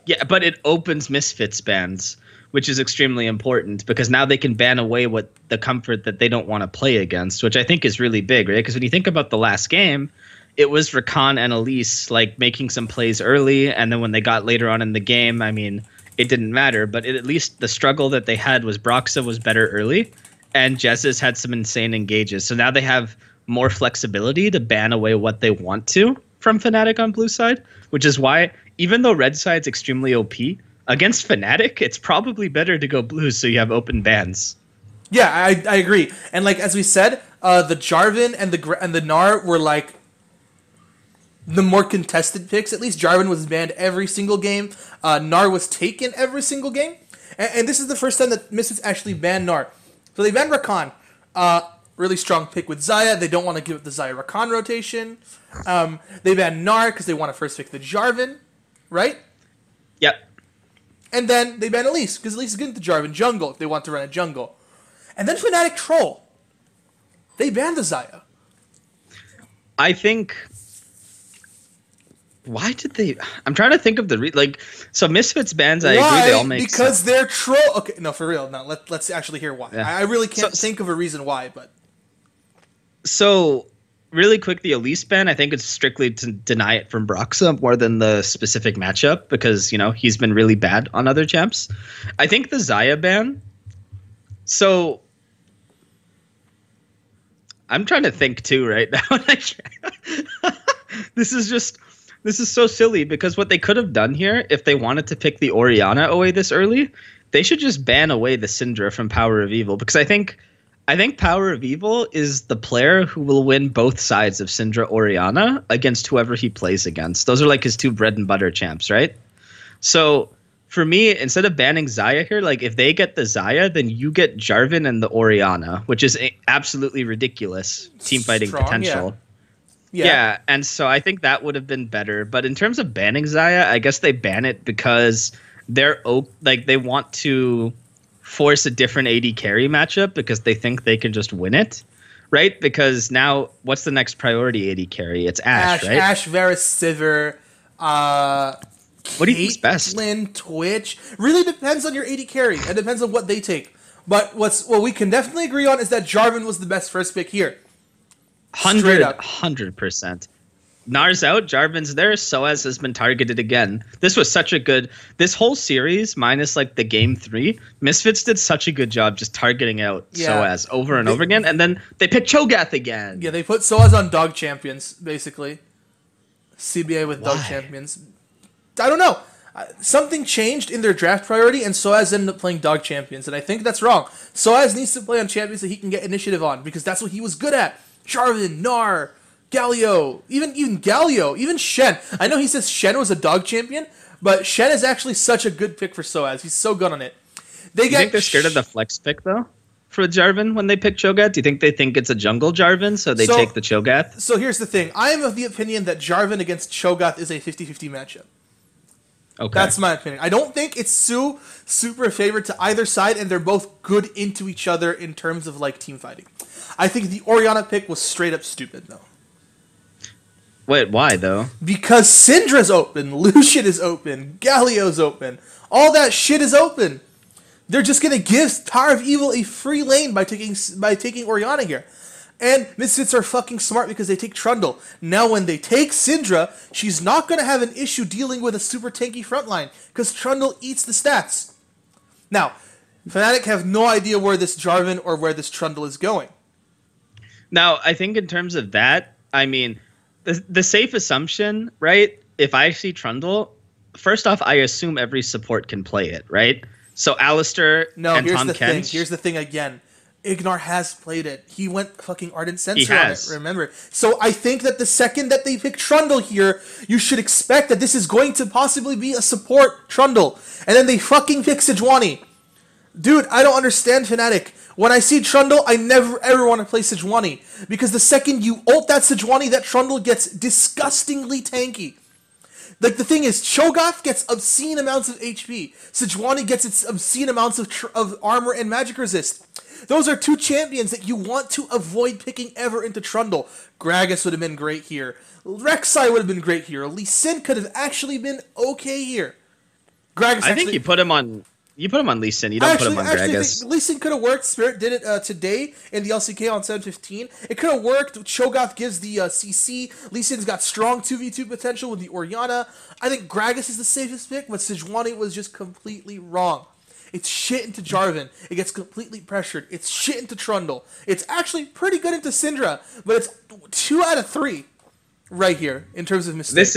Yeah, but it opens Misfits bans, which is extremely important because now they can ban away what the comfort that they don't want to play against, which I think is really big, right? Because when you think about the last game, it was Rakan and Elise like making some plays early, and then when they got later on in the game, I mean, it didn't matter. But at least the struggle that they had was Broxa was better early, and Jez's had some insane engages. So now they have more flexibility to ban away what they want to from Fnatic on blue side, which is why even though red side's extremely OP, against Fnatic, it's probably better to go blue so you have open bans. Yeah, I agree. And like as we said, the Jarvan and the Gnar were like the more contested picks. At least Jarvan was banned every single game. Gnar was taken every single game. And this is the first time that Misfits actually banned Gnar. So they banned Rakan. Really strong pick with Xayah. They don't want to give up the Xayah Rakan rotation. They banned Gnar because they want to first pick the Jarvan, right? Yep. And then they banned Elise because Elise is good at the Jarvan jungle if they want to run a jungle. And then Fnatic troll. They banned the Xayah. I think... Why did they... I'm trying to think of the... So Misfits bans, I agree, they all make sense. Because they're troll... Okay, no, for real. No, let's actually hear why. Yeah. I really can't think of a reason why, but... So, really quick, the Elise ban, I think it's strictly to deny it from Broxa more than the specific matchup because, you know, he's been really bad on other champs. I think the Xayah ban... So... I'm trying to think, too, right now. This is so silly because what they could have done here, if they wanted to pick the Orianna away this early, they should just ban away the Syndra from Power of Evil because I think Power of Evil is the player who will win both sides of Syndra Orianna against whoever he plays against. Those are like his 2 bread and butter champs, right? So for me, instead of banning Xayah here, like if they get the Xayah, then you get Jarvan and the Orianna, which is absolutely ridiculous team fighting potential. Yeah, and so I think that would have been better. But in terms of banning Xayah, I guess they ban it because they want to force a different AD carry matchup because they think they can just win it, right? Because now, what's the next priority AD carry? It's Ashe, right? Ashe, Varus, Sivir, what do you think's best? Caitlyn, Twitch. Really depends on your AD carry. It depends on what they take. But what we can definitely agree on is that Jarvan was the best first pick here. 100%. Nar's out, Jarvan's there, Soaz has been targeted again. This was such a good... This whole series, minus like the game 3, Misfits did such a good job just targeting out Soaz over and over again, and then they picked Cho'Gath again. Yeah, they put Soaz on dog champions, basically. CBA with dog champions. I don't know. Something changed in their draft priority, and Soaz ended up playing dog champions, and I think that's wrong. Soaz needs to play on champions that he can get initiative on, because that's what he was good at. Jarvan, Gnar, Galio, even Galio, even Shen. I know he says Shen was a dog champion, but Shen is actually such a good pick for Soaz. He's so good on it. Do you think they're scared of the flex pick, though, for Jarvan when they pick Cho'Gath? Do you think they think it's a jungle Jarvan, so they take the Cho'Gath? So here's the thing. I am of the opinion that Jarvan against Cho'Gath is a 50-50 matchup. Okay. That's my opinion. I don't think it's super favored to either side, and they're both good into each other in terms of like team fighting. I think the Orianna pick was straight up stupid, though. Wait, why though? Because Syndra's open, Lucian is open, Galio's open. All that shit is open. They're just gonna give Tower of Evil a free lane by taking Orianna here. And Misfits are fucking smart because they take Trundle. Now when they take Syndra, she's not gonna have an issue dealing with a super tanky frontline, because Trundle eats the stats. Now, Fnatic have no idea where this Jarvan or where this Trundle is going. Now, I think in terms of that, I mean, the safe assumption, right? If I see Trundle, first off, I assume every support can play it, right? So Alistar and Tahm Kench. Here's the thing again. Ignar has played it. He went fucking Ardent Sensor on it, remember? So I think that the second that they pick Trundle here, you should expect that this is going to possibly be a support Trundle. And then they fucking pick Sejuani. Dude, I don't understand Fnatic. When I see Trundle, I never ever want to play Sejuani. Because the second you ult that Sejuani, that Trundle gets disgustingly tanky. Like, the thing is, Cho'Gath gets obscene amounts of HP. Sejuani gets its obscene amounts of armor and magic resist. Those are two champions that you want to avoid picking ever into Trundle. Gragas would have been great here. Rek'Sai would have been great here. Lee Sin could have actually been okay here. Gragas I think you put him on... You put him on Lee Sin. You don't put him on Gragas. Lee Sin could have worked. Spirit did it today in the LCK on 7:15. It could have worked. Cho'Gath gives the CC. Lee Sin's got strong 2v2 potential with the Orianna. I think Gragas is the safest pick, but Sejuani was just completely wrong. It's shit into Jarvan. It gets completely pressured. It's shit into Trundle. It's actually pretty good into Syndra, but it's 2 out of 3 right here in terms of mistakes.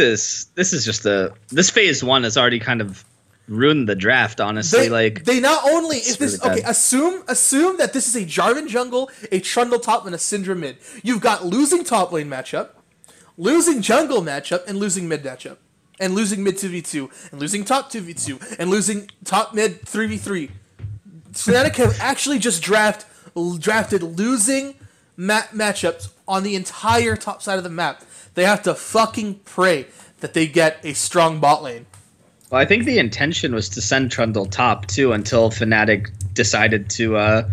This is just this phase 1 has already kind of ruined the draft, honestly. They not only if this really okay, assume that this is a Jarvan jungle, a Trundle top, and a Syndra mid. You've got losing top lane matchup, losing jungle matchup, and losing mid matchup. And losing mid 2v2, and losing top 2v2, and losing top mid 3v3. Fnatic have actually just drafted losing matchups on the entire top side of the map. They have to fucking pray that they get a strong bot lane. Well, I think the intention was to send Trundle top, too, until Fnatic decided to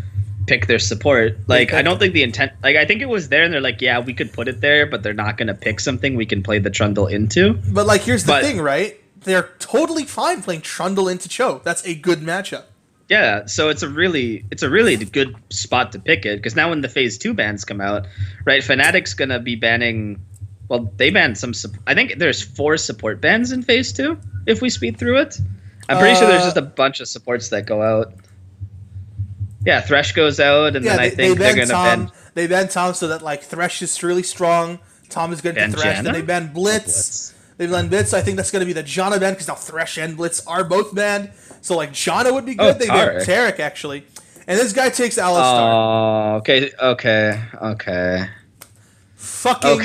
pick their support. Like, I don't think the intent... Like, I think it was there, and they're like, yeah, we could put it there, but they're not going to pick something we can play the Trundle into. But, like, here's the thing, right? They're totally fine playing Trundle into Cho. That's a good matchup. Yeah, so it's a really good spot to pick it, because now when the Phase 2 bans come out, right, Fnatic's going to be banning... Well, they banned some... I think there's 4 support bans in Phase 2, if we speed through it. I'm pretty sure there's just a bunch of supports that go out. Yeah, Thresh goes out, and then I think they're going to ban... They ban Tom so that, like, Thresh is really strong. Tom is good to Thresh. Then they ban Blitz. They ban Blitz, so I think that's going to be the Janna ban, because now Thresh and Blitz are both banned. So, like, Janna would be good. They ban Taric, actually. And this guy takes Alistar. Oh, okay. Fucking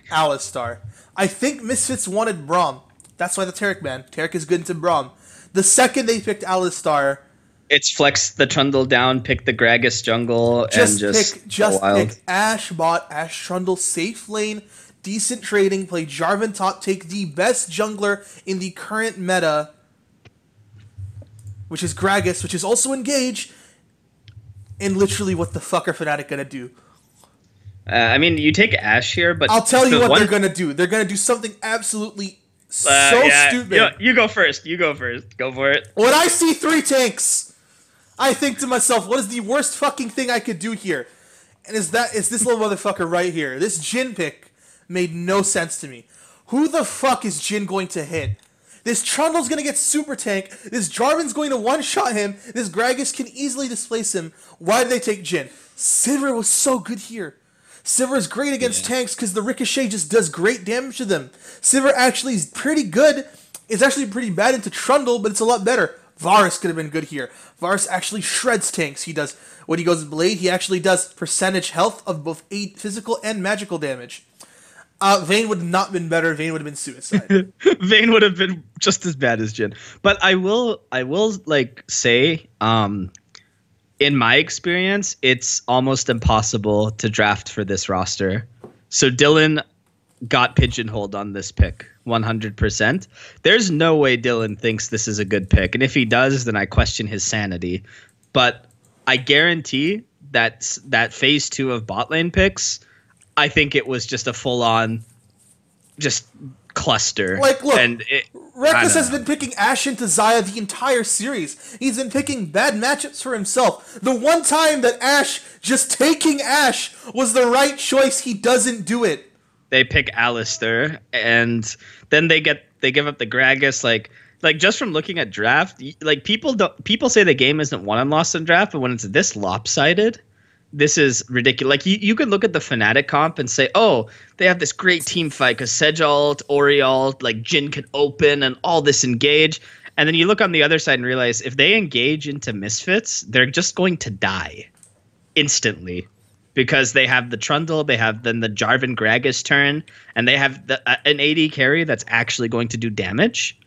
Alistar. I think Misfits wanted Braum. That's why the Taric ban. Taric is good into Braum. The second they picked Alistar... It's flex the Trundle down, pick the Gragas jungle, and just pick Ashe bot, Ashe Trundle, safe lane, decent trading, play Jarvan top, take the best jungler in the current meta, which is Gragas, which is also Engage, and literally what the fuck are Fnatic gonna do? I mean, you take Ashe here, but... I'll tell you what they're gonna do. They're gonna do something absolutely stupid. You go first. Go for it. When I see 3 tanks... I think to myself, what is the worst fucking thing I could do here? And is this little motherfucker right here. This Jhin pick. made no sense to me. Who the fuck is Jin going to hit? This Trundle's going to get super tank. This Jarvan's going to one-shot him. This Gragas can easily displace him. Why did they take Jin? Sivir was so good here. Sivir is great against tanks because the Ricochet just does great damage to them. Sivir actually is pretty good. It's actually pretty bad into Trundle, but it's a lot better. Varus could have been good here. Varus actually shreds tanks. He does, when he goes Blade, he actually does percentage health of both physical and magical damage. Vayne would not have been better. Vayne would have been suicide. Vayne would have been just as bad as Jin. But I will like say, in my experience, it's almost impossible to draft for this roster. So Dylan got pigeonholed on this pick 100%. There's no way Dylan thinks this is a good pick. And if he does, then I question his sanity. But I guarantee that phase 2 of bot lane picks, I think it was just a full-on just cluster. Like, look, and Reckless has been picking Ashe into Xayah the entire series. He's been picking bad matchups for himself. The one time that Ashe, just taking Ashe, was the right choice, he doesn't do it. They pick Alistair, and then they give up the Gragas. Like just from looking at draft, like people say the game isn't won and lost in draft, but when it's this lopsided, this is ridiculous. Like you could look at the Fnatic comp and say, oh, they have this great team fight because Sedge ult, Ori ult, like Jin could open and all this engage. And then you look on the other side and realize if they engage into Misfits, they're just going to die instantly because they have the Trundle, they have then the Jarvan Gragas turn, and they have an AD carry that's actually going to do damage.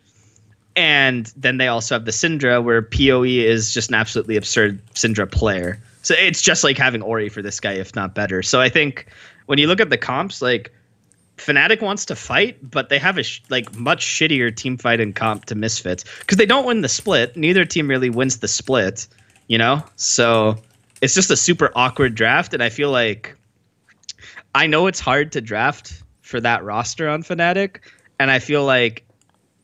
And then they also have the Syndra where PoE is just an absolutely absurd Syndra player. So it's just like having Ori for this guy, if not better. So I think when you look at the comps, like Fnatic wants to fight, but they have a much shittier team fight and comp to Misfits because they don't win the split. Neither team really wins the split, you know? So it's just a super awkward draft. And I feel like I know it's hard to draft for that roster on Fnatic. And I feel like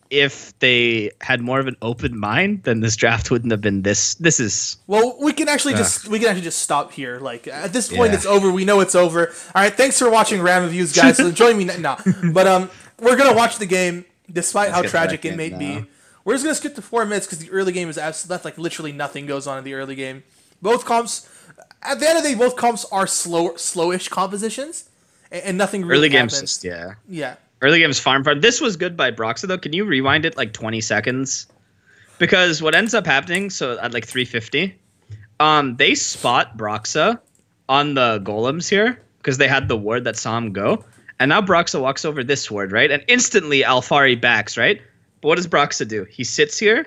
if they had more of an open mind, then this draft wouldn't have been this. This is we can actually just stop here. Like at this point, it's over. We know it's over. All right, thanks for watching Ram Reviews, guys. So join me now. But we're gonna watch the game despite how tragic it may be. We're just gonna skip to 4 minutes because the early game is left like literally nothing goes on in the early game. Both comps, at the end of the day, both comps are slowish compositions, and nothing really early happens. games. Yeah. Early game's farm. This was good by Broxa, though. Can you rewind it like 20 seconds? Because what ends up happening, so at like 350, they spot Broxa on the golems here because they had the ward that saw him go. And now Broxa walks over this ward, right? And instantly Alphari backs, right? But what does Broxa do? He sits here,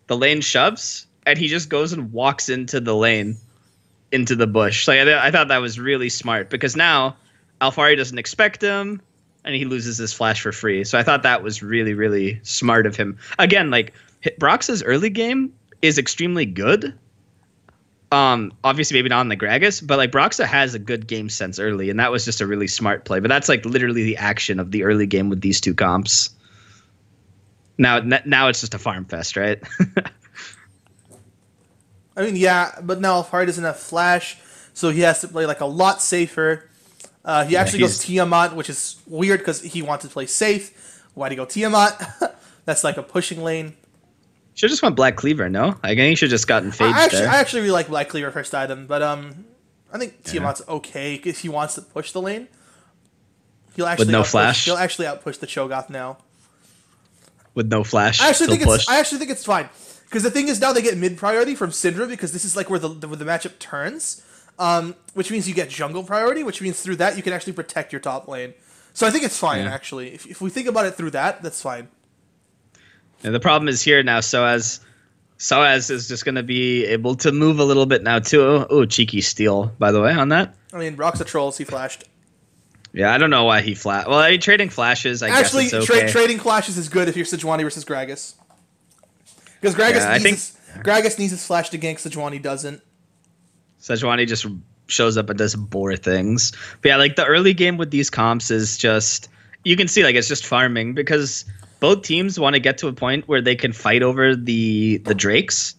the lane shoves, and he just goes and walks into the lane, into the bush. Like I thought that was really smart because now Alphari doesn't expect him. And he loses his flash for free. So I thought that was really, really smart of him. Again, like Broxa's early game is extremely good. Obviously, maybe not on the Gragas, but like Broxa has a good game sense early, and that was just a really smart play. But that's like literally the action of the early game with these two comps. Now it's just a farm fest, right? I mean, yeah, but now Alphari doesn't have flash, so he has to play like a lot safer. He actually goes Tiamat, which is weird because he wants to play safe. Why'd he go Tiamat? That's like a pushing lane. Should just went Black Cleaver, no? I think he should just gotten Phage there. I actually really like Black Cleaver first item, but I think Tiamat's okay if he wants to push the lane. He'll actually with no flash. He'll actually outpush the Cho'Gath now. With no flash. I actually think it's fine because the thing is now they get mid priority from Syndra because this is like where the matchup turns. Which means you get jungle priority, which means through that you can actually protect your top lane. So I think it's fine, actually. If we think about it through that, that's fine. And the problem is here now, Soaz is just going to be able to move a little bit now, too. Oh, cheeky steal, by the way, on that. I mean, Brock's a troll, so he flashed. Yeah, I don't know why he flashed. Well, I mean, trading flashes, I guess it's okay. Trading flashes is good if you're Sejuani versus Gragas. Because Gragas needs his flash to gank, Sejuani doesn't. Sejuani just shows up and does bore things. But yeah, like the early game with these comps is just, you can see like it's just farming because both teams want to get to a point where they can fight over the Drakes.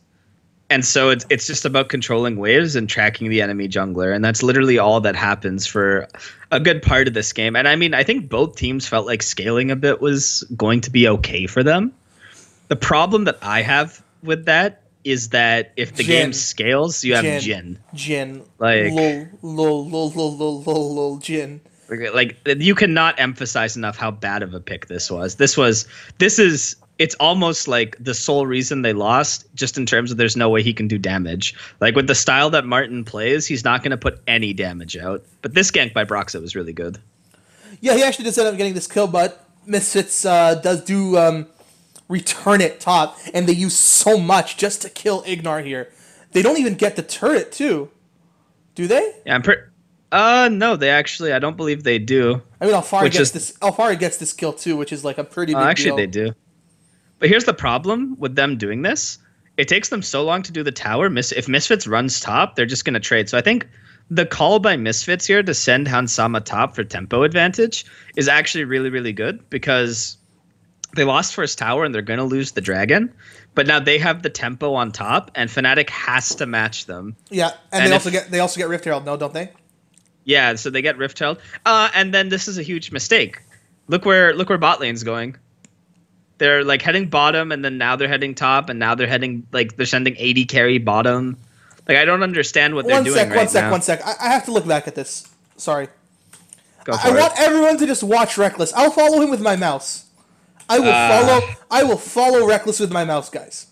And so it's just about controlling waves and tracking the enemy jungler, and that's literally all that happens for a good part of this game. And I mean, I think both teams felt like scaling a bit was going to be okay for them. The problem that I have with that is that if the game scales, you have Jhin. Like lol, Jhin. Like you cannot emphasize enough how bad of a pick this was. It's almost like the sole reason they lost, just in terms of there's no way he can do damage. Like with the style that Martin plays, he's not going to put any damage out. But this gank by Broxah was really good. Yeah, he actually does end up getting this kill, but Misfits does return it top, and they use so much just to kill Ignar here. They don't even get the turret too, do they? Yeah, no, they actually, I don't believe they do. I mean, Alfari gets this kill too, which is like a pretty big deal. Actually, they do. But here's the problem with them doing this. It takes them so long to do the tower. If Misfits runs top, they're just going to trade. So I think the call by Misfits here to send Hansama top for tempo advantage is actually really, really good, because they lost first tower and they're going to lose the dragon. But now they have the tempo on top, and Fnatic has to match them. Yeah, and they also get Rift Herald, no, don't they? Yeah, so they get Rift Herald. And then this is a huge mistake. Look where bot lane's going. They're like heading bottom, and then now they're heading top, and now they're heading they're sending 80 carry bottom. Like, I don't understand what they're doing right now. One sec. I have to look back at this. Sorry. I want everyone to just watch Reckless. I'll follow him with my mouse. I will follow Reckless with my mouse, guys.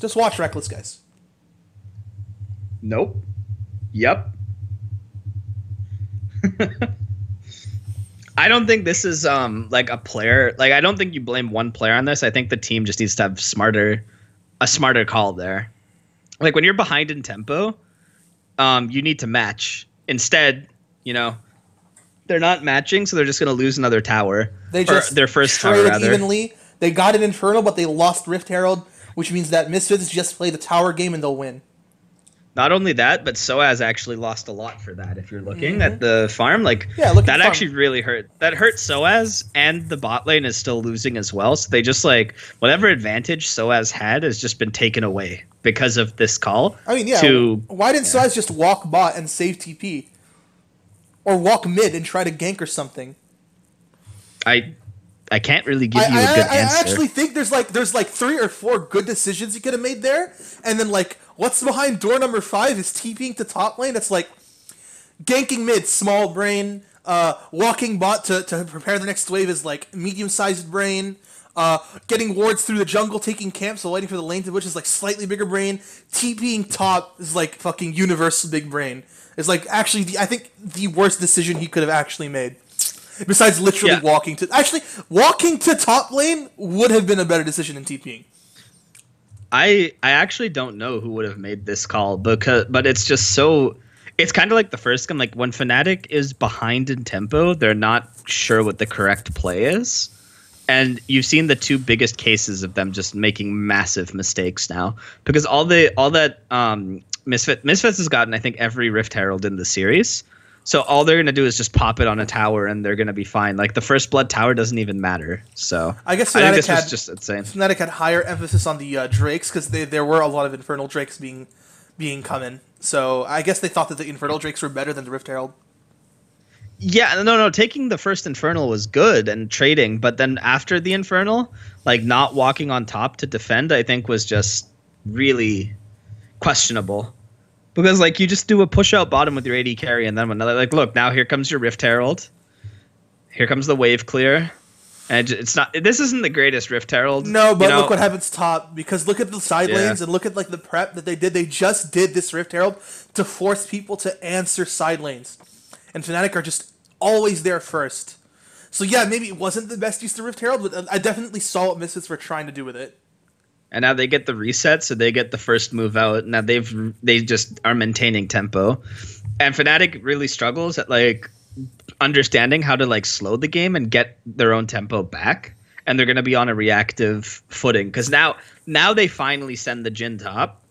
Just watch Reckless, guys. Nope. Yep. I don't think this is like a player. Like, I don't think you blame one player on this. I think the team just needs to have a smarter call there. Like, when you're behind in tempo, you need to match. Instead, they're not matching, so they're just going to lose another tower. They just their first tower, rather. Evenly. They got an Infernal, but they lost Rift Herald, which means that Misfits just play the tower game and they'll win. Not only that, but Soaz actually lost a lot for that. If you're looking at the farm, that actually really hurt. That hurt Soaz, and the bot lane is still losing as well. So they just whatever advantage Soaz had has just been taken away because of this call. I mean, yeah. Why didn't Soaz just walk bot and save TP, or walk mid and try to gank or something? I can't really give you a good answer. I actually think there's 3 or 4 good decisions you could have made there, and then what's behind door number 5 is TPing to top lane. It's ganking mid, small brain. Walking bot to prepare the next wave is medium-sized brain. Getting wards through the jungle, taking camps while waiting for the lane to, which is slightly bigger brain. TPing top is fucking universal big brain. It's actually I think the worst decision he could have actually made. Besides literally walking to top lane would have been a better decision than TPing. I actually don't know who would have made this call, but it's just so, it's kind of like the first game. Like, when Fnatic is behind in tempo, they're not sure what the correct play is. And you've seen the 2 biggest cases of them just making massive mistakes now, because all that Misfits has gotten, I think, every Rift Herald in the series. So all they're going to do is just pop it on a tower, and they're going to be fine. The First Blood tower doesn't even matter. So I guess I think this was just insane. Fnatic had higher emphasis on the Drakes, because there were a lot of Infernal Drakes being coming. So I guess they thought that the Infernal Drakes were better than the Rift Herald. Yeah, no. Taking the first Infernal was good and trading, but then after the Infernal, not walking on top to defend, I think was just really questionable. Because you just do a push out bottom with your AD carry, and then another look, now here comes your Rift Herald. Here comes the wave clear. And it's not, this isn't the greatest Rift Herald. No, but look what happens top, because look at the side lanes and look at the prep that they did. They just did this Rift Herald to force people to answer side lanes. And Fnatic are just always there first. So yeah, maybe it wasn't the best use of Rift Herald, but I definitely saw what Misfits were trying to do with it. And now they get the reset, so they get the first move out. Now they just are maintaining tempo. And Fnatic really struggles at understanding how to slow the game and get their own tempo back. And they're going to be on a reactive footing, because now they finally send the Jhin top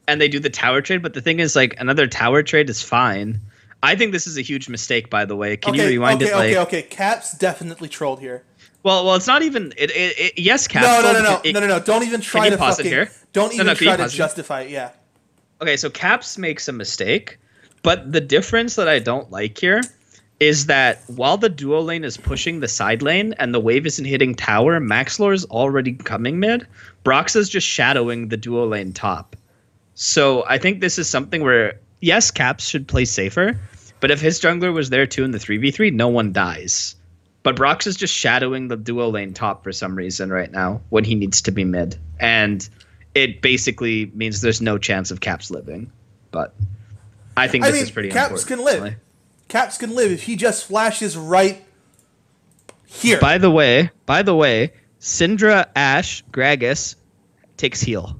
and they do the tower trade. But the thing is, another tower trade is fine. I think this is a huge mistake, by the way. Can you rewind it? Okay. Caps definitely trolled here. Well, it's not even. Yes, Caps. No. Don't even try you to pause it fucking. here? Don't even can you try to pause it? justify it. Yeah. Okay, so Caps makes a mistake, but the difference that I don't like here is that while the duo lane is pushing the side lane and the wave isn't hitting tower, Maxlore is already coming mid. Brox is just shadowing the duo lane top. So I think this is something where, yes, Caps should play safer, but if his jungler was there too in the 3v3, no one dies. But Brox is just shadowing the duo lane top for some reason right now when he needs to be mid. And it basically means there's no chance of Caps living. But I think this is pretty Caps important. can live. Caps can live if he just flashes right here. By the way, Syndra, Ashe, Gragas takes heal.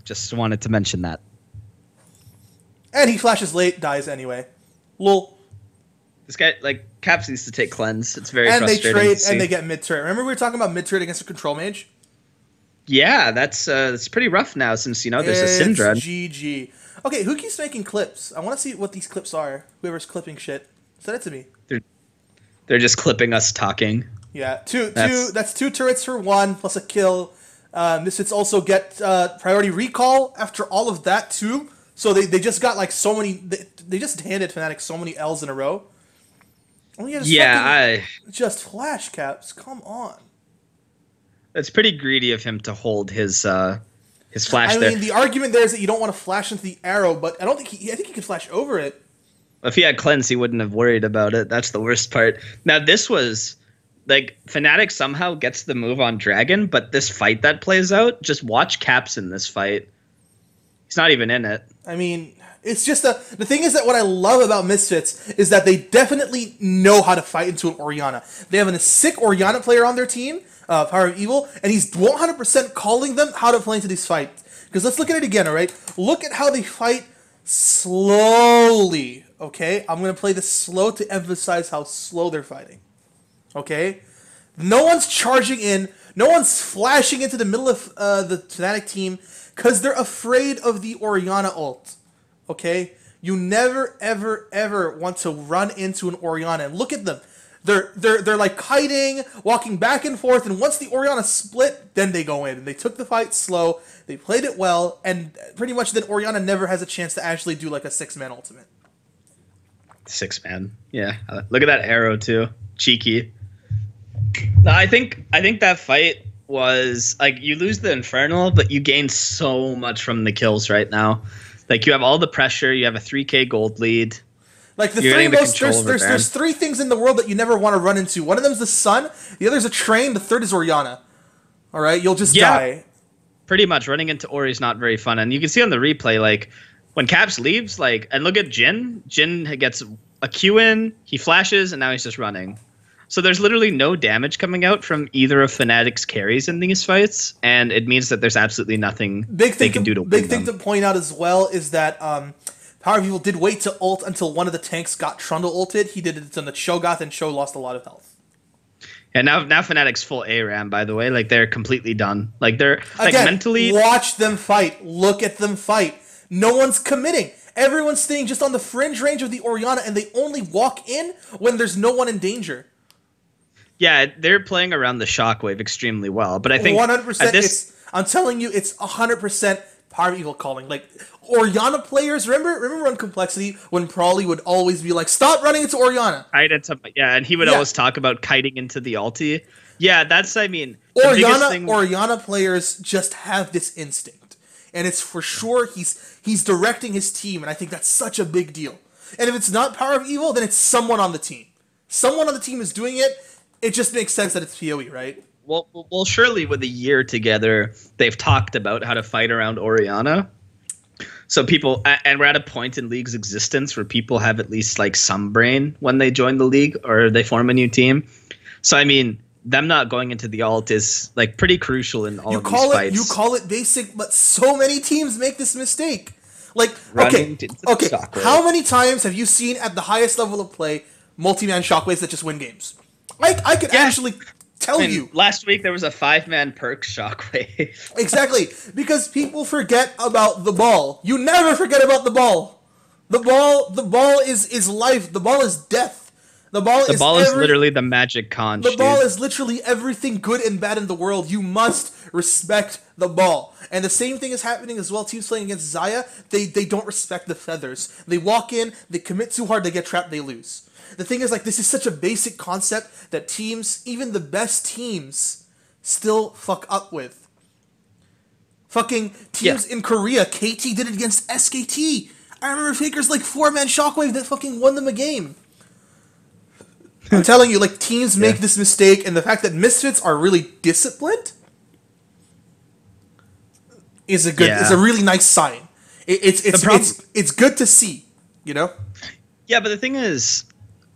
Just wanted to mention that. And he flashes late, dies anyway. Lol. This guy, like, Caps needs to take cleanse. It's very And they frustrating trade to see. and they get mid turret. Remember we were talking about mid turret against a control mage? Yeah, that's pretty rough now since, there's a Syndra. It's GG. Okay, who keeps making clips? I want to see what these clips are. Whoever's clipping shit. Send it to me. They're just clipping us talking. Yeah, that's two turrets for one, plus a kill. Misfits also get priority recall after all of that, too. So they just got, like, so many... They just handed Fnatic so many L's in a row. Just flash Caps. Come on. It's pretty greedy of him to hold his flash there. I mean, the argument there is that you don't want to flash into the arrow, but I don't think I think he can flash over it. If he had cleanse, he wouldn't have worried about it. That's the worst part. Now, this was, like, Fnatic somehow gets the move on Dragon, but this fight that plays out, just watch Caps in this fight. He's not even in it. I mean, it's just the thing is that what I love about Misfits is that they definitely know how to fight into an Orianna. They have a sick Orianna player on their team, Power of Evil, and he's 100% calling them how to play into these fights. Because let's look at it again, all right? Look at how they fight slowly, okay? I'm going to play this slow to emphasize how slow they're fighting, okay? No one's charging in. No one's flashing into the middle of the Fnatic team because they're afraid of the Orianna ult, okay? You never, ever, ever want to run into an Orianna. And look at them. They're like kiting, walking back and forth, and once the Orianna split, then they go in. And they took the fight slow, they played it well, and pretty much then Orianna never has a chance to actually do like a 6-man ultimate. 6-man, yeah. Look at that arrow too, cheeky. No, I think that fight was like you lose the Infernal, but you gain so much from the kills right now. Like you have all the pressure, you have a 3K gold lead. Like the three most, there's three things in the world that you never want to run into. One of them is the sun, the other is a train, the third is Orianna. All right, you'll just die. Pretty much running into Ori is not very fun, and you can see on the replay like when Caps leaves, like and look at Jin. Jin gets a Q in, he flashes, and now he's just running. So there's literally no damage coming out from either of Fnatic's carries in these fights, and it means that there's absolutely nothing they can do to win them. Big thing to point out as well is that Power of Evil did wait to ult until one of the tanks got Trundle ulted. He did it on the Shogoth, and Sho lost a lot of health. And now Fnatic's full ARAM, by the way. Like, they're completely done. Like, they're like again, mentally... watch them fight. Look at them fight. No one's committing. Everyone's staying just on the fringe range of the Orianna, and they only walk in when there's no one in danger. Yeah, they're playing around the Shockwave extremely well. But I think 100%. I'm telling you, it's 100% Power of Evil calling. Like, Orianna players, remember on Complexity when Prawley would always be like, stop running into Orianna. And he would always talk about kiting into the ulti. Yeah, that's, I mean... Orianna players just have this instinct. And it's for sure he's directing his team, and I think that's such a big deal. And if it's not Power of Evil, then it's someone on the team. Someone on the team is doing it. It just makes sense that it's PoE, right? Well, surely with a year together, they've talked about how to fight around Orianna. So people, and we're at a point in League's existence where people have at least like some brain when they join the League or they form a new team. So, I mean, them not going into the ult is like pretty crucial in all of these fights. You call it basic, but so many teams make this mistake. Like, okay, how many times have you seen at the highest level of play multi-man shockwaves that just win games? I could actually tell you. Last week there was a 5-man perk shockwave. Exactly, because people forget about the ball. You never forget about the ball. The ball is life. The ball is death. The ball The is ball is literally the magic conch, the ball dude. is literally everything good and bad in the world. You must respect the ball. And the same thing is happening as well. Teams playing against Zaya, they don't respect the feathers. They walk in, they commit too hard, they get trapped, they lose. The thing is, like, this is such a basic concept that teams, even the best teams, still fuck up with. Fucking teams in Korea, KT did it against SKT. I remember Faker's like 4-man shockwave that fucking won them a game. I'm telling you, like, teams make this mistake, and the fact that Misfits are really disciplined is a really nice sign. It's good to see, you know? Yeah, but the thing is,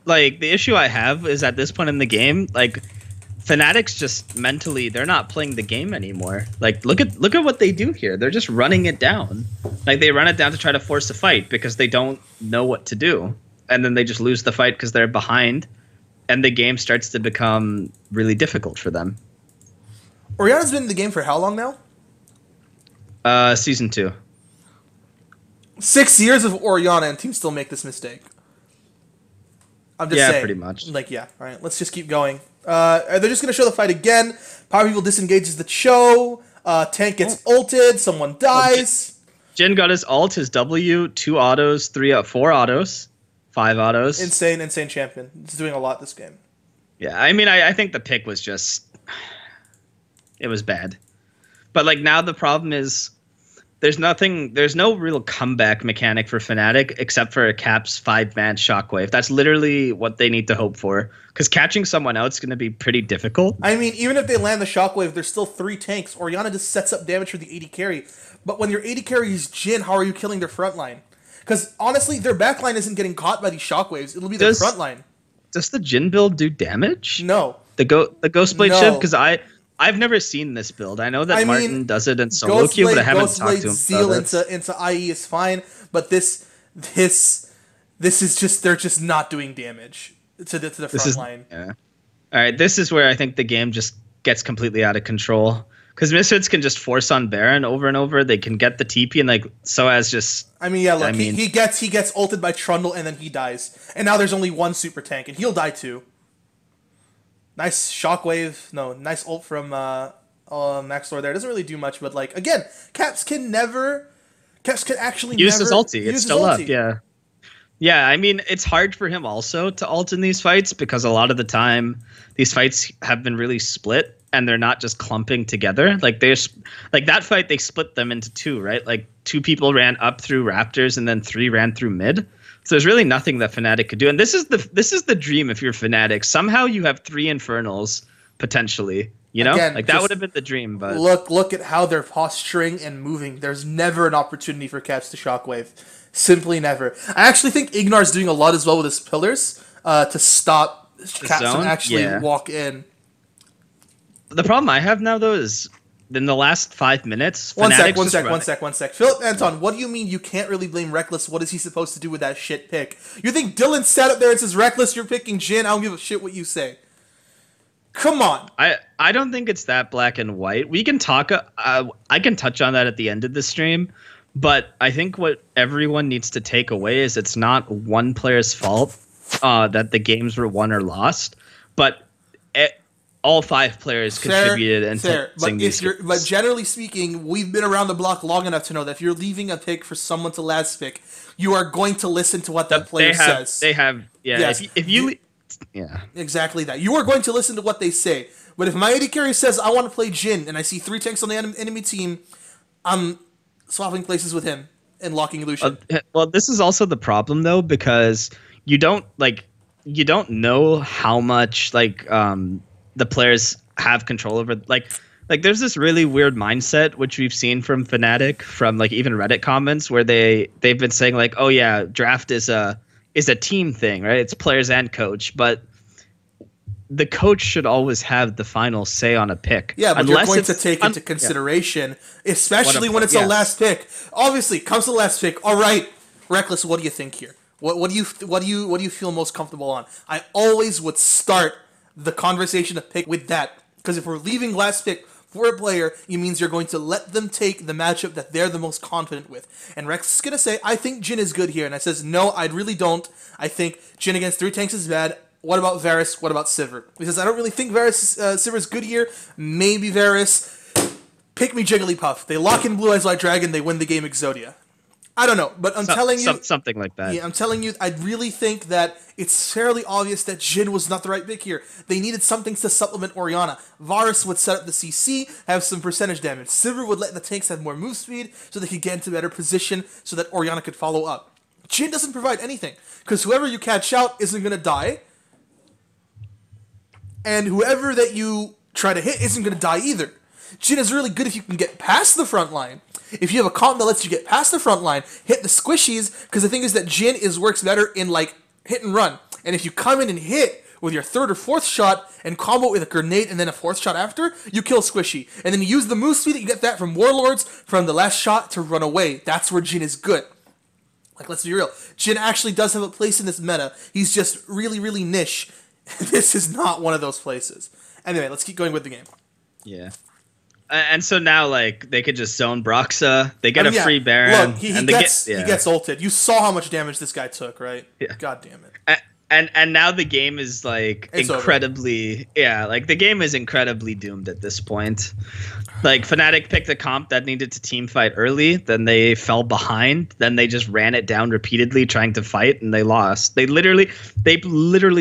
like, the issue I have is at this point in the game, like, Fnatic's just mentally, they're not playing the game anymore. Like, look at what they do here. They're just running it down. Like, they run it down to try to force a fight because they don't know what to do. And then they just lose the fight because they're behind. And the game starts to become really difficult for them. Oriana's been in the game for how long now? Season 2. 6 years of Oriana, and teams still make this mistake. I'm just saying. Pretty much. Like, yeah, all right, let's just keep going. They're just going to show the fight again. Power People disengages the Cho. Tank gets ulted. Someone dies. Jin got his ult, his W, 2 autos, 4 autos, 5 autos. Insane champion. He's doing a lot this game. Yeah, I mean, I think the pick was just... It was bad. But, like, now the problem is there's no real comeback mechanic for Fnatic except for a Caps 5-man shockwave. That's literally what they need to hope for. Because catching someone out is going to be pretty difficult. I mean, even if they land the shockwave, there's still 3 tanks. Oriana just sets up damage for the AD carry. But when your AD carry is Jin, how are you killing their front line? Because, honestly, their backline isn't getting caught by these shockwaves. It'll be their front line. Does the Jin build do damage? No. The Ghostblade No. shift? Because I've never seen this build. I know that Martin does it in solo queue, but I haven't talked to him Zeal about it. into IE is fine, but this is just, they're just not doing damage to the front line. Yeah. All right, this is where I think the game just gets completely out of control. Because Misfits can just force on Baron over and over. They can get the TP and like so as just. I mean, yeah. Look, he gets ulted by Trundle and then he dies. And now there's only one super tank and he'll die too. Nice shockwave. No, nice ult from Maxlor there. Doesn't really do much, but like again, Caps can actually use never his ulti. It's still up. ulti. Yeah. Yeah, I mean, it's hard for him also to ult in these fights because a lot of the time these fights have been really split and they're not just clumping together. Like that fight, they split them into 2, right? Like 2 people ran up through Raptors and then 3 ran through mid. So there's really nothing that Fnatic could do. And this is the dream if you're Fnatic. Somehow you have 3 Infernals potentially. You know, Again, like that would have been the dream. But look at how they're posturing and moving. There's never an opportunity for Caps to shockwave. Simply never. I actually think Ignar's doing a lot as well with his pillars to stop Caps from actually walk in. The problem I have now though is in the last 5 minutes. One sec. Philip Anton, what do you mean you can't really blame Reckless? What is he supposed to do with that shit pick? You think Dylan sat up there and says, Reckless, you're picking Jin? I don't give a shit what you say. Come on. I don't think it's that black and white. We can talk. I can touch on that at the end of the stream. But I think what everyone needs to take away is it's not one player's fault that the games were won or lost, but all 5 players contributed into but generally speaking, we've been around the block long enough to know that if you're leaving a pick for someone to last pick, you are going to listen to what that player says. They have, yeah. Yes. If you, yeah. Exactly that. You are going to listen to what they say. But if my AD carry says I want to play Jin and I see 3 tanks on the enemy team, I'm swapping places with him and locking Lucian. Well, this is also the problem though, because you don't know how much the players have control over like there's this really weird mindset which we've seen from Fnatic, from like even Reddit comments where they've been saying like, oh yeah, draft is a team thing, right? It's players and coach, but the coach should always have the final say on a pick. Yeah, but you're going to take into consideration, especially when it's a last pick. Obviously, comes to the last pick. All right, Reckless, what do you think here? What do you feel most comfortable on? I always would start the conversation to pick with that, because if we're leaving last pick for a player, it means you're going to let them take the matchup that they're the most confident with. And Rex is going to say, I think Jin is good here. And I says, no, I really don't. I think Jin against 3 tanks is bad. What about Varus? What about Sivir? Because I don't really think Sivir is good here. Maybe Varus. Pick me Jigglypuff. They lock in Blue Eyes White Dragon. They win the game Exodia. I don't know, but I'm telling you... Something like that. Yeah, I'm telling you, I really think that it's fairly obvious that Jhin was not the right pick here. They needed something to supplement Orianna. Varus would set up the CC, have some percentage damage. Sivir would let the tanks have more move speed, so they could get into better position, so that Orianna could follow up. Jhin doesn't provide anything, because whoever you catch out isn't going to die, and whoever that you try to hit isn't going to die either. Jhin is really good if you can get past the front line. If you have a comp that lets you get past the front line, hit the squishies, because the thing is that Jhin works better in, like, hit and run. And if you come in and hit with your third or fourth shot and combo with a grenade and then a fourth shot after, you kill squishy. And then you use the move speed that you get that from Warlords from the last shot to run away. That's where Jhin is good. Like, let's be real. Jhin actually does have a place in this meta. He's just really, really niche. This is not one of those places. Anyway, let's keep going with the game. Yeah. And so now, like, they could just zone Broxa. They get a free Baron. Look, he gets ulted. You saw how much damage this guy took, right? Yeah. God damn it. And now the game is, like, it's incredibly... Over. Yeah, like, the game is incredibly doomed at this point. Like, Fnatic picked a comp that needed to team fight early. Then they fell behind. Then they just ran it down repeatedly trying to fight, and they lost. They literally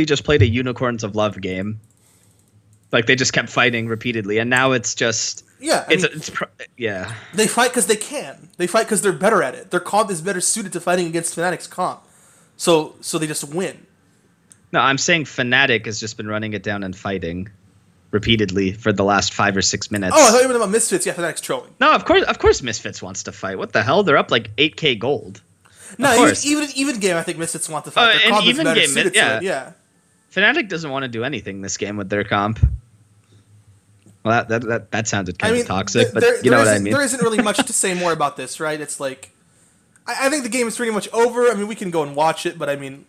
just played a Unicorns of Love game. Like, they just kept fighting repeatedly. And now it's just... Yeah, yeah. They fight because they can. They fight because they're better at it. Their comp is better suited to fighting against Fnatic's comp. So they just win. No, I'm saying Fnatic has just been running it down and fighting repeatedly for the last 5 or 6 minutes. Oh, I thought you meant about Misfits. Yeah, Fnatic's trolling. No, of course Misfits wants to fight. What the hell? They're up like 8k gold. No, even game, I think Misfits want to fight. Their comp is better suited to it. Yeah. Fnatic doesn't want to do anything this game with their comp. Well, that sounded kind of toxic, but you know what I mean. There isn't really much to say more about this, right? It's like, I think the game is pretty much over. I mean, we can go and watch it, but I mean,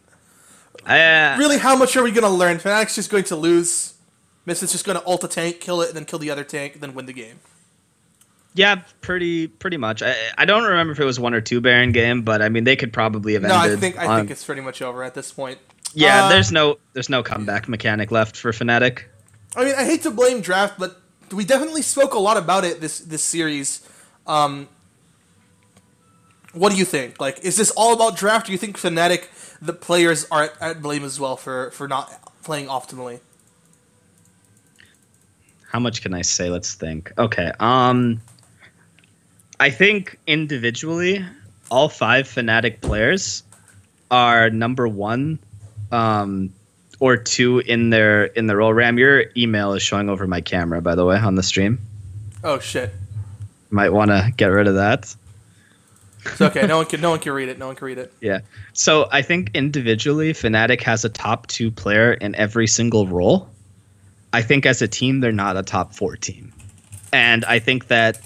really, how much are we going to learn? Fnatic's just going to lose. Misfits just going to ult a tank, kill it, and then kill the other tank, and then win the game. Yeah, pretty much. I don't remember if it was 1 or 2 Baron game, but I mean, they could probably have ended. No, I think it's pretty much over at this point. Yeah, there's no comeback mechanic left for Fnatic. I mean, I hate to blame draft, but we definitely spoke a lot about it this series. What do you think? Like, is this all about draft? Do you think Fnatic, the players, are at blame as well for not playing optimally? How much can I say? Let's think. Okay. I think individually, all 5 Fnatic players are number 1 or 2 in their role. Ram, your email is showing over my camera, by the way, on the stream. Oh shit! Might want to get rid of that. It's okay. No one can read it. No one can read it. Yeah. So I think individually, Fnatic has a top 2 player in every single role. I think as a team, they're not a top 4 team, and I think that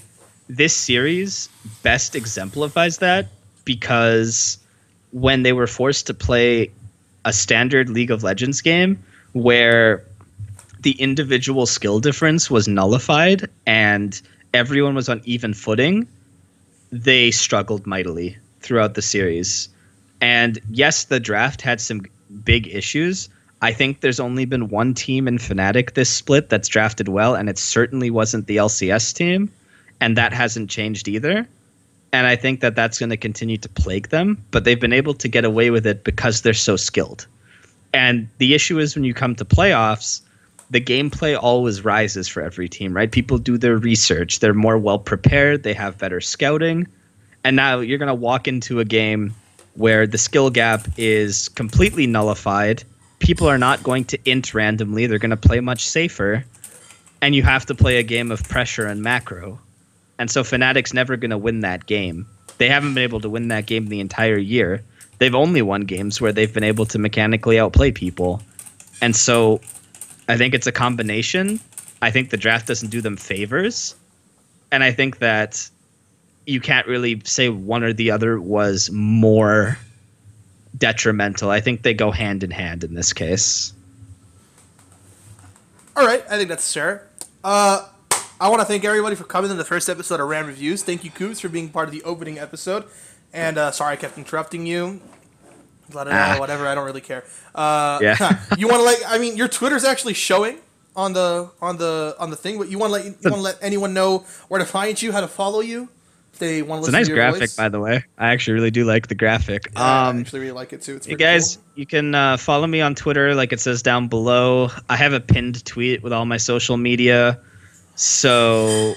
this series best exemplifies that, because when they were forced to play a standard League of Legends game where the individual skill difference was nullified and everyone was on even footing, they struggled mightily throughout the series. And yes, the draft had some big issues. I think there's only been one team in Fnatic this split that's drafted well, and it certainly wasn't the LCS team, and that hasn't changed either. And I think that that's going to continue to plague them, but they've been able to get away with it because they're so skilled. And the issue is when you come to playoffs, the gameplay always rises for every team, right? People do their research. They're more well prepared. They have better scouting. And now you're going to walk into a game where the skill gap is completely nullified. People are not going to int randomly. They're going to play much safer. And you have to play a game of pressure and macro. And so Fnatic's never going to win that game. They haven't been able to win that game the entire year. They've only won games where they've been able to mechanically outplay people. And so I think it's a combination. I think the draft doesn't do them favors. And I think that you can't really say one or the other was more detrimental. I think they go hand in hand in this case. All right, I think that's fair. I want to thank everybody for coming to the first episode of Ram Reviews. Thank you, Kubz, for being part of the opening episode. And sorry I kept interrupting you. Let it know, whatever. I don't really care. Yeah. You want to I mean, your Twitter's actually showing on the thing, but you want to let anyone know where to find you, how to follow you. If they want to listen It's a nice to your graphic, voice. by the way. I actually really do like the graphic. Yeah, I actually really like it too. It's You pretty guys, cool. you can follow me on Twitter, like it says down below. I have a pinned tweet with all my social media. So,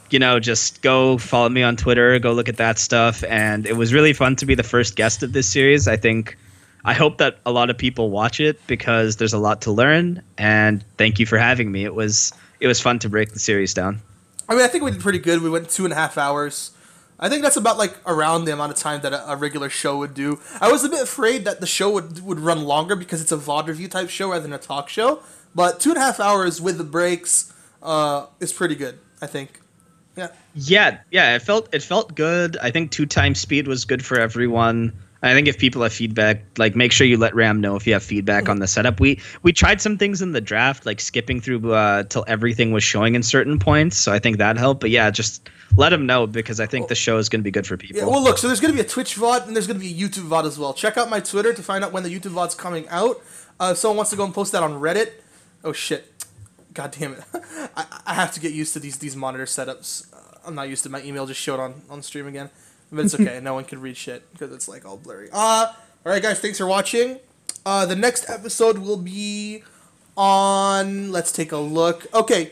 just go follow me on Twitter, go look at that stuff. And it was really fun to be the first guest of this series. I hope that a lot of people watch it because there's a lot to learn. And thank you for having me. It was fun to break the series down. I mean, I think we did pretty good. We went 2.5 hours. I think that's about around the amount of time that a regular show would do. I was a bit afraid that the show would run longer because it's a VOD review type show rather than a talk show. But 2.5 hours with the breaks is pretty good, I think. Yeah. Yeah. It felt good. I think 2x speed was good for everyone. I think if people have feedback, make sure you let Ram know if you have feedback on the setup. We tried some things in the draft, like skipping through till everything was showing in certain points. So I think that helped. But yeah, just let him know because I think the show is going to be good for people. Yeah, well, look, so there's going to be a Twitch VOD and there's going to be a YouTube VOD as well. Check out my Twitter to find out when the YouTube VOD's coming out. If someone wants to go and post that on Reddit. Oh, shit. God damn it. I have to get used to these monitor setups. I'm not used to my email just showed on stream again. But it's okay. No one can read shit because it's all blurry. Alright, guys. Thanks for watching. The next episode will be on... Let's take a look. Okay.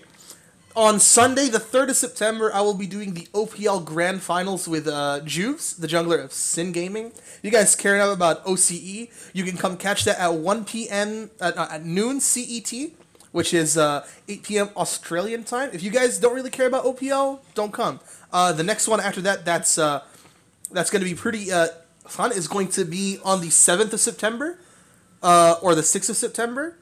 On Sunday, the 3rd of September, I will be doing the OPL Grand Finals with Juves, the jungler of Sin Gaming. If you guys care enough about OCE, you can come catch that at 1 p.m. At noon CET, which is 8 p.m. Australian time. If you guys don't really care about OPL, don't come. The next one after that, that's going to be pretty fun, is going to be on the 7th of September, or the 6th of September,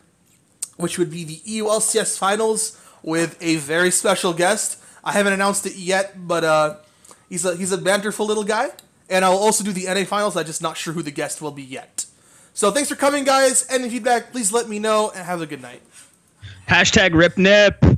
which would be the EULCS Finals with a very special guest. I haven't announced it yet, but he's a banterful little guy. And I'll also do the NA Finals. I'm just not sure who the guest will be yet. So thanks for coming, guys. Any feedback, please let me know, and have a good night. #RipNip.